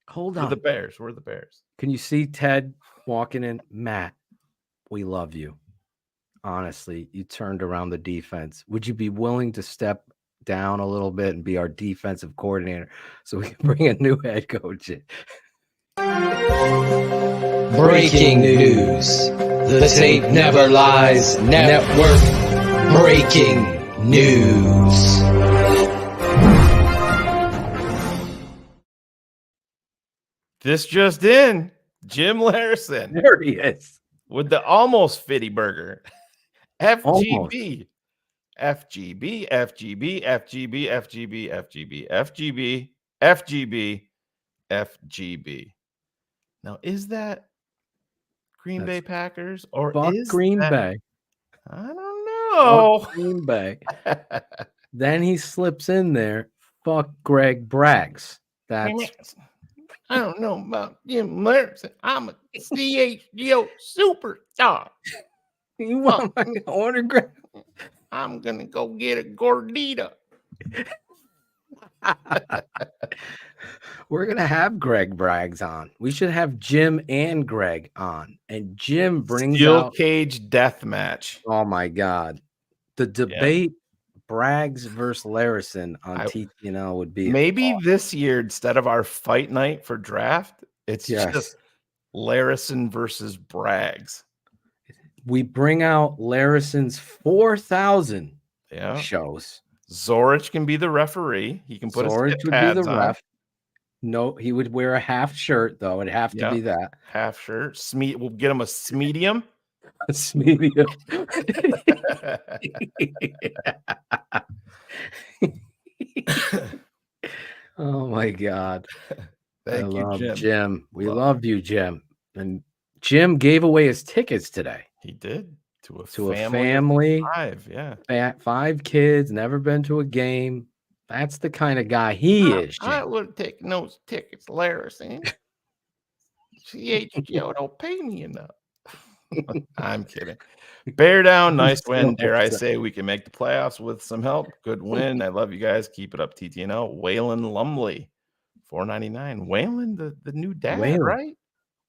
Hold on. We're the Bears. We're the Bears. Can you see Ted walking in? Matt, we love you. Honestly, you turned around the defense. Would you be willing to step down a little bit and be our defensive coordinator so we can bring a new head coach in? Breaking news. The Tape Never Lies Network. Breaking news. This just in. Jim Larison. There he is. With the almost fitty burger. FGB. Almost. FGB, FGB, FGB, FGB, FGB, FGB, FGB, FGB. Now, is that Green Bay Packers or is Green that, Bay? I don't know. Fuck Green Bay. Then he slips in there. Fuck Greg Braggs. That's I don't know about Jim Larison. I'm a CHGO superstar. You want my autograph? I'm gonna go get a gordita. We're gonna have Greg Braggs on. We should have Jim and Greg on. And Jim brings Steel cage death match. Oh my god. The debate Braggs versus Larison on TTNL would be maybe this year instead of our fight night for draft, it's just Larison versus Braggs. We bring out Larison's 4,000 shows. Zorich can be the referee. He can put his Zorich hip would be the pads on. ref. No, he would wear a half shirt though. It'd have to be that half shirt. We'll get him a medium. a medium. Oh my God. Thank you, love Jim. Jim. We love you, Jim. And Jim gave away his tickets today. He did to a family. 5, yeah. 5 kids, never been to a game. That's the kind of guy he is, Jim. I wouldn't take no tickets, Larry. CHGO don't pay me enough. I'm kidding. Bear down, nice win. Dare I say we can make the playoffs with some help. Good win. I love you guys. Keep it up, TTNL. Waylon Lumley, $4.99. Waylon, the new dad, right?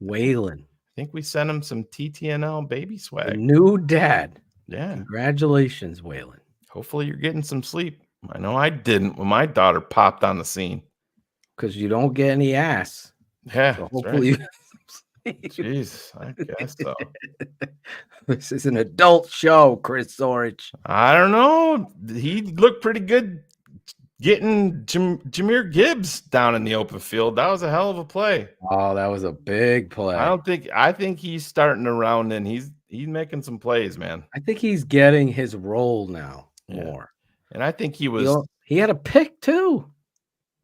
Waylon. I think we sent him some TTNL baby swag. The new dad. Yeah. Congratulations, Waylon. Hopefully you're getting some sleep. I know I didn't when my daughter popped on the scene. Because you don't get any ass. Yeah. So hopefully right. Jeez, I guess so. This is an adult show, Chris Zorich. I don't know. He looked pretty good getting Jahmyr Gibbs down in the open field. That was a hell of a play. Oh, that was a big play. I think he's starting to round in. He's making some plays, man. I think he's getting his role now more. And I think he had a pick too.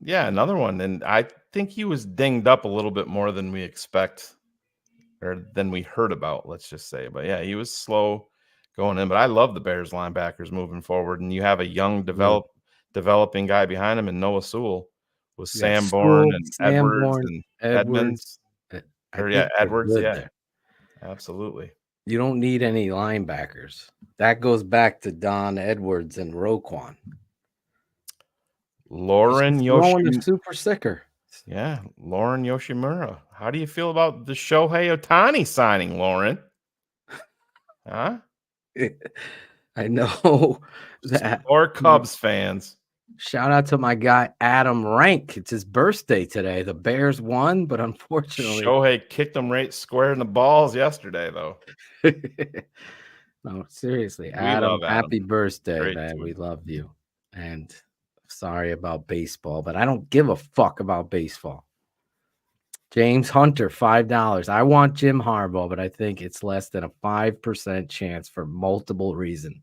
Yeah, another one. And I think he was dinged up a little bit more than we expect. Or than we heard about, let's just say. But yeah, he was slow going in. But I love the Bears linebackers moving forward. And you have a young developing guy behind him in Noah Sewell with Sanborn and Edwards and Edmonds. Edwards. Yeah, there. Absolutely. You don't need any linebackers. That goes back to Don Edwards and Roquan. Lauren Yoshimura. Super sicker. Yeah, Lauren Yoshimura. How do you feel about the Shohei Ohtani signing, Lauren? Huh? I know that. Or Cubs fans. Shout out to my guy Adam Rank. It's his birthday today. The Bears won, but unfortunately, Shohei kicked him right square in the balls yesterday, though. No, seriously, Adam, happy birthday, Great man. dude. We love you. And sorry about baseball, but I don't give a fuck about baseball. James Hunter, $5. I want Jim Harbaugh, but I think it's less than a 5% chance for multiple reasons.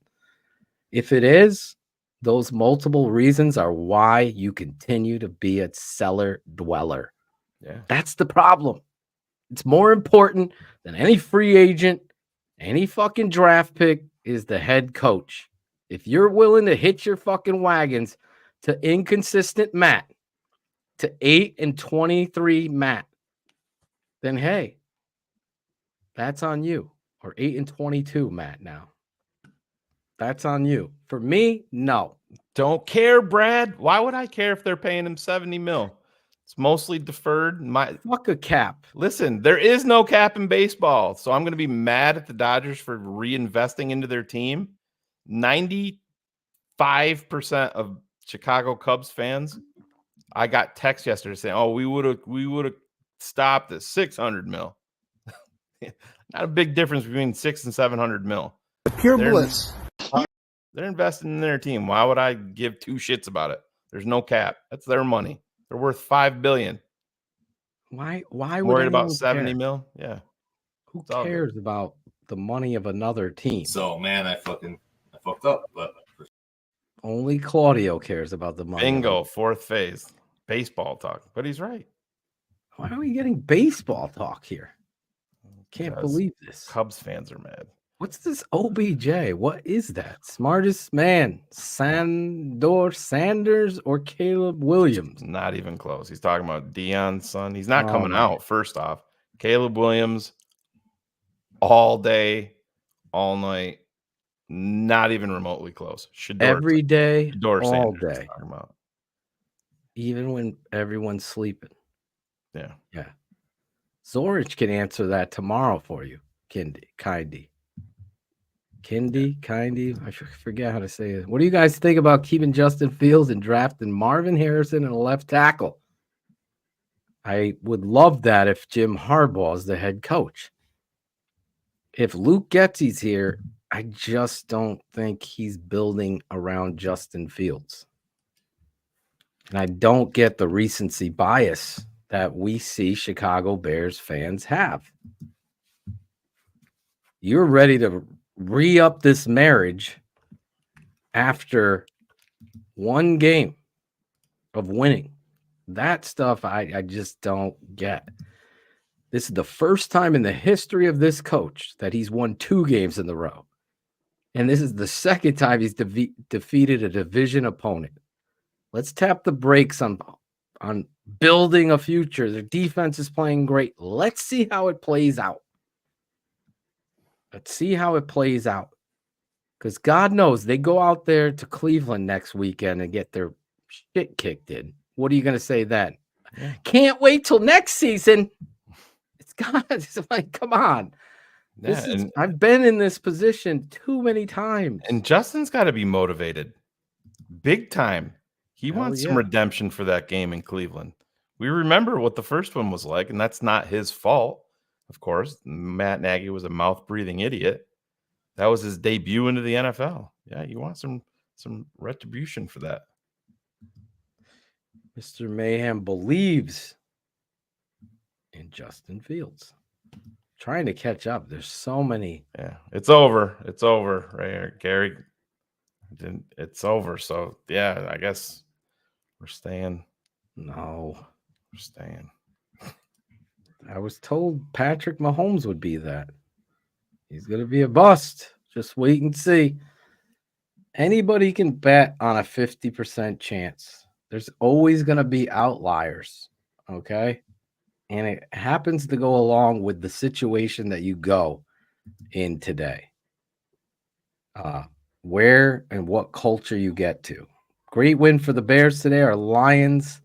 If it is, those multiple reasons are why you continue to be a cellar dweller. Yeah. That's the problem. It's more important than any free agent, any fucking draft pick is the head coach. If you're willing to hitch your fucking wagons to inconsistent Matt, to 8-23 Matt, then hey, that's on you. Or 8-22 Matt now. That's on you. For me, no. Don't care, Brad. Why would I care if they're paying him $70 million? It's mostly deferred. Fuck a cap. Listen, there is no cap in baseball, so I'm going to be mad at the Dodgers for reinvesting into their team. 95% of Chicago Cubs fans, I got text yesterday saying, "Oh, we would have stopped at $600 million." Not a big difference between $600 and $700 million. Pure bliss. They're investing in their team. Why would I give two shits about it? There's no cap. That's their money. They're worth $5 billion. Why I'm would worried about anyone $70 care? million? Yeah. Who cares about the money of another team? So man, I fucked up, but Only Claudio cares about the money. Bingo, fourth phase. Baseball talk. But he's right. Why are we getting baseball talk here? Can't Because believe this. Cubs fans are mad. What's this OBJ? What is that? Smartest man, Sanders or Caleb Williams? Not even close. He's talking about Deion's son. He's not Oh, coming my. out, first off. Caleb Williams, all day, all night, not even remotely close. Every day, Shador all Sanders day. talking about. Even when everyone's sleeping. Yeah. Yeah. Zorich can answer that tomorrow for you, Kindy. I forget how to say it. What do you guys think about keeping Justin Fields and drafting Marvin Harrison and a left tackle? I would love that if Jim Harbaugh is the head coach. If Luke Getsy's here, I just don't think he's building around Justin Fields. And I don't get the recency bias that we see Chicago Bears fans have. You're ready to re-up this marriage after one game of winning. That stuff I just don't get. This is the first time in the history of this coach that he's won 2 games in a row. And this is the second time he's defeated a division opponent. Let's tap the brakes on building a future. Their defense is playing great. Let's see how it plays out. Let's see how it plays out. Because God knows they go out there to Cleveland next weekend and get their shit kicked in. What are you going to say then? Yeah. Can't wait till next season. It's like, come on. Yeah, I've been in this position too many times. And Justin's got to be motivated big time. He wants some redemption for that game in Cleveland. We remember what the first one was like, and that's not his fault, of course. Matt Nagy was a mouth-breathing idiot. That was his debut into the NFL. Yeah, you want some retribution for that. Mr. Mayhem believes in Justin Fields. Trying to catch up. There's so many. Yeah, it's over. It's over right here, Gary. It's over. So, yeah, I guess we're staying. No. We're staying. I was told Patrick Mahomes would be that. He's going to be a bust. Just wait and see. Anybody can bet on a 50% chance. There's always going to be outliers, okay? And it happens to go along with the situation that you go in today. Where and what culture you get to. Great win for the Bears today. Our Lions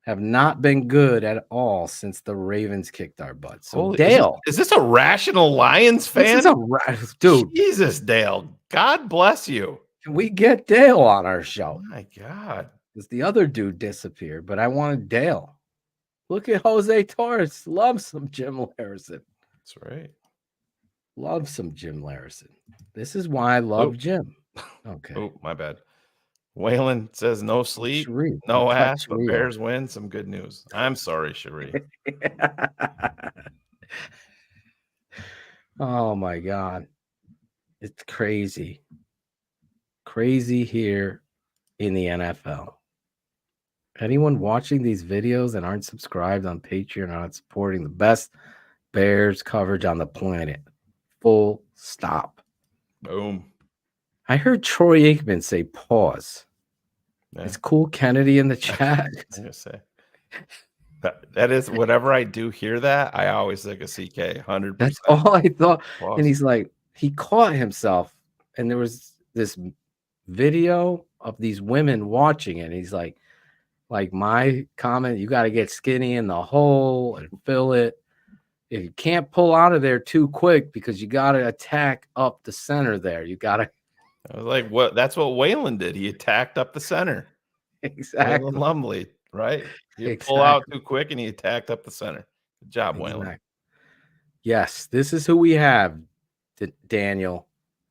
have not been good at all since the Ravens kicked our butts. So Dale. Is this a rational Lions fan? This is dude. Jesus, Dale. God bless you. Can we get Dale on our show? Oh my God. Because the other dude disappeared, but I wanted Dale. Look at Jose Torres. Love some Jim Larison. That's right. Love some Jim Larison. This is why I love Jim. Okay. Oh, my bad. Waylon says no sleep, no ass, but Bears win. Some good news. I'm sorry, Cherie. Oh, my God. It's crazy. Crazy here in the NFL. Anyone watching these videos and aren't subscribed on Patreon are not supporting the best Bears coverage on the planet. Full stop. Boom. I heard Troy Aikman say pause. Yeah. It's Cool Kennedy in the chat. I'm gonna say that is whenever I do hear that, I always think of CK 100%. That's all I thought. Pause. And he's like, he caught himself, and there was this video of these women watching it. And he's like my comment, you got to get skinny in the hole and fill it. If you can't pull out of there too quick because you got to attack up the center there. You got to. I was like, what? That's what Waylon did. He attacked up the center. Exactly. Waylon Lumley, right? He pull out too quick and he attacked up the center. Good job, Waylon. Yes, this is who we have, Daniel.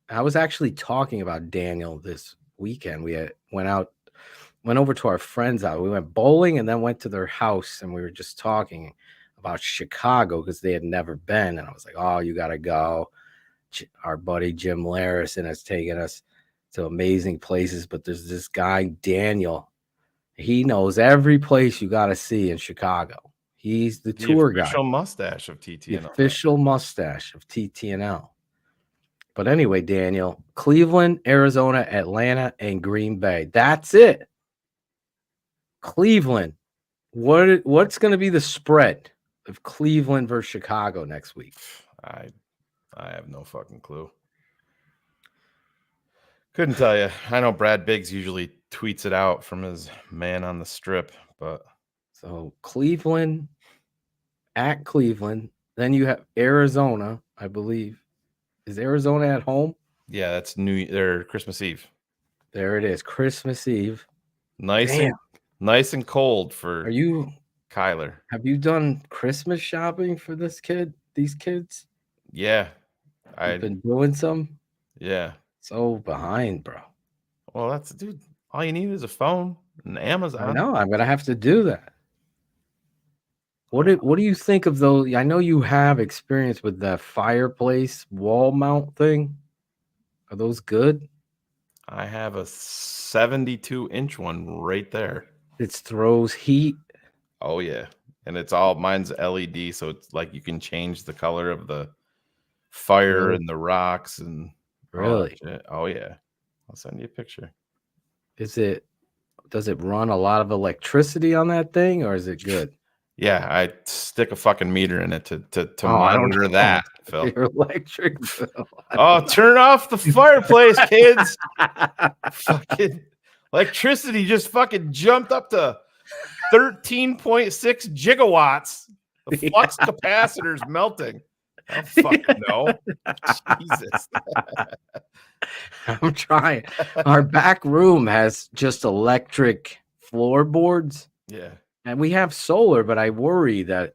I was actually talking about Daniel this weekend. We went over to our friends' house. We went bowling and then went to their house, and we were just talking about Chicago because they had never been. And I was like, oh, you got to go. Our buddy Jim Larison has taken us to amazing places, but there's this guy, Daniel. He knows every place you got to see in Chicago. He's the tour guide. The official mustache of TTNL. The official mustache of TTNL. But anyway, Daniel, Cleveland, Arizona, Atlanta, and Green Bay. That's it. Cleveland. What's going to be the spread of Cleveland versus Chicago next week? I have no fucking clue. Couldn't tell you. I know Brad Biggs usually tweets it out from his man on the strip, but so Cleveland at Cleveland. Then you have Arizona, I believe. Is Arizona at home? Yeah, that's their Christmas Eve. There it is, Christmas Eve. Nice and cold for Kyler. Have you done Christmas shopping for these kids? Yeah. I've been doing some. Yeah. So behind, bro. Well, that's dude. All you need is a phone and Amazon. I know. I'm gonna have to do that. What do you think of those? I know you have experience with that fireplace wall mount thing. Are those good? I have a 72-inch one right there. It throws heat. Oh yeah, and it's all mine's LED, so it's like you can change the color of the fire Really? and the rocks and all that Really? shit. Oh yeah, I'll send you a picture. Does it run a lot of electricity on that thing, or is it good? Yeah, I stick a fucking meter in it to I don't monitor know. that, Phil. Your electric bill. Oh, turn off the fireplace, kids. Fucking electricity just fucking jumped up to 13.6 gigawatts. The flux capacitor's melting. I don't fucking know. Jesus. I'm trying. Our back room has just electric floorboards. Yeah. And we have solar, but I worry that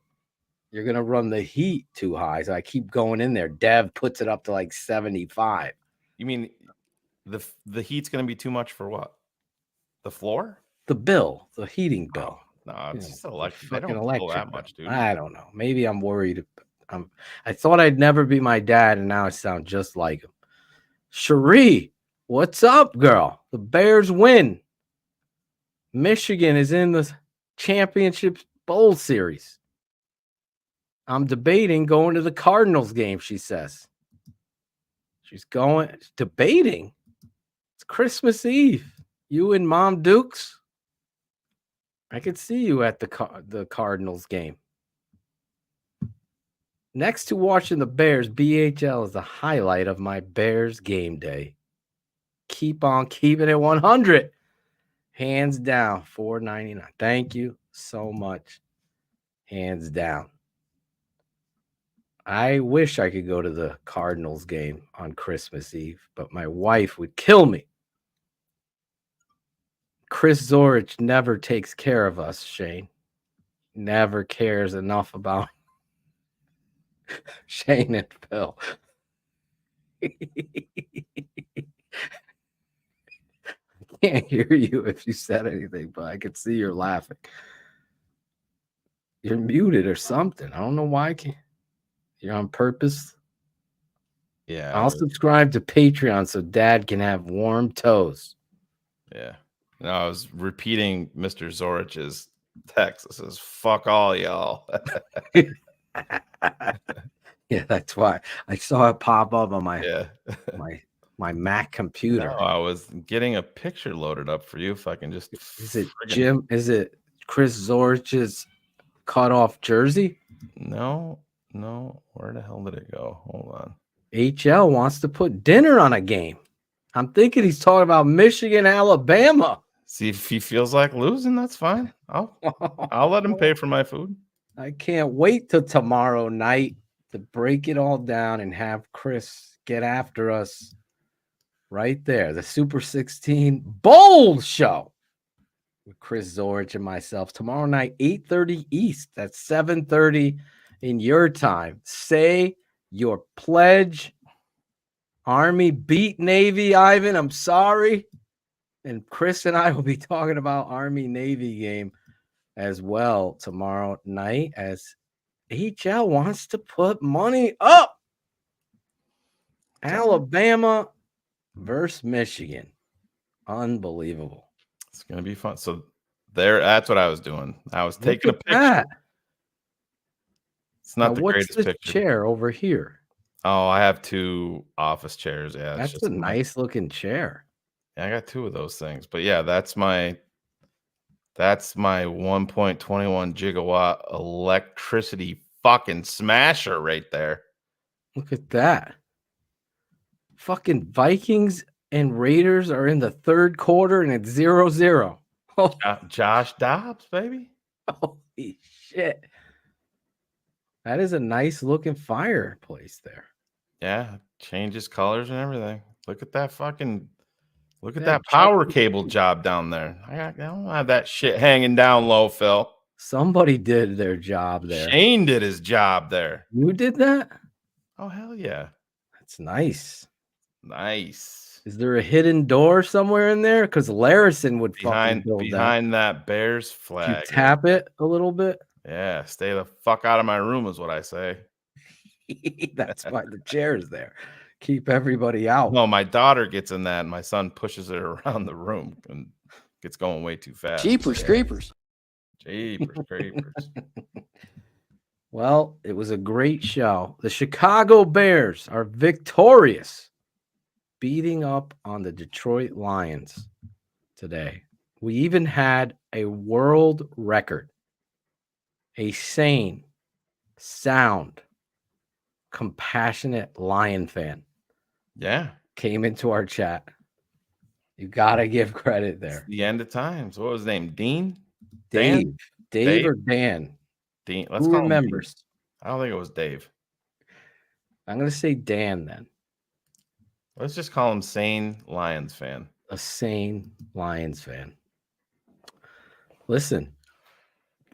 you're going to run the heat too high. So I keep going in there. Dev puts it up to like 75. You mean the heat's going to be too much for what? The floor? The bill, the heating bill. No, it's just electric. Fucking They don't electric pull that bill. much, dude. I don't know. Maybe I'm worried. I thought I'd never be my dad, and now I sound just like him. Cherie, what's up, girl? The Bears win. Michigan is in the championship bowl series. I'm debating going to the Cardinals game, she says. She's debating. It's Christmas Eve. You and Mom Dukes. I could see you at the Cardinals game. Next to watching the Bears, BHL is the highlight of my Bears game day. Keep on keeping it 100. Hands down, $4.99. Thank you so much. Hands down. I wish I could go to the Cardinals game on Christmas Eve, but my wife would kill me. Chris Zorich never takes care of us, Shane. Never cares enough about Shane and Phil. I can't hear you if you said anything, but I could see you're laughing. You're muted or something. I don't know why. You're on purpose. Yeah. I'll subscribe to Patreon so Dad can have warm toes. Yeah. No, I was repeating Mr. Zorich's text. It says, fuck all y'all. Yeah, that's why I saw it pop up on my my Mac computer. No, I was getting a picture loaded up for you if I can just. Is it Jim? Is it Chris Zorich's cutoff jersey? No. Where the hell did it go? Hold on. HL wants to put dinner on a game. I'm thinking he's talking about Michigan, Alabama. See if he feels like losing. That's fine. I'll let him pay for my food. I can't wait till tomorrow night to break it all down and have Chris get after us right there. The Super 16 Bowl Show with Chris Zorich and myself tomorrow night, 8:30 East. That's 7:30 in your time. Say your pledge. Army beat Navy, Ivan. I'm sorry. And Chris and I will be talking about Army-Navy game as well tomorrow night as HL wants to put money up. Alabama versus Michigan. Unbelievable. It's going to be fun. So that's what I was doing. I was taking a picture. That. It's not now, the what's greatest the picture. Chair over here? Oh, I have 2 office chairs. Yeah, that's a nice looking chair. Yeah, I got 2 of those things. But yeah, that's my 1.21 gigawatt electricity fucking smasher right there. Look at that. Fucking Vikings and Raiders are in the third quarter and it's 0-0. Oh. Josh Dobbs, baby. Holy shit. That is a nice looking fireplace there. Yeah, changes colors and everything. Look at that that power cable job down there. I don't have that shit hanging down low, Phil. Somebody did their job there. Shane did his job there. You did that? Oh, hell yeah. That's nice. Nice. Is there a hidden door somewhere in there? Because Larison would fucking build behind that Bears that. flag. You tap it a little bit. Yeah, stay the fuck out of my room is what I say. That's why the chair is there. Keep everybody out. No, my daughter gets in that, and my son pushes it around the room and gets going way too fast. Jeepers creepers. Jeepers creepers. Well, it was a great show. The Chicago Bears are victorious, beating up on the Detroit Lions today. We even had a world record. A sane, sound, compassionate Lion fan. Yeah. Came into our chat. You got to give credit there. It's the end of times. What was his name? Dean? Dave. Dan? Dave or Dan? Dean. Let's Who call him remembers? Dean. I don't think it was Dave. I'm going to say Dan then. Let's just call him Sane Lions fan. A sane Lions fan. Listen,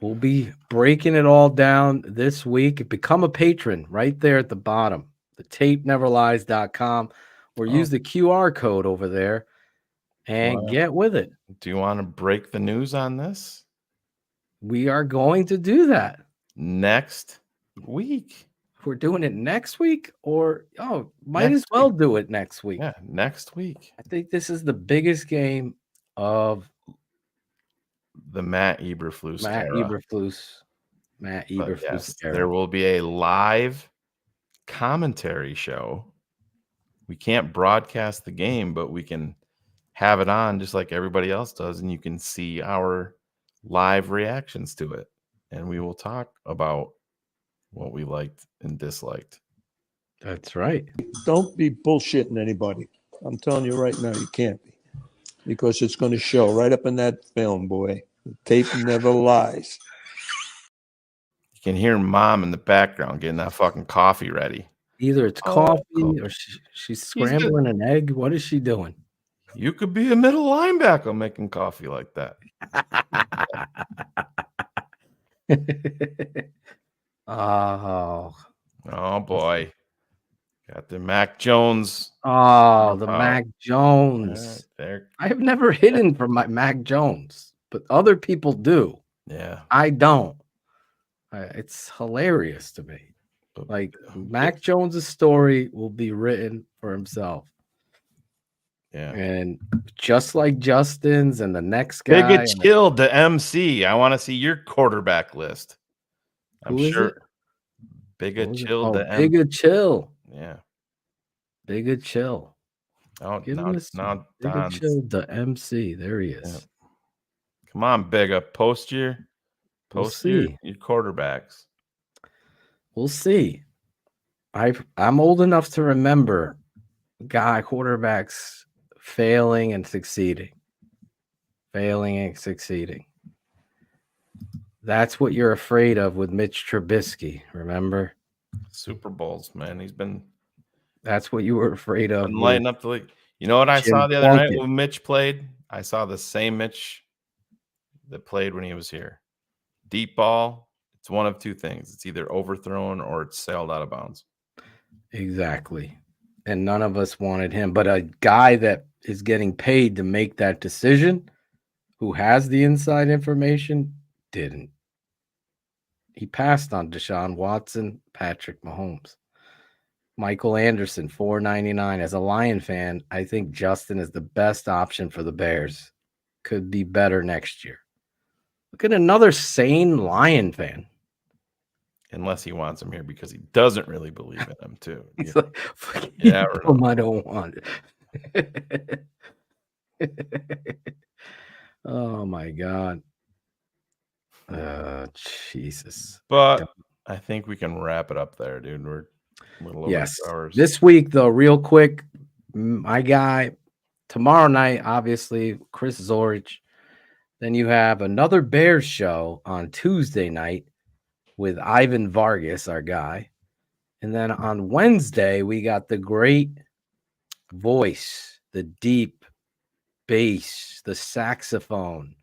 we'll be breaking it all down this week. Become a patron right there at the bottom. TheTapeNeverLies.com, or use the QR code over there and get with it. Do you want to break the news on this? We are going to do that next week. We're doing it next week, or might as well do it next week. Yeah, next week. I think this is the biggest game of the Matt Eberflus era. Matt Eberflus era. There will be a live commentary show. We can't broadcast the game, but we can have it on just like everybody else does, and you can see our live reactions to it. And we will talk about what we liked and disliked. That's right. Don't be bullshitting anybody. I'm telling you right now, you can't be. Because it's going to show right up in that film, boy. The tape never lies. You can hear Mom in the background getting that fucking coffee ready. Either it's coffee or she's scrambling an egg. What is she doing? You could be a middle linebacker making coffee like that. Oh boy. Got the Mac Jones. Oh, the Mac Jones. There. I have never hidden from my Mac Jones, but other people do. Yeah. I don't. It's hilarious to me. Like Mac Jones's story will be written for himself. Yeah. And just like Justin's and the next guy. Bigot Chill, the MC. I want to see your quarterback list. I'm sure. Bigot Chill, the MC. Bigot Chill. Yeah. Bigot Chill. Oh, now Bigot Chill, the MC. There he is. Yeah. Come on, Bigot. Post your quarterbacks. We'll see. I'm old enough to remember quarterbacks failing and succeeding. That's what you're afraid of with Mitch Trubisky, remember? Super Bowls, man. That's what you were afraid of. Lighting up the league. You know what I saw the other night when Mitch played? I saw the same Mitch that played when he was here. Deep ball. It's one of two things. It's either overthrown or it's sailed out of bounds. Exactly. And none of us wanted him. But a guy that is getting paid to make that decision, who has the inside information, didn't. He passed on Deshaun Watson, Patrick Mahomes. Michael Anderson, $4.99. As a Lion fan, I think Justin is the best option for the Bears. Could be better next year. Look at another sane Lion fan. Unless he wants him here because he doesn't really believe in him, too. He's like, yeah, I don't want it. Oh, my God. Jesus. But I think we can wrap it up there, dude. We're a little over 2 hours. This week, though, real quick, my guy, tomorrow night, obviously, Chris Zorich. Then you have another Bears show on Tuesday night with Ivan Vargas, our guy. And then on Wednesday, we got the great voice, the deep bass, the saxophone,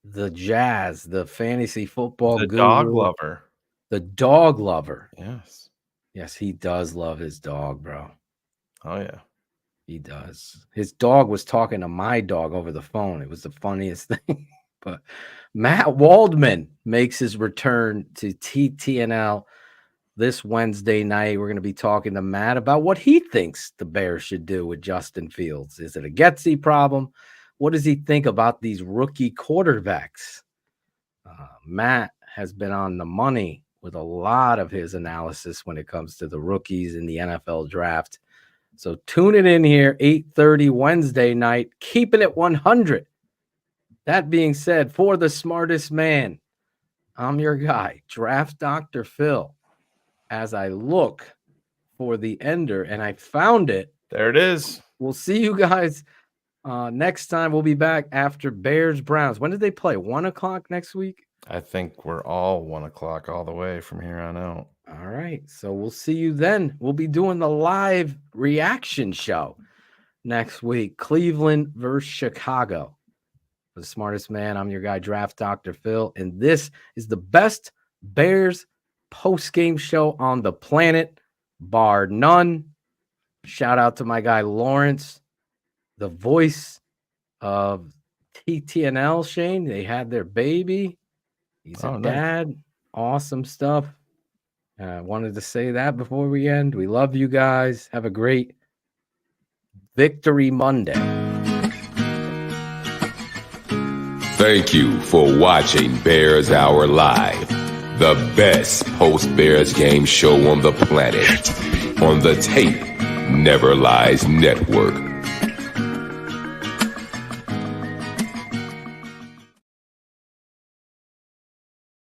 the jazz, the fantasy football the guru, dog lover. The dog lover. Yes. Yes, he does love his dog, bro. Oh, yeah. He does. His dog was talking to my dog over the phone. It was the funniest thing. But Matt Waldman makes his return to TTNL this Wednesday night. We're going to be talking to Matt about what he thinks the Bears should do with Justin Fields. Is it a Getsy problem? What does he think about these rookie quarterbacks? Matt has been on the money with a lot of his analysis when it comes to the rookies in the NFL draft. So tune it in here, 8:30 Wednesday night, keeping it 100. That being said, for the smartest man, I'm your guy, Draft Dr. Phil. As I look for the ender, and I found it. There it is. We'll see you guys next time. We'll be back after Bears-Browns. When did they play? 1 o'clock next week? I think we're all 1 o'clock all the way from here on out. All right. So we'll see you then. We'll be doing the live reaction show next week. Cleveland versus Chicago. For the smartest man, I'm your guy, Draft Dr. Phil. And this is the best Bears post-game show on the planet, bar none. Shout out to my guy, Lawrence, the voice of TTNL, Shane. They had their baby. He's a dad. Nice. Awesome stuff. I wanted to say that before we end. We love you guys. Have a great Victory Monday. Thank you for watching Bears Hour Live, the best post-Bears game show on the planet, on the Tape Never Lies Network.